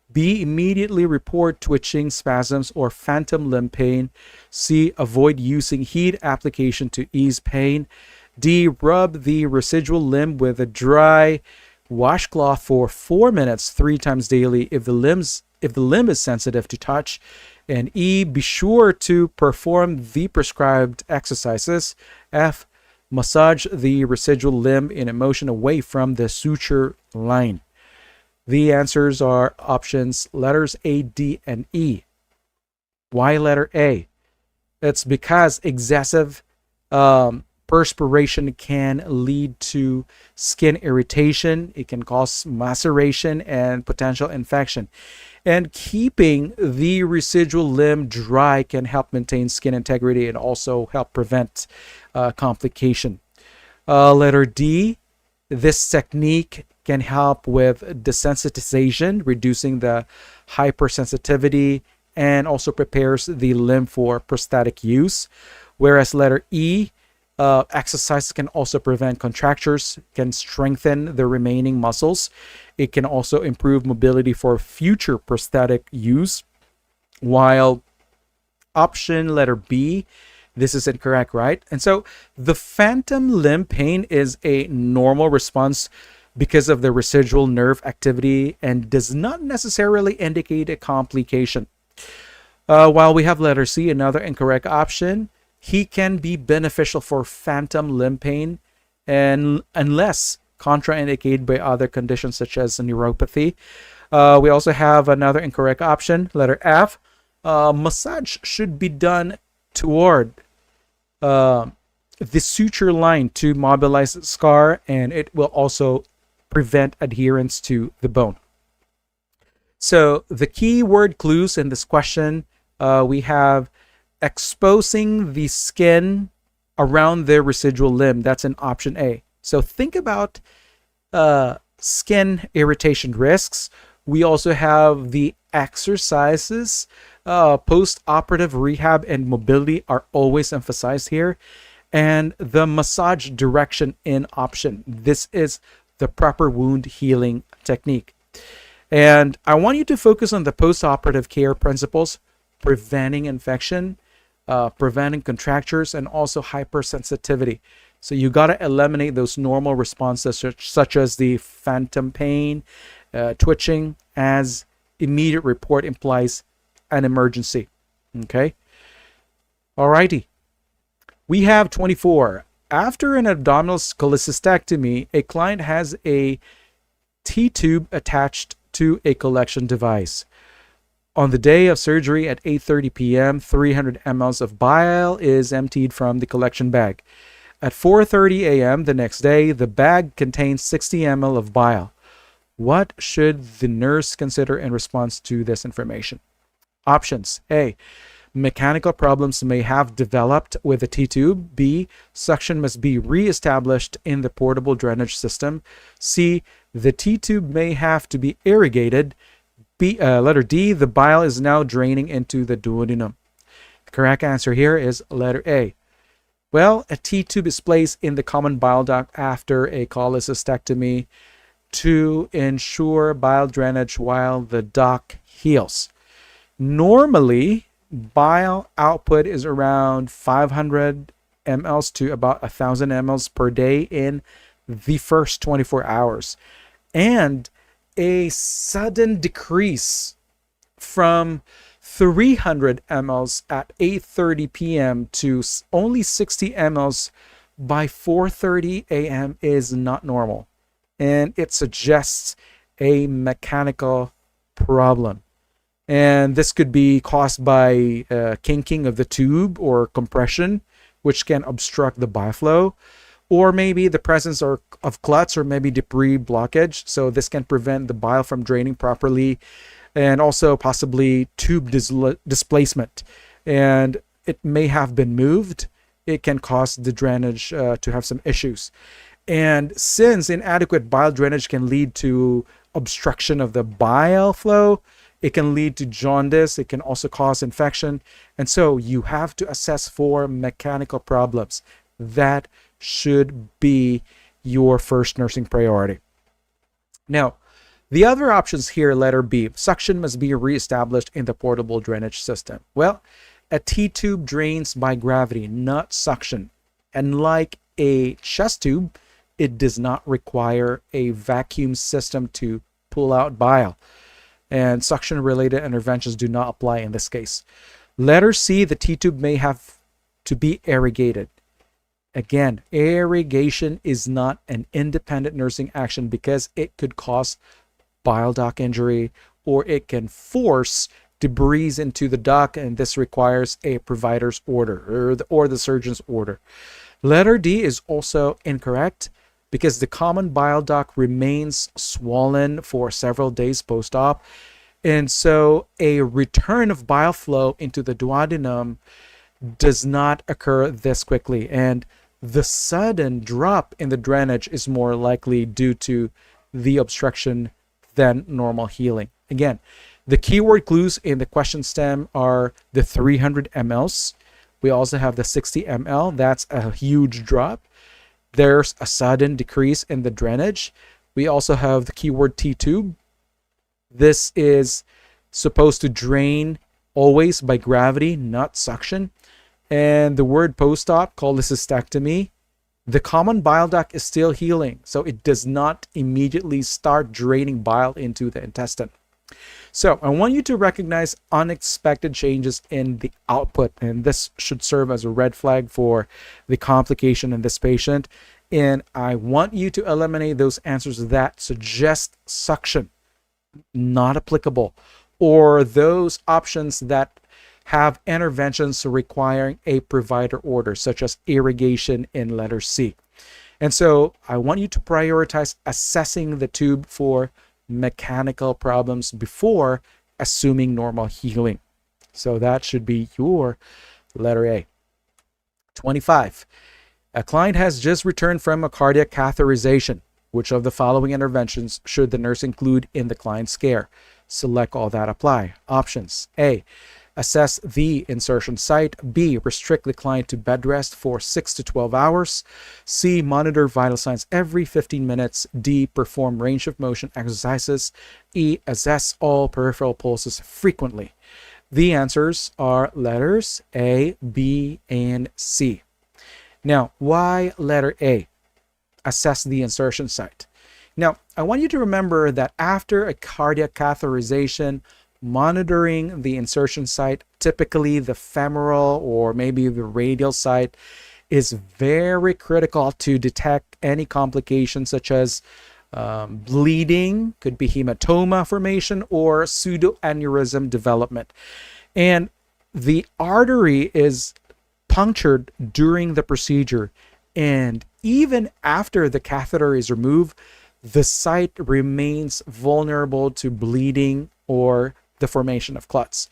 Speaker 1: B, immediately report twitching, spasms, or phantom limb pain. C, avoid using heat application to ease pain. D, rub the residual limb with a dry washcloth for 4 minutes 3 times daily if the limb is sensitive to touch. And E, be sure to perform the prescribed exercises. F, massage the residual limb in a motion away from the suture line. The answers are options letters A, D, and E. Why letter A? It's because excessive perspiration can lead to skin irritation. It can cause maceration and potential infection. And keeping the residual limb dry can help maintain skin integrity and also help prevent complication. Letter D, this technique can help with desensitization, reducing the hypersensitivity, and also prepares the limb for prosthetic use. Whereas letter E, exercise can also prevent contractures, can strengthen the remaining muscles. It can also improve mobility for future prosthetic use. While option letter B, this is incorrect, right? And so the phantom limb pain is a normal response because of the residual nerve activity and does not necessarily indicate a complication. While we have letter C, another incorrect option, he can be beneficial for phantom limb pain and unless contraindicated by other conditions such as neuropathy. We also have another incorrect option, letter F. Massage should be done toward the suture line to mobilize the scar, and it will also prevent adherence to the bone. So the key word clues in this question, we have exposing the skin around the residual limb. That's an option A. So think about skin irritation risks. We also have the exercises. Post-operative rehab and mobility are always emphasized here. And the massage direction in option. This is the proper wound healing technique. And I want you to focus on the post-operative care principles: preventing infection, preventing contractures, and also hypersensitivity. So you got to eliminate those normal responses such as the phantom pain, twitching, as immediate report implies an emergency. Okay. Alrighty. We have 24. After an abdominal cholecystectomy, a client has a T-tube attached to a collection device. On the day of surgery at 8:30 p.m., 300 ml of bile is emptied from the collection bag. At 4:30 a.m. the next day, the bag contains 60 ml of bile. What should the nurse consider in response to this information? Options. A. Mechanical problems may have developed with the T-tube. B. Suction must be re-established in the portable drainage system. C. The T-tube may have to be irrigated. Letter D. The bile is now draining into the duodenum. The correct answer here is letter A. Well, a T-tube is placed in the common bile duct after a cholecystectomy to ensure bile drainage while the duct heals. Normally, bile output is around 500 ml to about 1,000 ml per day in the first 24 hours. And a sudden decrease from 300 ml at 8:30 p.m. to only 60 ml by 4:30 a.m. is not normal. And it suggests a mechanical problem. And this could be caused by kinking of the tube or compression, which can obstruct the bile flow, or maybe the presence of clots or maybe debris blockage. So this can prevent the bile from draining properly, and also possibly tube displacement. And it may have been moved. It can cause the drainage to have some issues. And since inadequate bile drainage can lead to obstruction of the bile flow, it can lead to jaundice. It can also cause infection. And so you have to assess for mechanical problems. That should be your first nursing priority. Now, the other options here, letter B, suction must be reestablished in the portable drainage system. Well, a T-tube drains by gravity, not suction. And like a chest tube, it does not require a vacuum system to pull out bile. And suction-related interventions do not apply in this case. Letter C, the T-tube may have to be irrigated. Again, irrigation is not an independent nursing action because it could cause bile duct injury, or it can force debris into the duct, and this requires a provider's order or the surgeon's order. Letter D is also incorrect because the common bile duct remains swollen for several days post-op, and so a return of bile flow into the duodenum does not occur this quickly, and the sudden drop in the drainage is more likely due to the obstruction than normal healing. Again, the keyword clues in the question stem are the 300 mLs. We also have the 60 ml. That's a huge drop. There's a sudden decrease in the drainage. We also have the keyword T-tube. This is supposed to drain always by gravity, not suction. And the word post-op, cholecystectomy, the common bile duct is still healing, so it does not immediately start draining bile into the intestine. So I want you to recognize unexpected changes in the output, and this should serve as a red flag for the complication in this patient. And I want you to eliminate those answers that suggest suction, not applicable, or those options that have interventions requiring a provider order, such as irrigation in letter C. And so I want you to prioritize assessing the tube for mechanical problems before assuming normal healing. So that should be your letter A. 25. A client has just returned from a cardiac catheterization. Which of the following interventions should the nurse include in the client's care? Select all that apply. Options. A. Assess the insertion site. B. Restrict the client to bed rest for 6 to 12 hours. C. Monitor vital signs every 15 minutes. D. Perform range of motion exercises. E. Assess all peripheral pulses frequently. The answers are letters A, B, and C. Now, why letter A? Assess the insertion site. Now, I want you to remember that after a cardiac catheterization, monitoring the insertion site, typically the femoral or maybe the radial site, is very critical to detect any complications such as bleeding, could be hematoma formation, or pseudoaneurysm development. And the artery is punctured during the procedure, and even after the catheter is removed, the site remains vulnerable to bleeding or the formation of clots.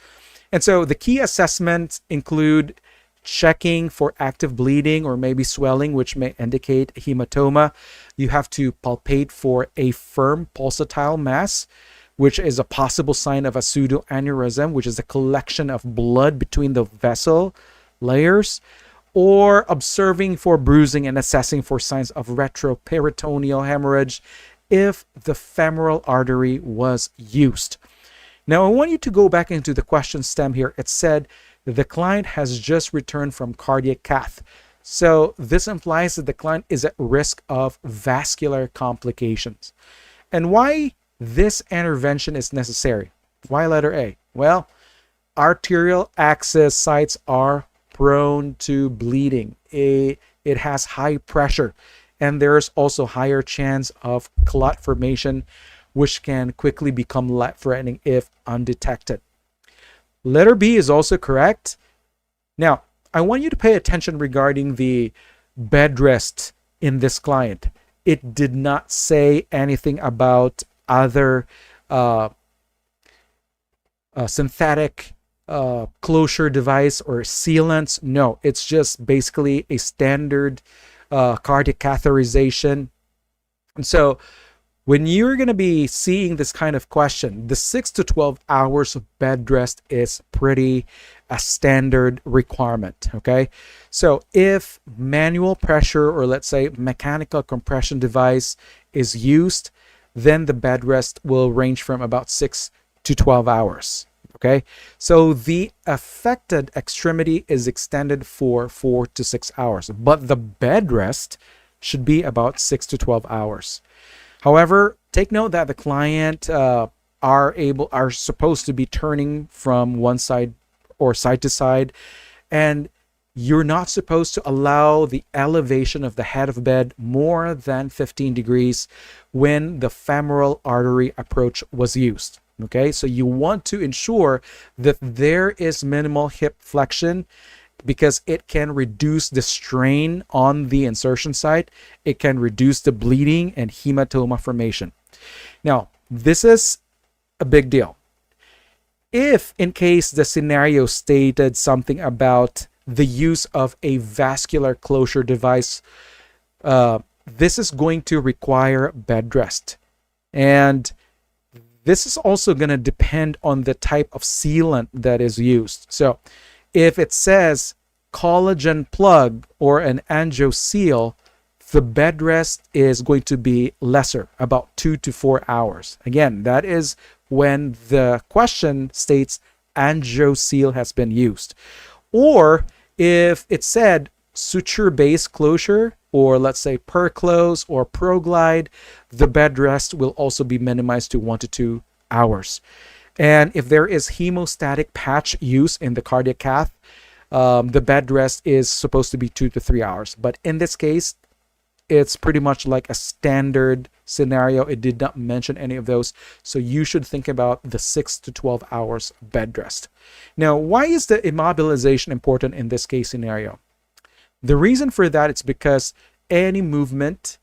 Speaker 1: And so the key assessments include checking for active bleeding or maybe swelling, which may indicate hematoma. You have to palpate for a firm pulsatile mass, which is a possible sign of a pseudoaneurysm, which is a collection of blood between the vessel layers, or observing for bruising and assessing for signs of retroperitoneal hemorrhage if the femoral artery was used. Now, I want you to go back into the question stem here. It said the client has just returned from cardiac cath. So this implies that the client is at risk of vascular complications. And why this intervention is necessary? Why letter A? Well, arterial access sites are prone to bleeding. It has high pressure, and there's also higher chance of clot formation, which can quickly become life-threatening if undetected. Letter B is also correct. Now, I want you to pay attention regarding the bed rest in this client. It did not say anything about other synthetic closure device or sealants. No, it's just basically a standard cardiac catheterization. And so when you're going to be seeing this kind of question, the 6 to 12 hours of bed rest is pretty a standard requirement. Okay, so if manual pressure or let's say mechanical compression device is used, then the bed rest will range from about 6 to 12 hours. Okay, so the affected extremity is extended for 4 to 6 hours, but the bed rest should be about 6 to 12 hours. However, take note that the client are supposed to be turning from one side or side to side, and you're not supposed to allow the elevation of the head of bed more than 15 degrees when the femoral artery approach was used. Okay, so you want to ensure that there is minimal hip flexion because it can reduce the strain on the insertion site. It can reduce the bleeding and hematoma formation. Now, this is a big deal. If in case the scenario stated something about the use of a vascular closure device, this is going to require bed rest. And this is also going to depend on the type of sealant that is used. So if it says collagen plug or an angio-seal, the bed rest is going to be lesser, about 2 to 4 hours. Again, that is when the question states angio-seal has been used. Or if it said suture-based closure, or let's say Perclose or ProGlide, the bed rest will also be minimized to 1 to 2 hours. And if there is hemostatic patch use in the cardiac cath, the bed rest is supposed to be 2 to 3 hours. But in this case, it's pretty much like a standard scenario. It did not mention any of those. So you should think about the 6 to 12 hours bed rest. Now, why is the immobilization important in this case scenario? The reason for that is because any movement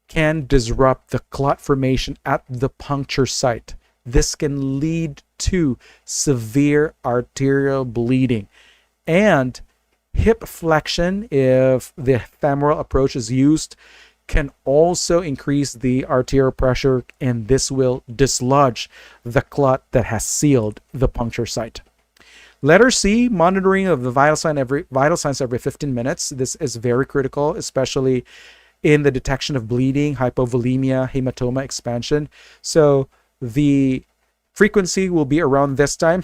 Speaker 1: can disrupt the clot formation at the puncture site. This can lead to severe arterial bleeding. And hip flexion, if the femoral approach is used, can also increase the arterial pressure, and this will dislodge the clot that has sealed the puncture site. Letter C, monitoring of the vital signs every 15 minutes. This is very critical, especially in the detection of bleeding, hypovolemia, hematoma expansion. So the frequency will be around this time,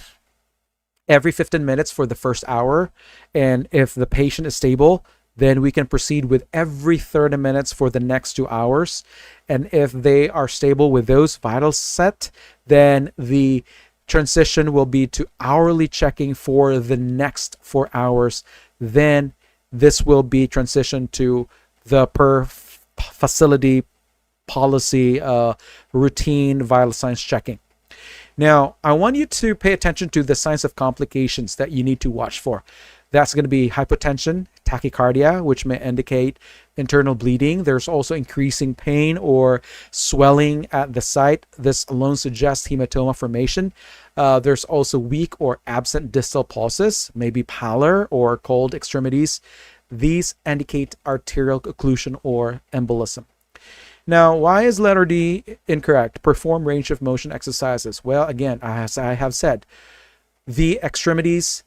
Speaker 1: every 15 minutes for the first hour. And if the patient is stable, then we can proceed with every 30 minutes for the next 2 hours. And if they are stable with those vitals set, then the transition will be to hourly checking for the next 4 hours. Then this will be transitioned to the per facility policy routine vital signs checking. Now, I want you to pay attention to the signs of complications that you need to watch for. That's going to be hypotension, tachycardia, which may indicate internal bleeding. There's also increasing pain or swelling at the site. This alone suggests hematoma formation. There's also weak or absent distal pulses, maybe pallor or cold extremities. These indicate arterial occlusion or embolism. Now, why is letter D incorrect? Perform range of motion exercises. Well, again, as I have said, the extremities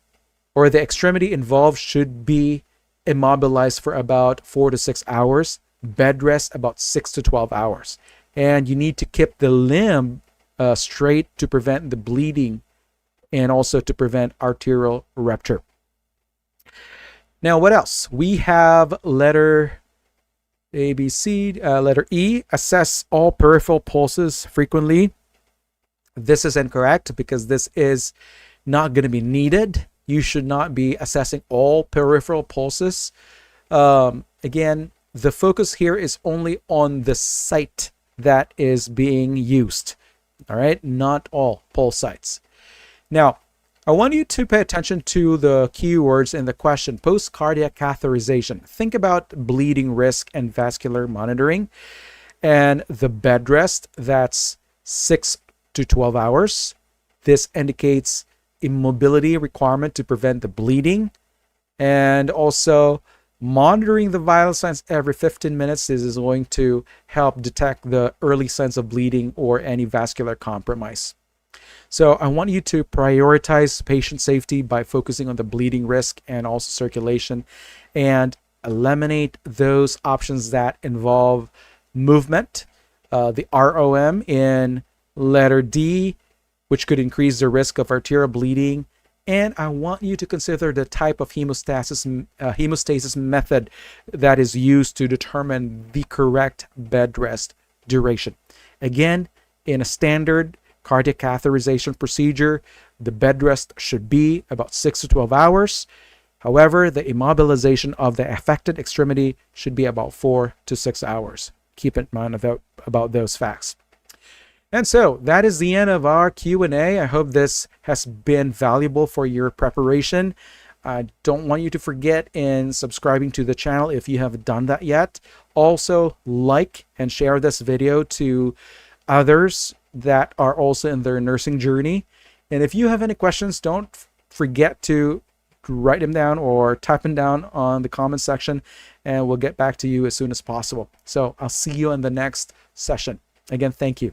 Speaker 1: or the extremity involved should be immobilized for about 4 to 6 hours, bed rest about 6 to 12 hours. And you need to keep the limb straight to prevent the bleeding and also to prevent arterial rupture. Now, what else? We have letter A, B, C, letter E, assess all peripheral pulses frequently. This is incorrect because this is not going to be needed. You should not be assessing all peripheral pulses. Again, the focus here is only on the site that is being used. All right, not all pulse sites. Now, I want you to pay attention to the keywords in the question, post-cardiac catheterization. Think about bleeding risk and vascular monitoring. And the bed rest, that's 6 to 12 hours. This indicates immobility requirement to prevent the bleeding. And also monitoring the vital signs every 15 minutes. This is going to help detect the early signs of bleeding or any vascular compromise. So I want you to prioritize patient safety by focusing on the bleeding risk and also circulation, and eliminate those options that involve movement, the ROM in letter D, which could increase the risk of arterial bleeding. And I want you to consider the type of hemostasis method that is used to determine the correct bed rest duration. Again, in a standard cardiac catheterization procedure, the bed rest should be about 6 to 12 hours. However, the immobilization of the affected extremity should be about 4 to 6 hours. Keep in mind about those facts. And so that is the end of our Q&A. I hope this has been valuable for your preparation. I don't want you to forget in subscribing to the channel if you haven't done that yet. Also, like and share this video to others that are also in their nursing journey. And if you have any questions, don't forget to write them down or type them down on the comment section, and we'll get back to you as soon as possible. So I'll see you in the next session. Again, thank you.